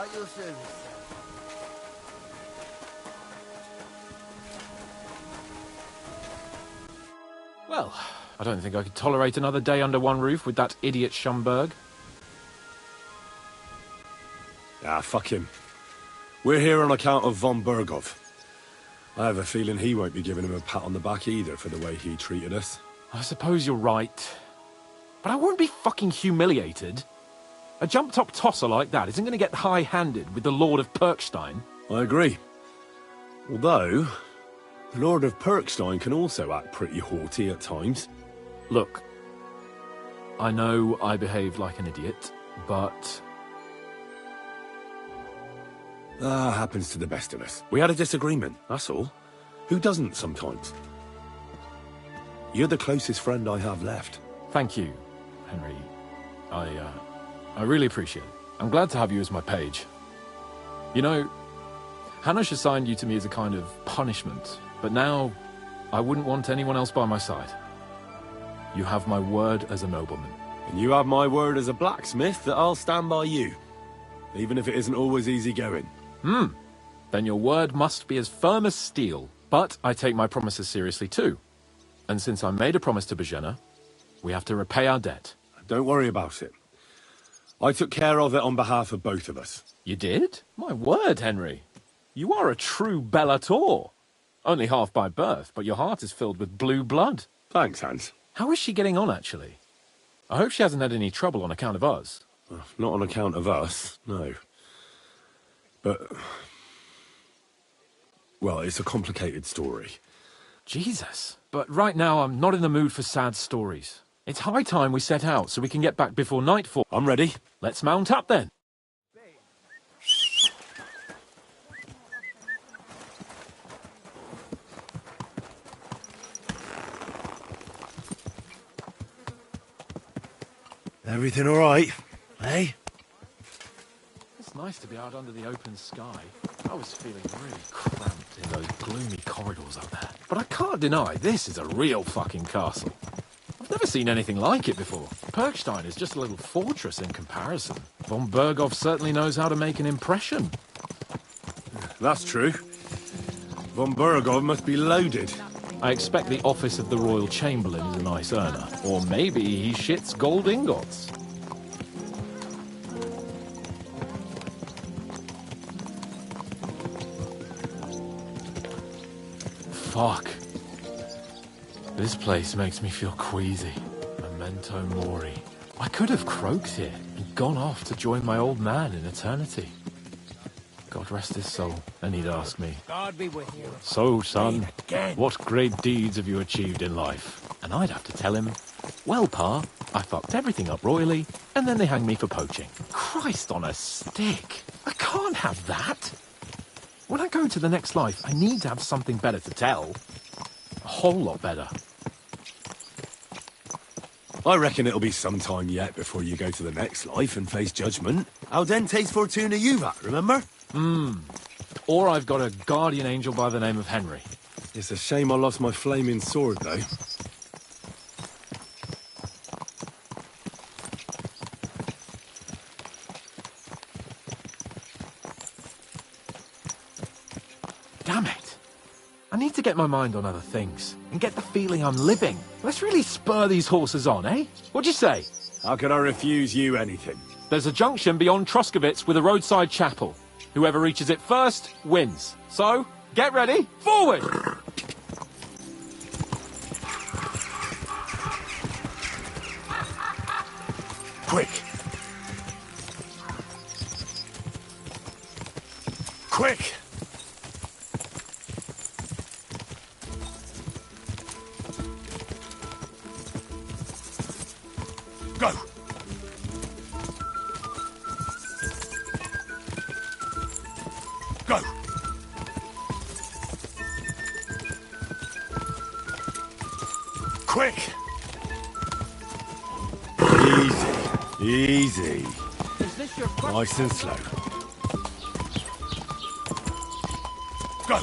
At your service. Well, I don't think I could tolerate another day under one roof with that idiot Schumberg. Ah, fuck him. We're here on account of von Berghoff. I have a feeling he won't be giving him a pat on the back either for the way he treated us. I suppose you're right. But I won't be fucking humiliated. A jump-top tosser like that isn't going to get high-handed with the Lord of Perkstein. I agree. Although, the Lord of Perkstein can also act pretty haughty at times. Look, I know I behaved like an idiot, but... happens to the best of us. We had a disagreement, that's all. Who doesn't sometimes? You're the closest friend I have left. Thank you, Henry. I really appreciate it. I'm glad to have you as my page. You know, Hanush assigned you to me as a kind of punishment, but now I wouldn't want anyone else by my side. You have my word as a nobleman. And you have my word as a blacksmith that I'll stand by you. Even if it isn't always easy going. Then your word must be as firm as steel. But I take my promises seriously too. And since I made a promise to Bajena, we have to repay our debt. Don't worry about it. I took care of it on behalf of both of us. You did? My word, Henry. You are a true Bellator. Only half by birth, but your heart is filled with blue blood. Thanks, Hans. How is she getting on, actually? I hope she hasn't had any trouble on account of us. Not on account of us, no. But... well, it's a complicated story. Jesus. But right now, I'm not in the mood for sad stories. It's high time we set out so we can get back before nightfall. I'm ready. Let's mount up then. Everything all right, eh? It's nice to be out under the open sky. I was feeling really cramped in those gloomy corridors up there. But I can't deny this is a real fucking castle. I've never seen anything like it before. Perkstein is just a little fortress in comparison. Von Berghoff certainly knows how to make an impression. That's true. Von Berghoff must be loaded. I expect the office of the Royal Chamberlain is a nice earner. Or maybe he shits gold ingots. Fuck. This place makes me feel queasy. Memento mori. I could have croaked here and gone off to join my old man in eternity. God rest his soul. And he'd ask me, God be with you. "So, son, what great deeds have you achieved in life?" And I'd have to tell him, "Well, Pa, I fucked everything up royally, and then they hanged me for poaching." Christ on a stick. I can't have that. When I go to the next life, I need to have something better to tell. A whole lot better. I reckon it'll be some time yet before you go to the next life and face judgment. Audentes fortuna juvat, remember? Or I've got a guardian angel by the name of Henry. It's a shame I lost my flaming sword, though. Damn it. I need to get my mind on other things and get the feeling I'm living. Let's really spur these horses on, eh? What'd you say? How could I refuse you anything? There's a junction beyond Troskovitz with a roadside chapel. Whoever reaches it first wins. So, get ready, forward! Quick! Quick! Go! Go! Quick! Easy. Easy. Is this your first... Nice and slow. Go!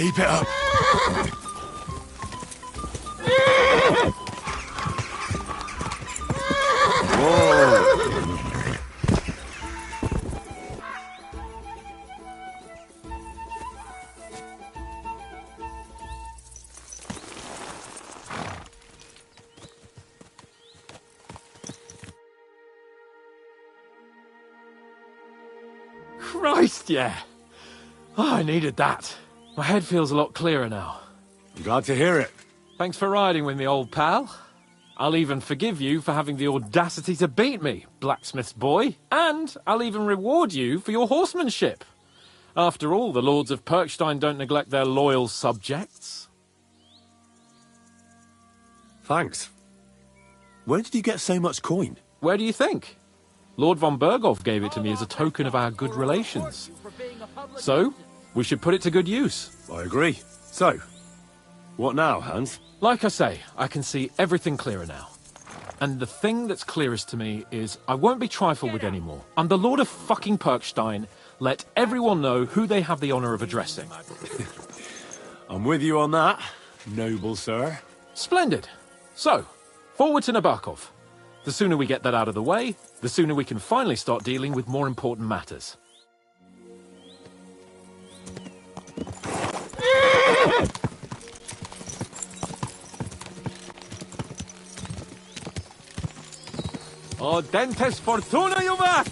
Keep it up. Christ, yeah. Oh, I needed that. My head feels a lot clearer now. Glad to hear it. Thanks for riding with me, old pal. I'll even forgive you for having the audacity to beat me, blacksmith's boy. And I'll even reward you for your horsemanship. After all, the lords of Perkstein don't neglect their loyal subjects. Thanks. Where did you get so much coin? Where do you think? Lord von Berghoff gave it to me as a token of our good relations. So, we should put it to good use. I agree. So, what now, Hans? Like I say, I can see everything clearer now. And the thing that's clearest to me is I won't be trifled with anymore. I'm the Lord of fucking Perkstein. Let everyone know who they have the honour of addressing. I'm with you on that, noble sir. Splendid. So, forward to Nabokov. The sooner we get that out of the way, the sooner we can finally start dealing with more important matters. O dentes fortuna juvat!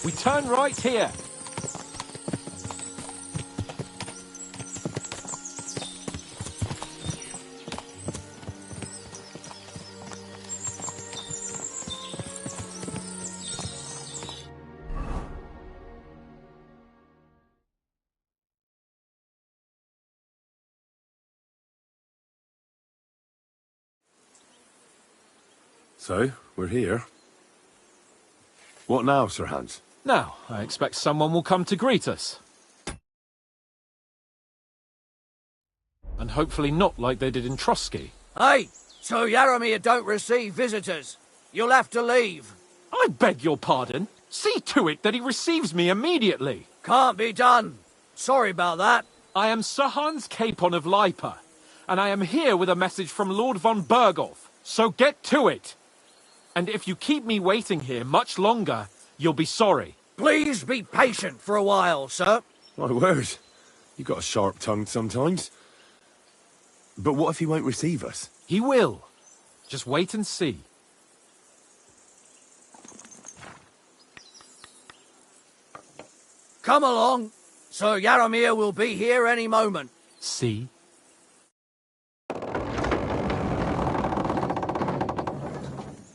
We turn right here. So, we're here. What now, Sir Hans? Now, I expect someone will come to greet us. And hopefully not like they did in Trotsky. Hey, so Yaramir don't receive visitors. You'll have to leave. I beg your pardon. See to it that he receives me immediately. Can't be done. Sorry about that. I am Sir Hans Capon of Lipa, and I am here with a message from Lord von Berghoff. So get to it. And if you keep me waiting here much longer, you'll be sorry. Please be patient for a while, sir. My word. You got a sharp tongue sometimes. But what if he won't receive us? He will. Just wait and see. Come along. Sir Yaramir will be here any moment. See?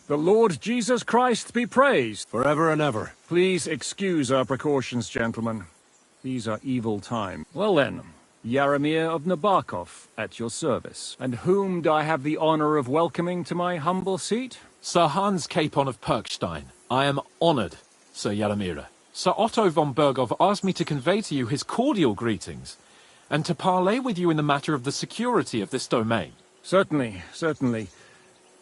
The Lord Jesus Christ be praised. Forever and ever. Please excuse our precautions, gentlemen. These are evil times. Well then, Yaramir of Nabokov, at your service. And whom do I have the honor of welcoming to my humble seat? Sir Hans Capon of Perkstein. I am honoured, Sir Yaramir. Sir Otto von Berghoff asked me to convey to you his cordial greetings, and to parley with you in the matter of the security of this domain. Certainly, certainly.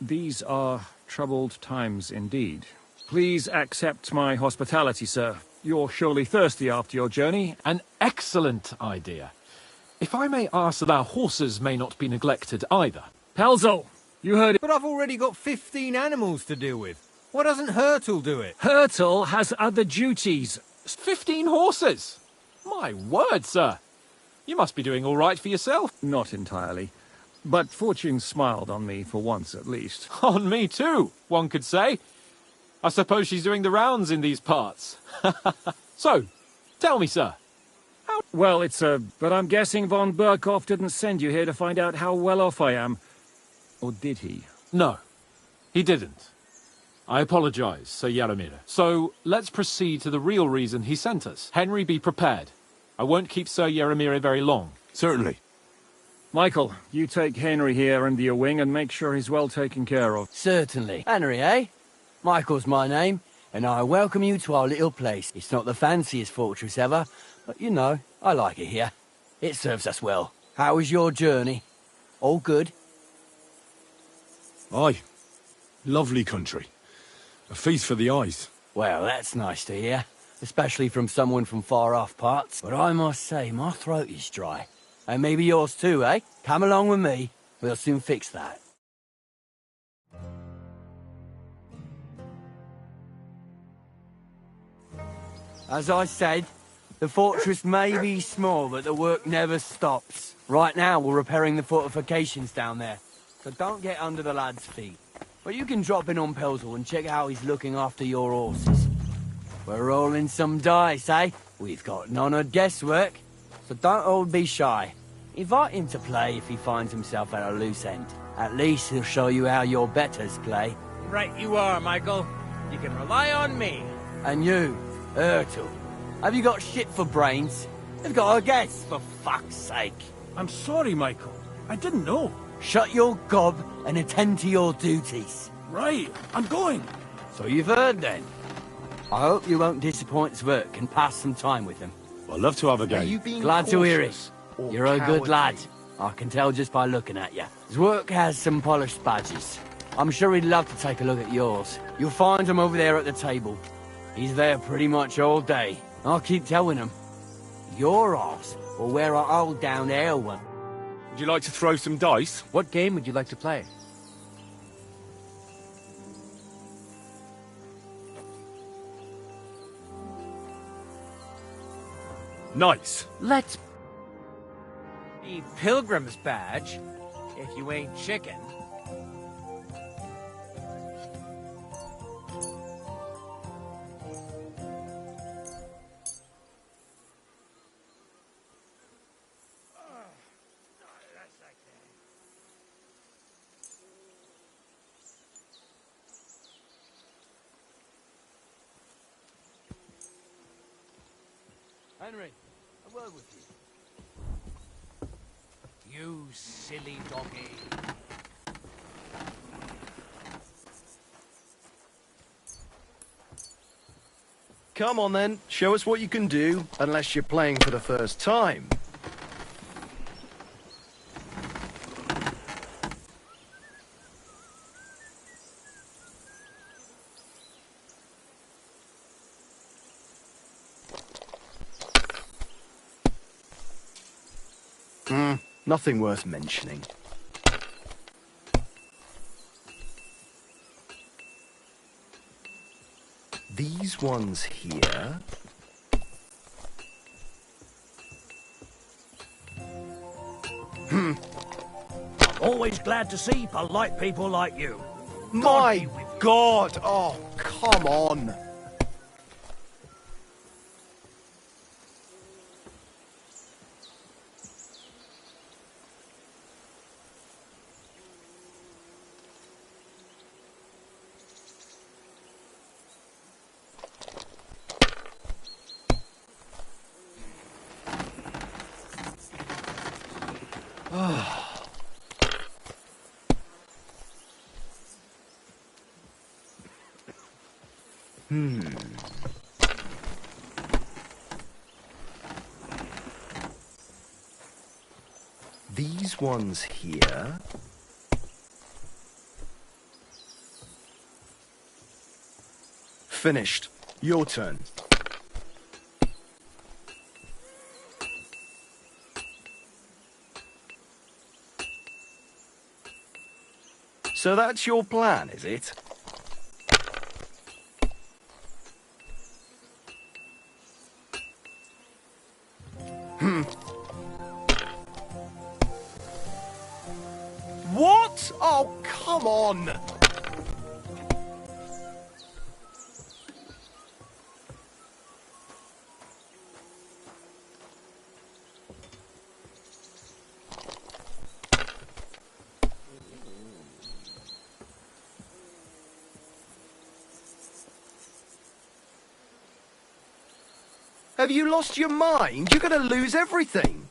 These are troubled times indeed. Please accept my hospitality, sir. You're surely thirsty after your journey. An excellent idea. If I may ask that our horses may not be neglected either. Pelzel, you heard it. But I've already got 15 animals to deal with. Why doesn't Hurtle do it? Hurtle has other duties. 15 horses? My word, sir. You must be doing all right for yourself. Not entirely. But fortune smiled on me for once at least. On me too, one could say. I suppose she's doing the rounds in these parts. So, tell me, sir. Well, but I'm guessing von Berghoff didn't send you here to find out how well off I am. Or did he? No, he didn't. I apologize, Sir Yaramir. So, let's proceed to the real reason he sent us. Henry, be prepared. I won't keep Sir Yaramir very long. Certainly. Michael, you take Henry here under your wing and make sure he's well taken care of. Certainly. Henry, eh? Michael's my name, and I welcome you to our little place. It's not the fanciest fortress ever, but you know, I like it here. It serves us well. How was your journey? All good? Aye. Lovely country. A feast for the eyes. Well, that's nice to hear, especially from someone from far-off parts. But I must say, my throat is dry. And maybe yours too, eh? Come along with me. We'll soon fix that. As I said, the fortress may be small, but the work never stops. Right now, we're repairing the fortifications down there, so don't get under the lad's feet. But you can drop in on Pelzel and check how he's looking after your horses. We're rolling some dice, eh? We've got none of guesswork, so don't all be shy. Invite him to play if he finds himself at a loose end. At least he'll show you how your betters play. Right you are, Michael. You can rely on me. And you, Ertl, have you got shit for brains? You've got a guess, for fuck's sake. I'm sorry, Michael. I didn't know. Shut your gob and attend to your duties. Right, I'm going. So you've heard then. I hope you won't disappoint Zwerk and pass some time with him. I'd love to have a game. Glad to hear it. You're a good lad. I can tell just by looking at you. Zwerk has some polished badges. I'm sure he'd love to take a look at yours. You'll find him over there at the table. He's there pretty much all day. I'll keep telling him. Your arse will wear an old down ale one. Would you like to throw some dice? What game would you like to play? Nice. Let's... A pilgrim's badge, if you ain't chicken. Henry, a word with you. You silly doggy. Come on then, show us what you can do, unless you're playing for the first time. Nothing worth mentioning. These ones here... I'm always glad to see polite people like you. My God! Oh, come on! These ones here... Finished. Your turn. So that's your plan, is it? What? Oh, come on! Have you lost your mind? You're gonna lose everything.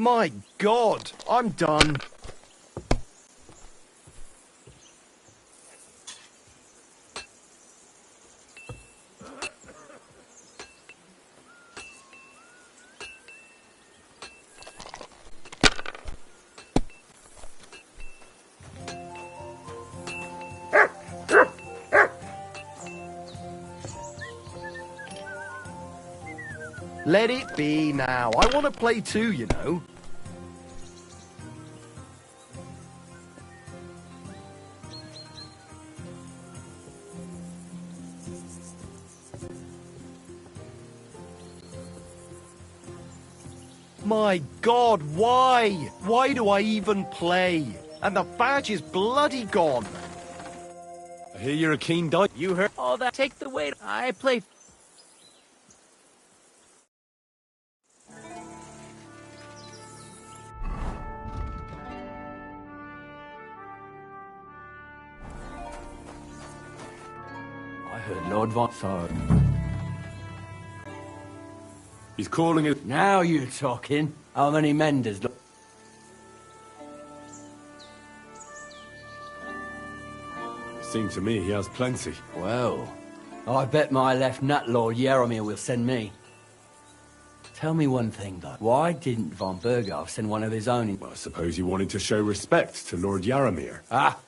My God, I'm done. Let it be now. I want to play too, you know. My God, why? Why do I even play? And the badge is bloody gone. I hear you're a keen dice. You heard all that? Take the weight. I play. I heard Lord Von. So. He's calling it. Now you're talking. How many men does? Seems to me he has plenty. Well, I bet my left nut Lord Yaromir will send me. Tell me one thing, though. Why didn't von Berghoff send one of his own? Well, I suppose he wanted to show respect to Lord Yaromir. Ah,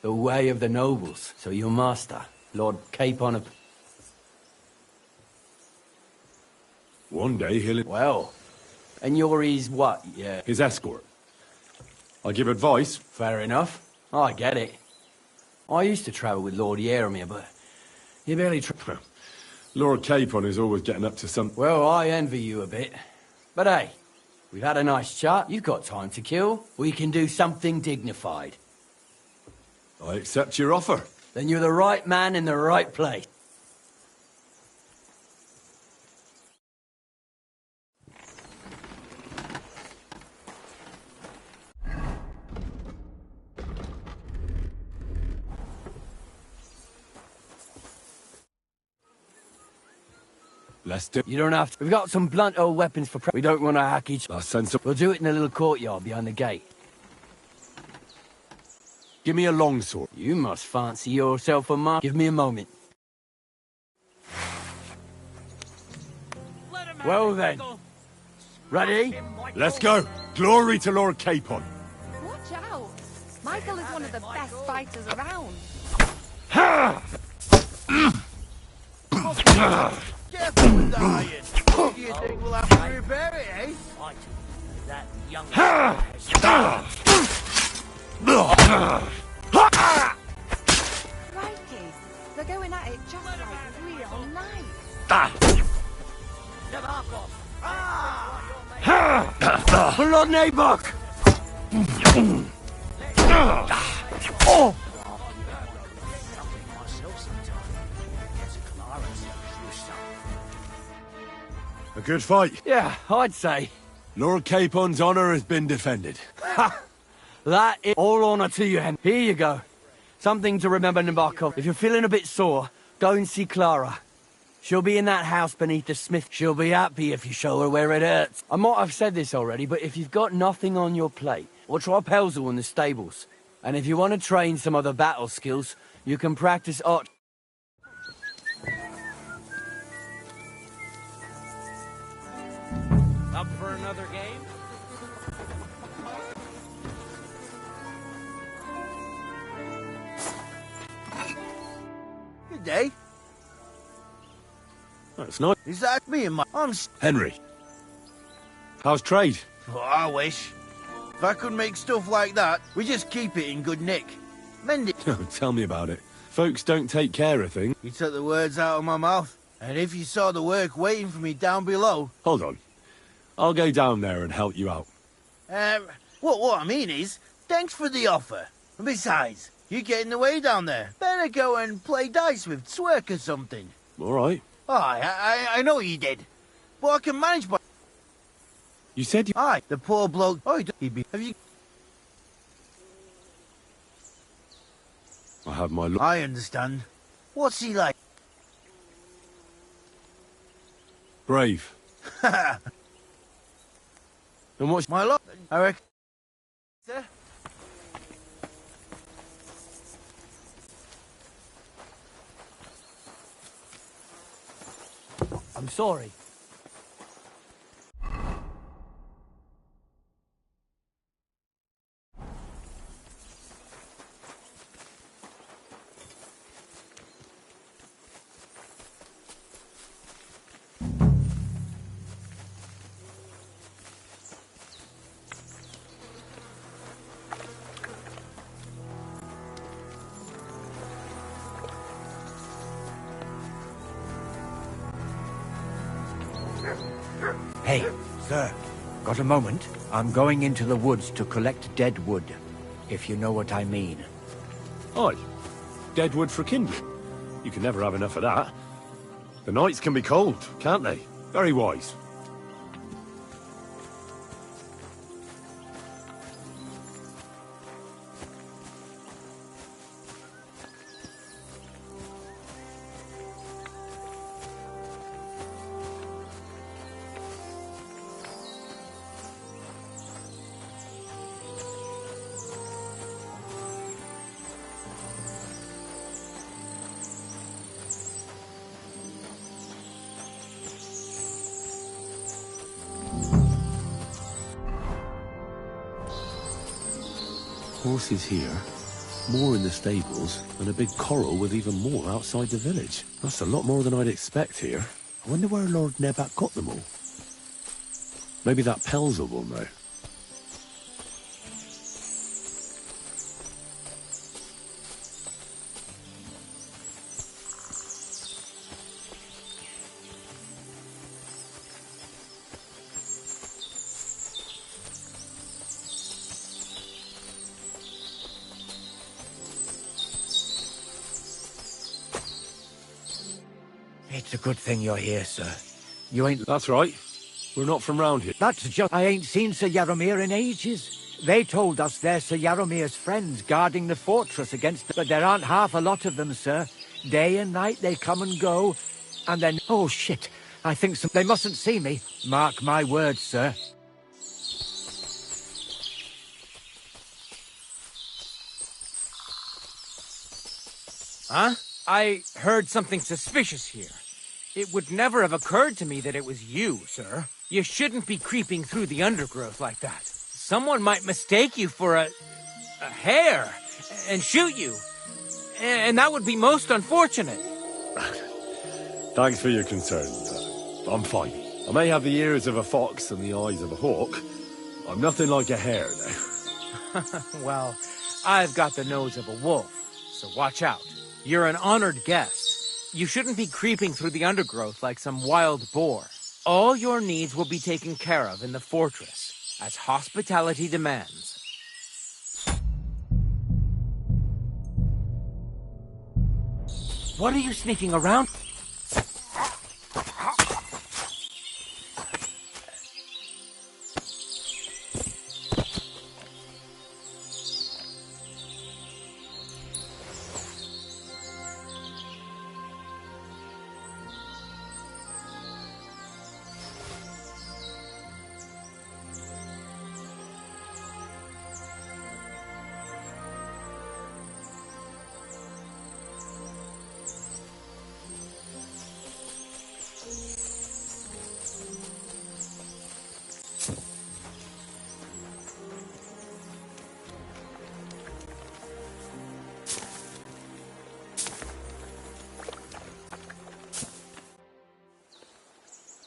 the way of the nobles. So your master, Lord Capon. One day he'll... Well, and you're his what? Yeah. His escort. I give advice. Fair enough. I get it. I used to travel with Lord Yaromir, but you barely Lord Capon is always getting up to something. Well, I envy you a bit. But hey, we've had a nice chat. You've got time to kill. We can do something dignified. I accept your offer. Then you're the right man in the right place. Let's do. You don't have to. We've got some blunt old weapons for We don't want to hack each other. Sensible. We'll do it in a little courtyard behind the gate. Give me a longsword. You must fancy yourself a mark. Give me a moment. Well then. Ready? Let's go. Glory to Lord Capon. Watch out. Michael is one of the best fighters around. Careful with the iron. What do you think we'll have to repair it, eh? That young Crikey. They're going at it just like real nice. Lord Nabok! Oh! A good fight. Yeah, I'd say. Lord Capon's honour has been defended. Ha! That is all honour to you, Hen. Here you go. Something to remember, Nabokov. If you're feeling a bit sore, go and see Clara. She'll be in that house beneath the smith. She'll be happy if you show her where it hurts. I might have said this already, but if you've got nothing on your plate, we'll try Pelzel in the stables. And if you want to train some other battle skills, you can practice art. Up for another game? Good day. That's nice. Is that me and my... Henry. How's trade? Oh, I wish. If I could make stuff like that, we just keep it in good nick. Mend it. Tell me about it. Folks don't take care of things. You took the words out of my mouth. And if you saw the work waiting for me down below... Hold on. I'll go down there and help you out. What I mean is, thanks for the offer. And besides, you get in the way down there. Better go and play dice with Twerk or something. All right. Oh, I know you did. But I can manage by... You said you... Aye, the poor bloke... Oh, he'd be... Have you... I have my... I understand. What's he like? Brave. And what's... My lord, I reckon... Sir? I'm sorry. Hey, sir, got a moment? I'm going into the woods to collect dead wood, if you know what I mean. Aye. Dead wood for kindling. You can never have enough of that. The nights can be cold, can't they? Very wise. Horses here, more in the stables, and a big corral with even more outside the village. That's a lot more than I'd expect here. I wonder where Lord Nebat got them all. Maybe that Pelzer will know. It's a good thing you're here, sir. You ain't... That's right. We're not from round here. That's just... I ain't seen Sir Yaromir in ages. They told us they're Sir Yaromir's friends guarding the fortress against... But there aren't half a lot of them, sir. Day and night they come and go. And then... Oh, shit. I think some... They mustn't see me. Mark my words, sir. Huh? I heard something suspicious here. It would never have occurred to me that it was you, sir. You shouldn't be creeping through the undergrowth like that. Someone might mistake you for a hare and shoot you. And that would be most unfortunate. Thanks for your concern. I'm fine. I may have the ears of a fox and the eyes of a hawk. I'm nothing like a hare, though. Well, I've got the nose of a wolf, so watch out. You're an honored guest. You shouldn't be creeping through the undergrowth like some wild boar. All your needs will be taken care of in the fortress, as hospitality demands. What are you sneaking around?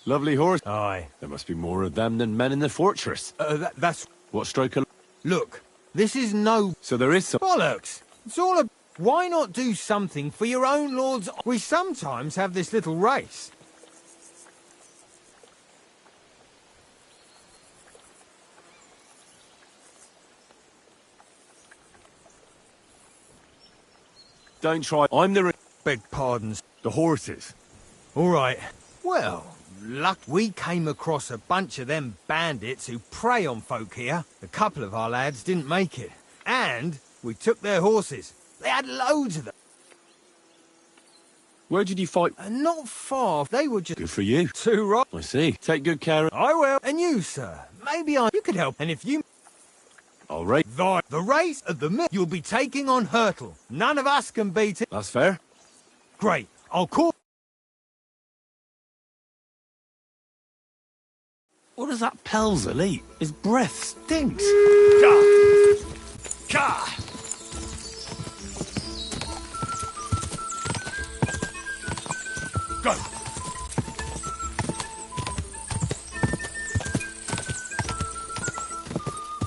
Lovely horse. Aye. There must be more of them than men in the fortress. That's... What stroke of... Look, this is no... So there is some... Bollocks! It's all a... Why not do something for your own lord's... We sometimes have this little race. Don't try... I'm the... Beg pardons. The horses. All right. Well, luck, we came across a bunch of them bandits who prey on folk here. A couple of our lads didn't make it. And we took their horses. They had loads of them. Where did you fight? Not far. They were just... Good for you. Too right. I see. Take good care of... I will. And you, sir. Maybe I... You could help. And if you... All right. The race at the minute, you'll be taking on Hurtle. None of us can beat it. That's fair. Great. I'll call... What does that Pelzel eat? His breath stinks. Go!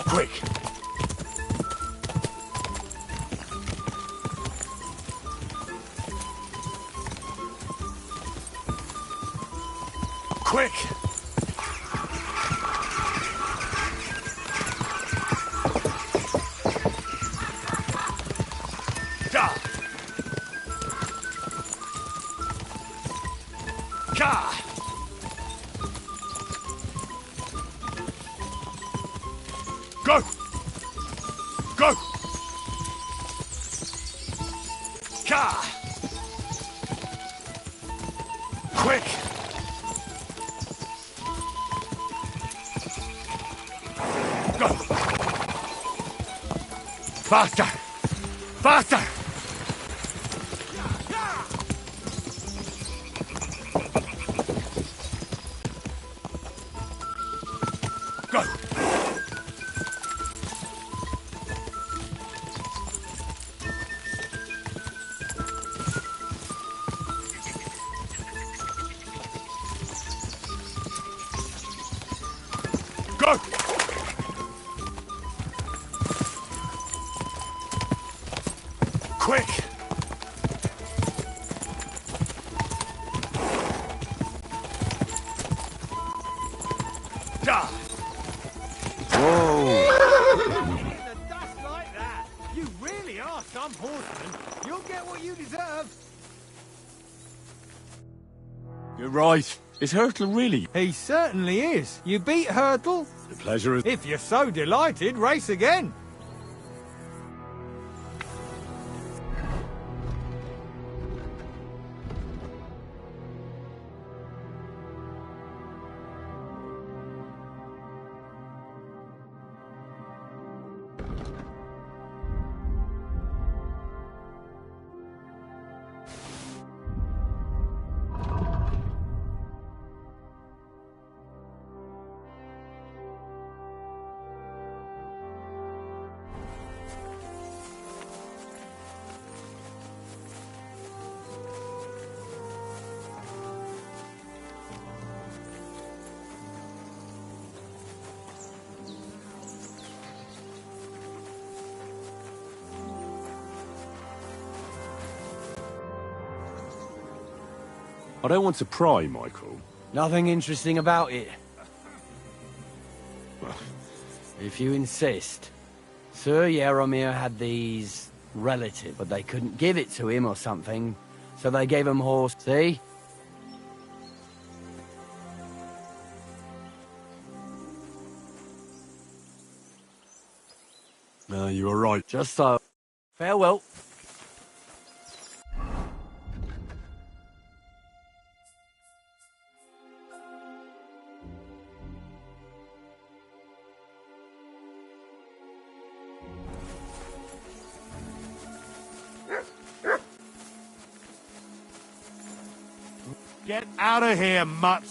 Quick! Quick! Go! Go! Quick! Go! Faster! Faster! Go! Go! Quick! Da! Like that. You really are some horseman. You'll get what you deserve. You're right. Is Hurtle really? He certainly is. You beat Hurtle. The pleasure is... If you're so delighted, race again. I don't want to pry, Michael. Nothing interesting about it. If you insist. Sir Yaromir had these relatives, but they couldn't give it to him or something, so they gave him horse. See? You were right. Just so. Farewell. Get out of here, mutt!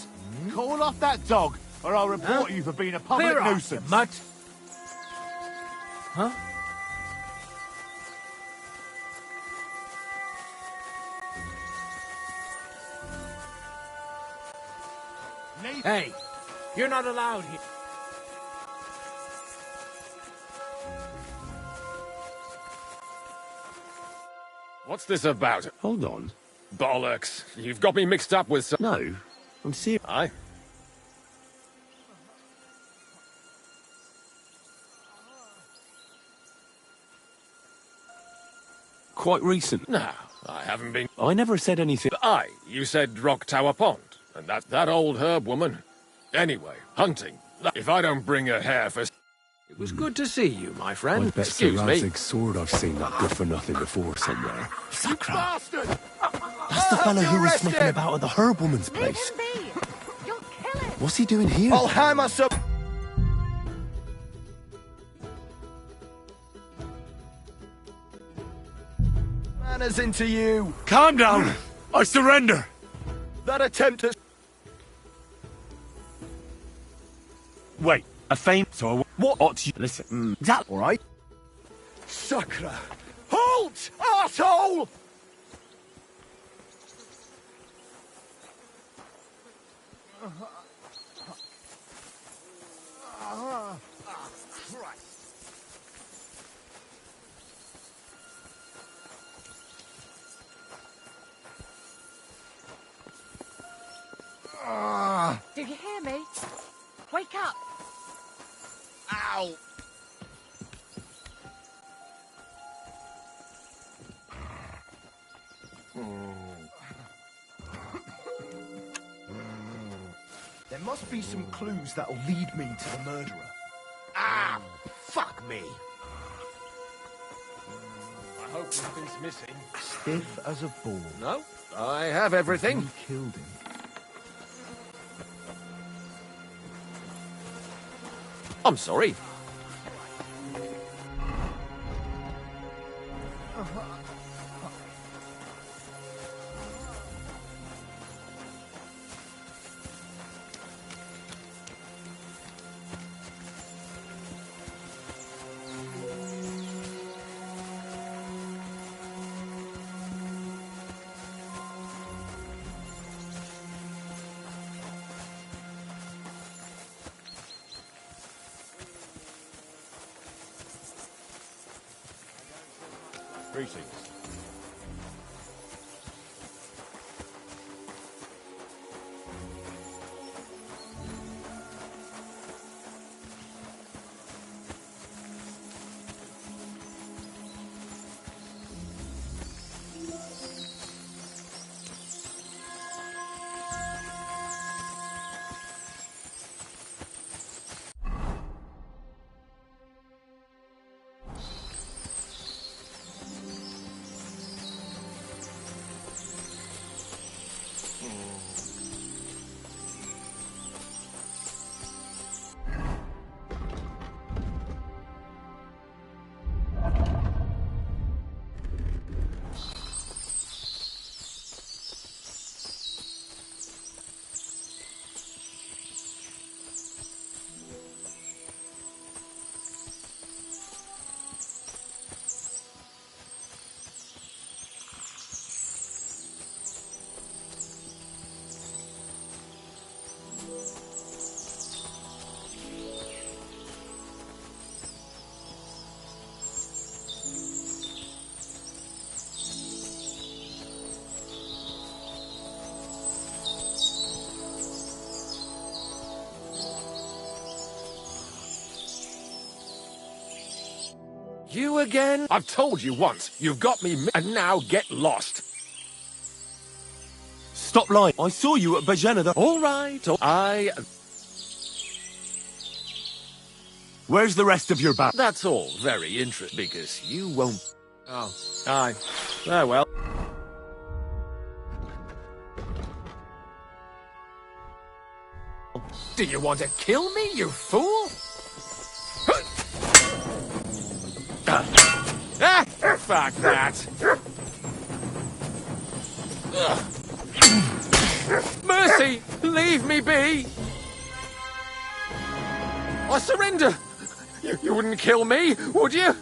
Call off that dog, or I'll report you for being a public Clear off, nuisance. you mutt. Huh? Hey, you're not allowed here. What's this about? Hold on. Bollocks. You've got me mixed up with some... No, I'm serious. Aye? Quite recent. No, I haven't been... I never said anything. Aye, you said Rock Tower Pond, and that old herb woman. Anyway, hunting. If I don't bring a hare for... It was good to see you, my friend. I bet Sir Radzig's sword I've seen that good for nothing before somewhere. Sakra! Bastard! That's the fellow who was sniffing about at the herb woman's place. What's he doing here? I'll hammer some... manners into you. Calm down. I surrender. That attempt at... Wait, a feint? So what ought you... Listen, that... All right. Sacre. Halt, arsehole! Do you hear me? Wake up! Ow! There must be some clues that'll lead me to the murderer. Ah! Fuck me! I hope nothing's missing. Stiff as a board. No, I have everything. You killed him. I'm sorry. Greetings. You again? I've told you once. You've got me, and now get lost. Stop lying. I saw you at Bajena. All right. Where's the rest of your band? That's all very interesting, because you won't... Oh, aye. Oh, well. Do you want to kill me, you fool? Ah, fuck that. Mercy, leave me be. I surrender. You wouldn't kill me, would you?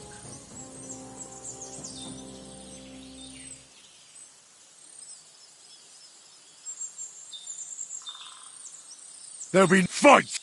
There'll be fights.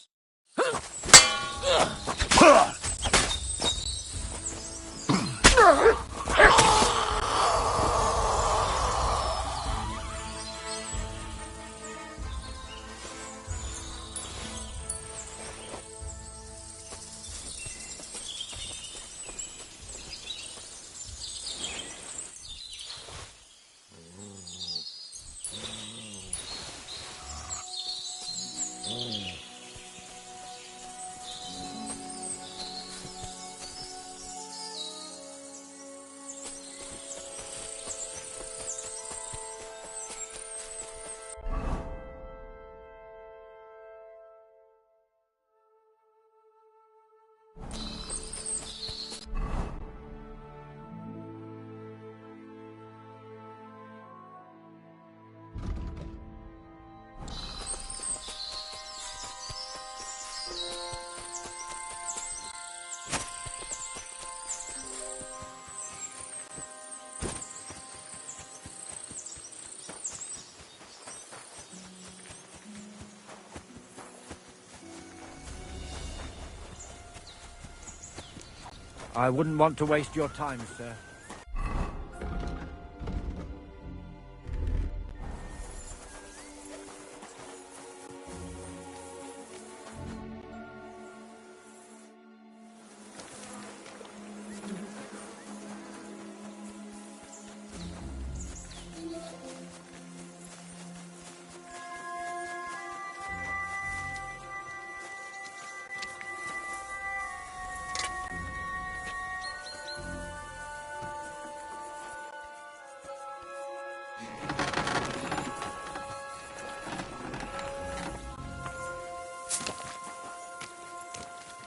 I wouldn't want to waste your time, sir.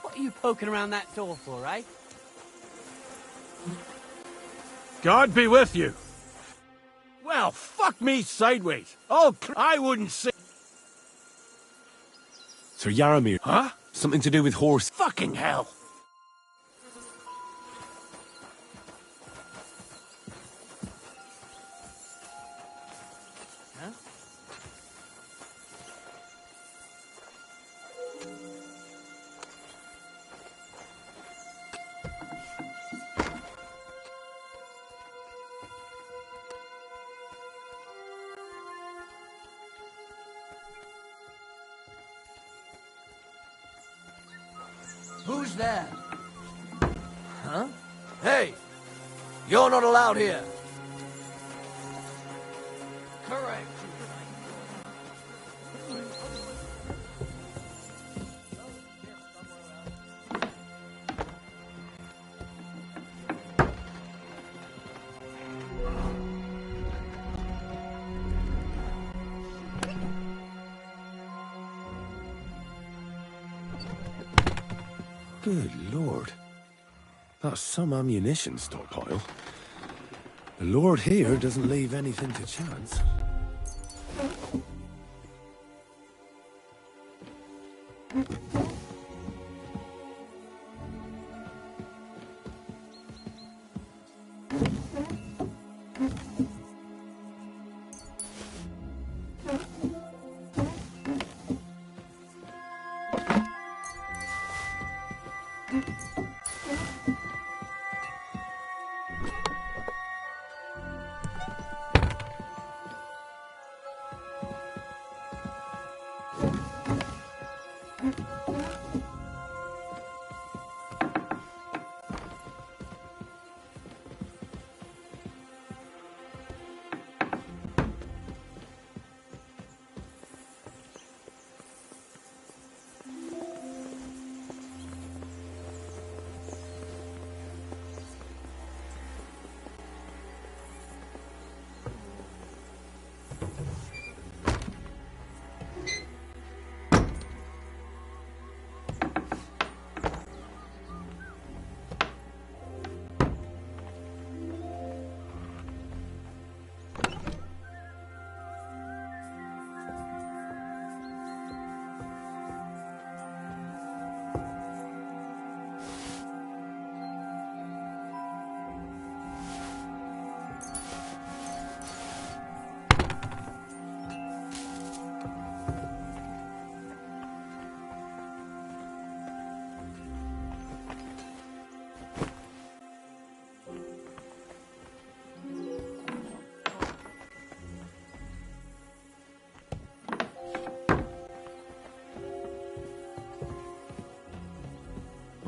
What are you poking around that door for, eh? God be with you. Well, fuck me sideways. Oh, I wouldn't say... Sir Yaramir. Huh? Something to do with horse. Fucking hell. Who's there? Huh? Hey! You're not allowed here! Correct. Good lord. That's some ammunition stockpile. The lord here doesn't leave anything to chance.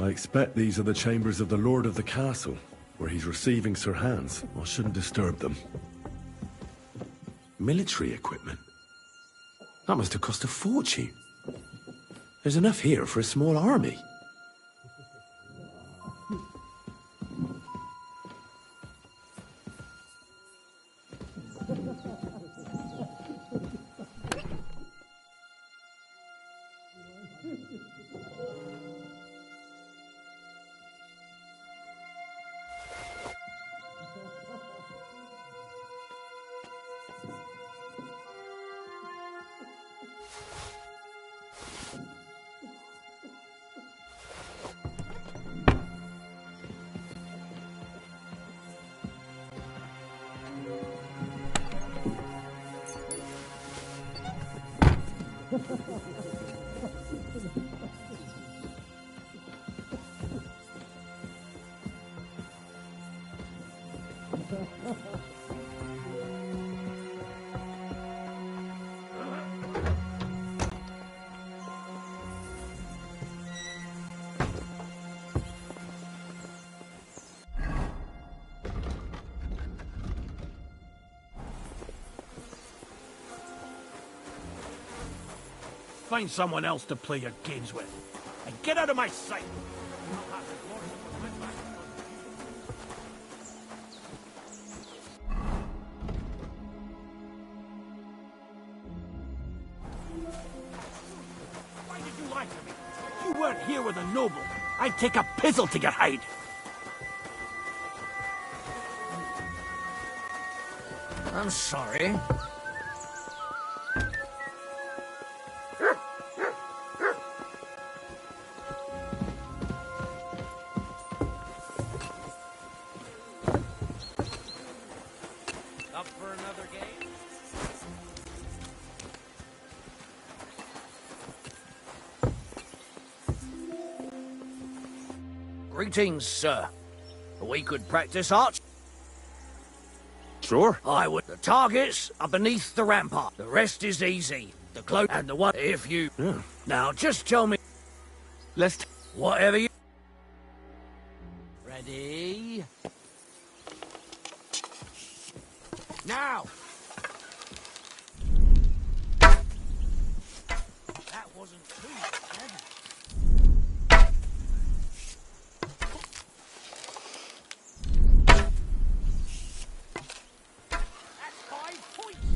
I expect these are the chambers of the Lord of the Castle, where he's receiving Sir Hans. I shouldn't disturb them. Military equipment? That must have cost a fortune. There's enough here for a small army. Find someone else to play your games with. And get out of my sight! Why did you lie to me? If you weren't here with a noble, I'd take a pizzle to your hide. I'm sorry. Up for another game? Greetings, sir. We could practice arch. Sure. I would. The targets are beneath the rampart. The rest is easy. The cloak and the one if you... Now, just tell me... Let's... Whatever you... Ready? Now! That wasn't too bad. That's 5 points!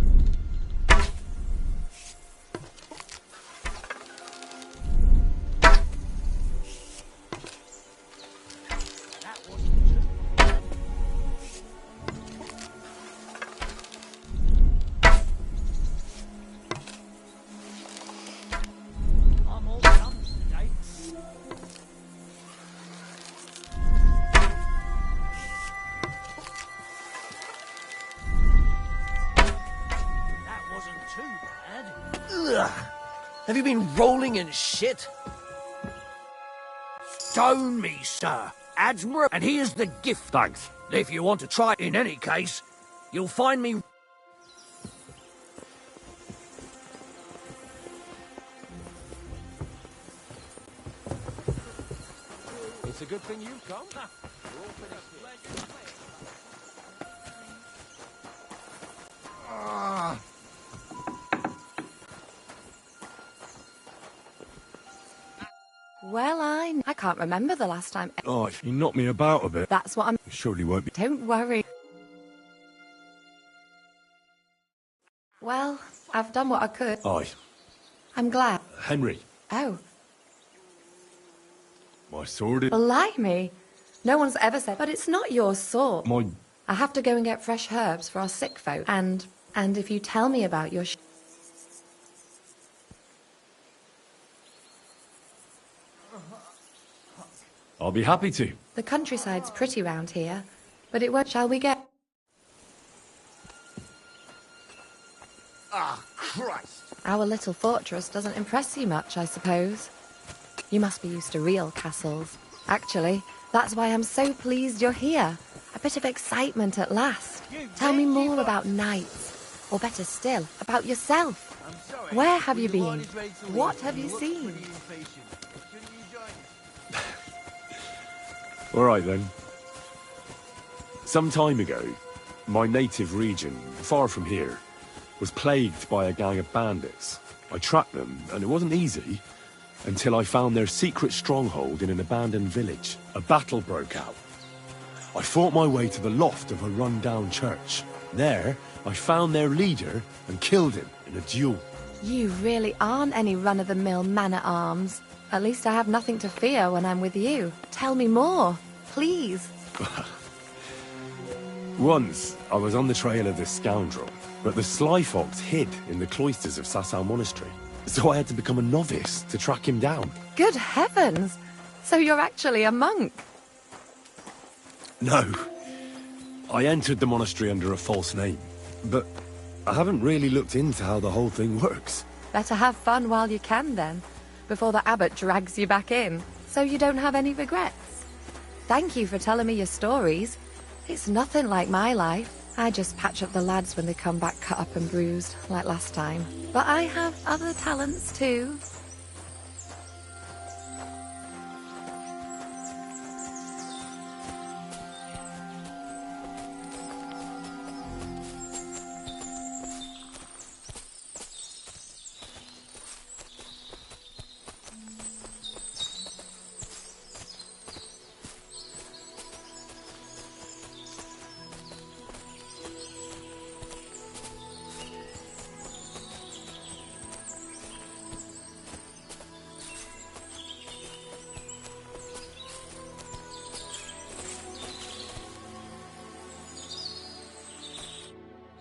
That wasn't too bad. I'm all thumbs today. That wasn't too bad. Ugh. Have you been rolling in shit? Stone me, sir. Admiral, and here's the gift. Thanks. If you want to try, in any case, you'll find me... It's a good thing you've come. Well, I can't remember the last time. Oh, you knocked me about a bit. That's what I'm... You surely won't be... Don't worry. Well, I've done what I could. Aye. I'm glad. Henry, Oh, my sword is... blimey. No one's ever said, but it's not your sword. My... I have to go and get fresh herbs for our sick folk. And if you tell me about your... I'll be happy to. The countryside's pretty round here, but it won't... Shall we go? Ah, Christ! Our little fortress doesn't impress you much, I suppose. You must be used to real castles. Actually, that's why I'm so pleased you're here. A bit of excitement at last. Tell me more about knights. Or better still, about yourself. Where have you been? What have you seen? All right, then. Some time ago, my native region, far from here, was plagued by a gang of bandits. I tracked them, and it wasn't easy, until I found their secret stronghold in an abandoned village. A battle broke out. I fought my way to the loft of a run-down church. There, I found their leader and killed him in a duel. You really aren't any run-of-the-mill man-at-arms. At least I have nothing to fear when I'm with you. Tell me more, please. Once, I was on the trail of this scoundrel, but the sly fox hid in the cloisters of Sasau Monastery. So I had to become a novice to track him down. Good heavens! So you're actually a monk? No. I entered the monastery under a false name, but I haven't really looked into how the whole thing works. Better have fun while you can, then, before the abbot drags you back in, so you don't have any regrets. Thank you for telling me your stories. It's nothing like my life. I just patch up the lads when they come back cut up and bruised, like last time. But I have other talents too.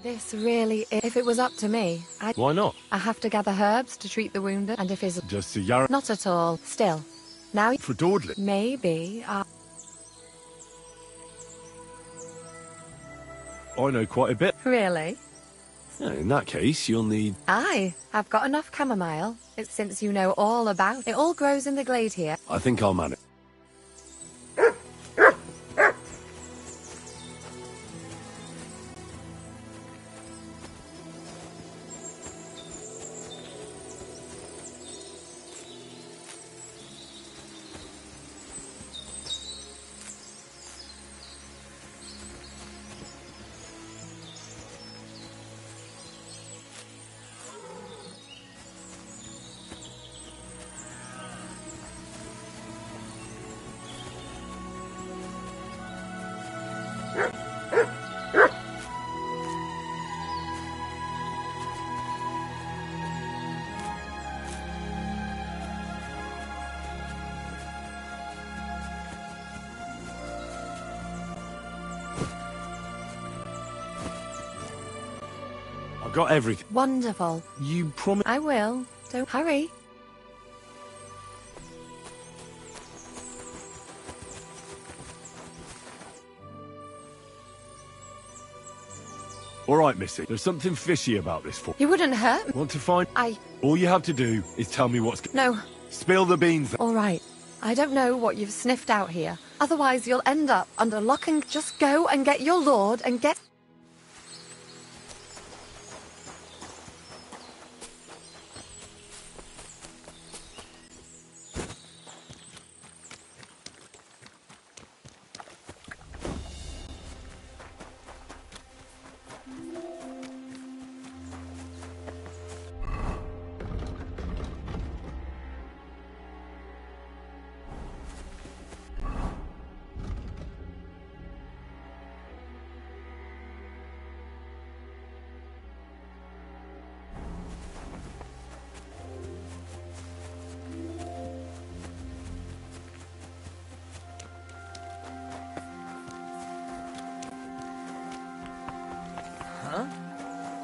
This really is. If it was up to me, Why not? I have to gather herbs to treat the wounded, and if it's... Just to Yarrow... Not at all. Still. Now... For Dordley? Maybe, I know quite a bit. Really? Yeah, in that case, you'll need... Aye, I've got enough chamomile. It's since you know all about... It all grows in the glade here. I think I'll manage. I've got everything. Wonderful. You promise? I will. Don't hurry. All right, Missy. There's something fishy about this for... You wouldn't hurt me. Want to find... All you have to do is tell me what's... No. Spill the beans. All right. I don't know what you've sniffed out here. Otherwise, you'll end up under lock and... Just go and get your lord and get... Huh?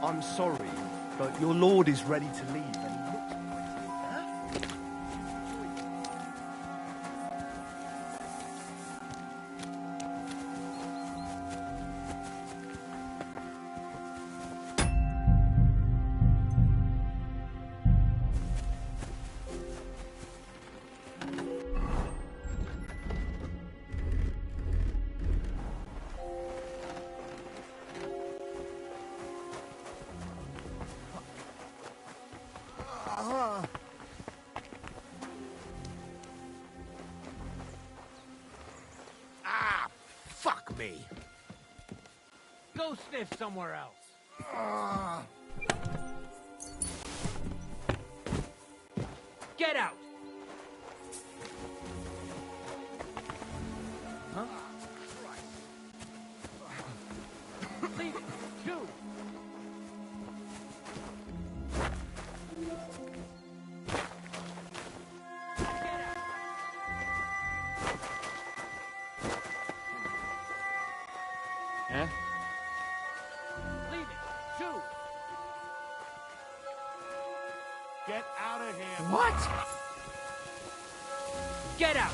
I'm sorry, but your lord is ready to leave and he looks pretty, huh? Fuck me. Go sniff somewhere else. Get out. Huh? Leave it. Do. Eh? Leave it. Do. Get out of here. What? Get out.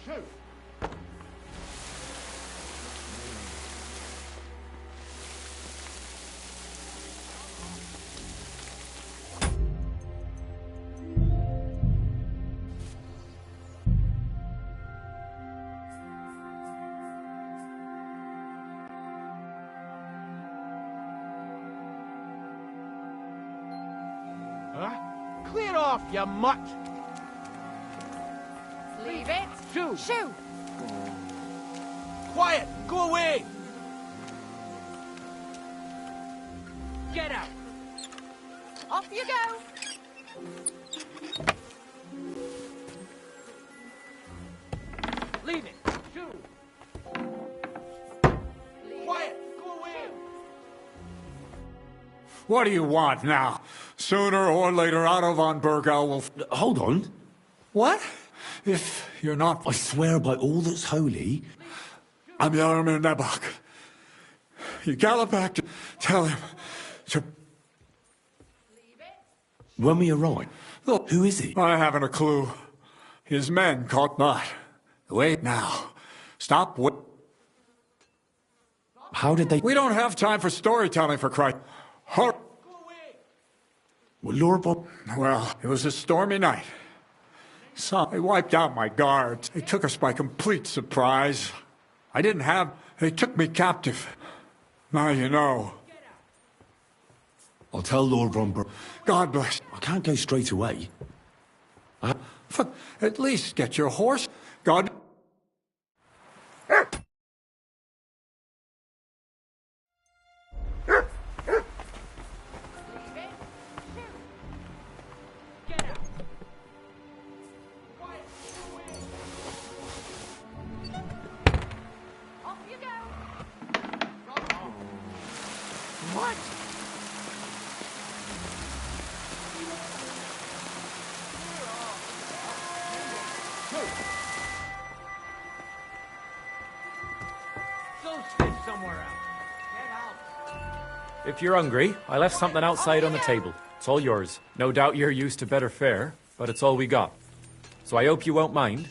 Shoot! Huh? Clear off, you mutt! Leave it! Shoo! Shoo! Quiet! Go away! Get out! Off you go! Leave it! Shoo! Quiet! Go away! What do you want now? Sooner or later, Otto von Bergau will... Hold on. What? If you're not... I swear by all that's holy... I'm Jaromir Nebok. You gallop back to tell him to... When we arrive... Look, who is he? I haven't a clue. His men caught not. Wait now. Stop. How did they... We don't have time for storytelling, for Christ. Hurry. Well, Lord Bob... Well, it was a stormy night. So they wiped out my guards. They took us by complete surprise. I didn't have... They took me captive. Now you know. I'll tell Lord Bromber. God bless. I can't go straight away. At least get your horse. God... What? Go sit somewhere else. Get out. If you're hungry, I left something outside on the table. It's all yours. No doubt you're used to better fare, but it's all we got. So I hope you won't mind.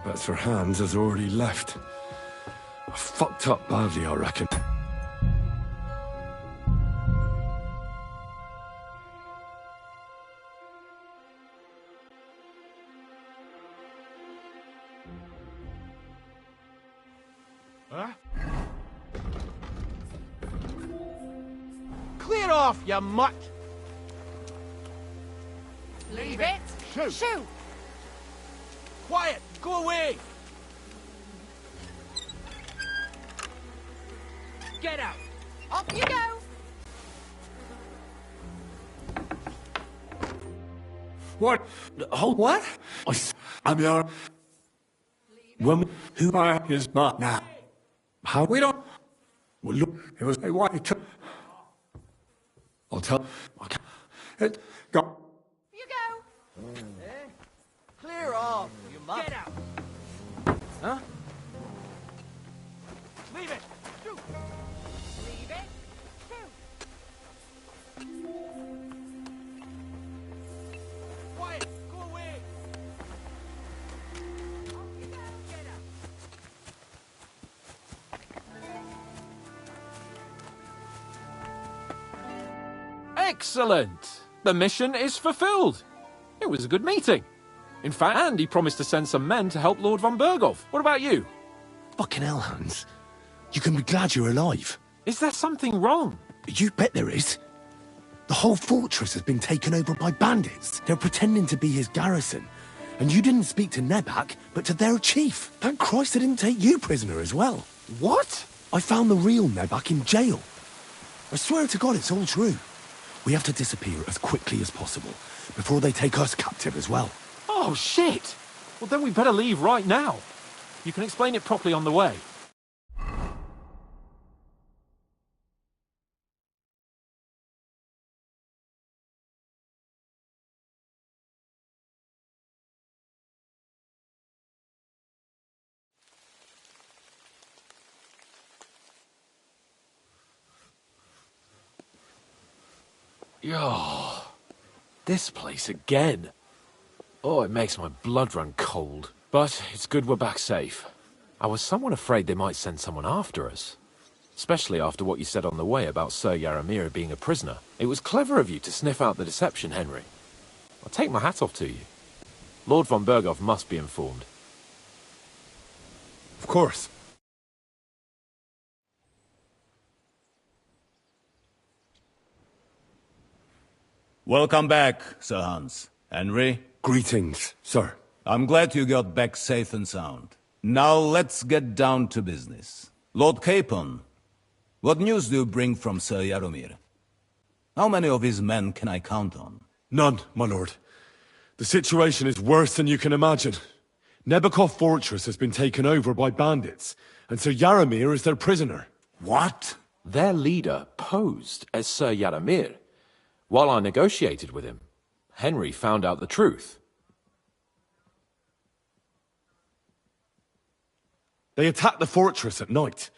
But Sir Hans has already left. I fucked up badly, I reckon. Huh? Clear off, you mutt! Leave it! Shoo! Shoo! Quiet! Go away! Get out! Off you go! What? Hold... What? I'm your... When... Who... is not now. How... We don't... Well, look... It was a white... I'll tell... It... Go... You go! Clear off, you mutt. Get out! Huh? Leave it! Shoot! Leave it! Shoo! Excellent! The mission is fulfilled. It was a good meeting. In fact, and he promised to send some men to help Lord von Berghoff. What about you? Fucking hell, Hans. You can be glad you're alive. Is there something wrong? You bet there is. The whole fortress has been taken over by bandits. They're pretending to be his garrison. And you didn't speak to Nebak, but to their chief. Thank Christ they didn't take you prisoner as well. What? I found the real Nebak in jail. I swear to God it's all true. We have to disappear as quickly as possible, before they take us captive as well. Oh, shit! Well, then we better leave right now. You can explain it properly on the way. Yo, this place again. Oh, it makes my blood run cold. But it's good we're back safe. I was somewhat afraid they might send someone after us. Especially after what you said on the way about Sir Yaramir being a prisoner. It was clever of you to sniff out the deception, Henry. I'll take my hat off to you. Lord von Berghoff must be informed. Of course. Welcome back, Sir Hans. Henry? Greetings, sir. I'm glad you got back safe and sound. Now let's get down to business. Lord Capon, what news do you bring from Sir Yaromir? How many of his men can I count on? None, my lord. The situation is worse than you can imagine. Nebakov Fortress has been taken over by bandits, and Sir Yaramir is their prisoner. What? Their leader posed as Sir Yaramir. While I negotiated with him, Henry found out the truth. They attacked the fortress at night.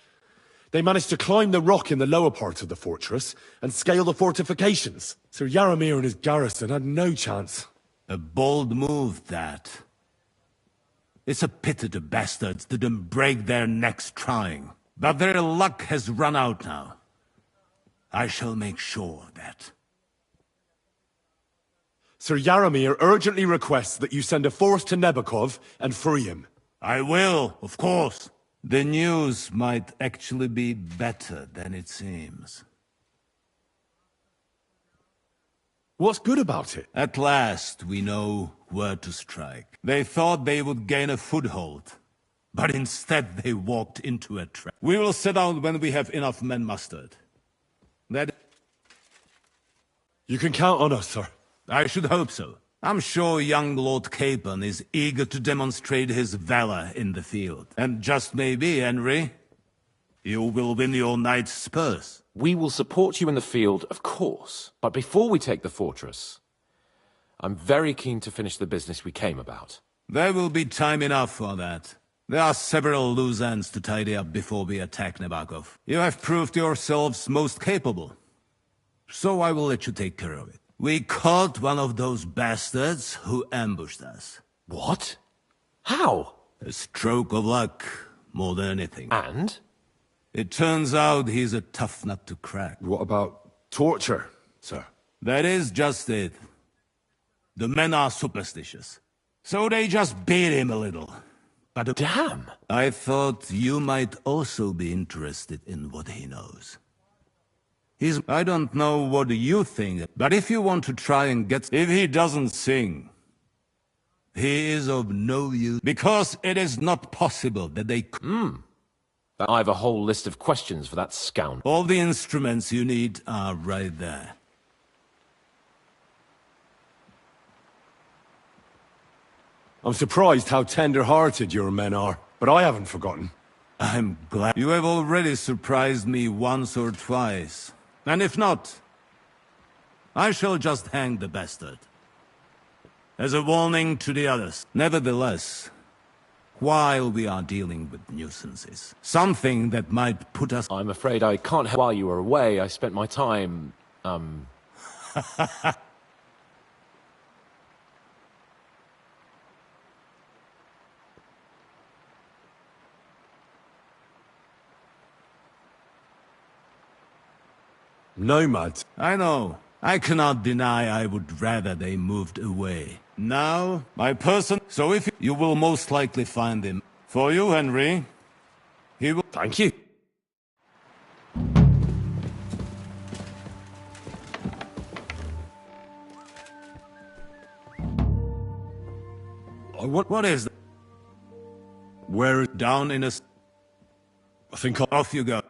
They managed to climb the rock in the lower part of the fortress and scale the fortifications. Sir Yaramir and his garrison had no chance. A bold move, that. It's a pity the bastards didn't break their necks trying. But their luck has run out now. I shall make sure of that. Sir Yaramir urgently requests that you send a force to Nebakov and free him. I will, of course. The news might actually be better than it seems. What's good about it? At last, we know where to strike. They thought they would gain a foothold, but instead they walked into a trap. We will set out when we have enough men mustered. That... You can count on us, sir. I should hope so. I'm sure young Lord Capon is eager to demonstrate his valor in the field. And just maybe, Henry, you will win your knight's spurs. We will support you in the field, of course. But before we take the fortress, I'm very keen to finish the business we came about. There will be time enough for that. There are several loose ends to tidy up before we attack Nebakov. You have proved yourselves most capable. So I will let you take care of it. We caught one of those bastards who ambushed us. What? How? A stroke of luck, more than anything. And? It turns out he's a tough nut to crack. What about torture, sir? That is just it. The men are superstitious. So they just beat him a little. But damn! I thought you might also be interested in what he knows. I don't know what you think, but if you want to try and get... If he doesn't sing, he is of no use, because it is not possible that they... I have a whole list of questions for that scoundrel. All the instruments you need are right there. I'm surprised how tender-hearted your men are, but I haven't forgotten. I'm glad. You have already surprised me once or twice. And if not, I shall just hang the bastard. As a warning to the others. Nevertheless, while we are dealing with nuisances, something that might put us... I'm afraid I can't help. While you were away, I spent my time, Nomads. I know. I cannot deny I would rather they moved away. Now, my person... So if you will most likely find him. For you, Henry, he will... Thank you. What is that? Where down in a... I think off you go.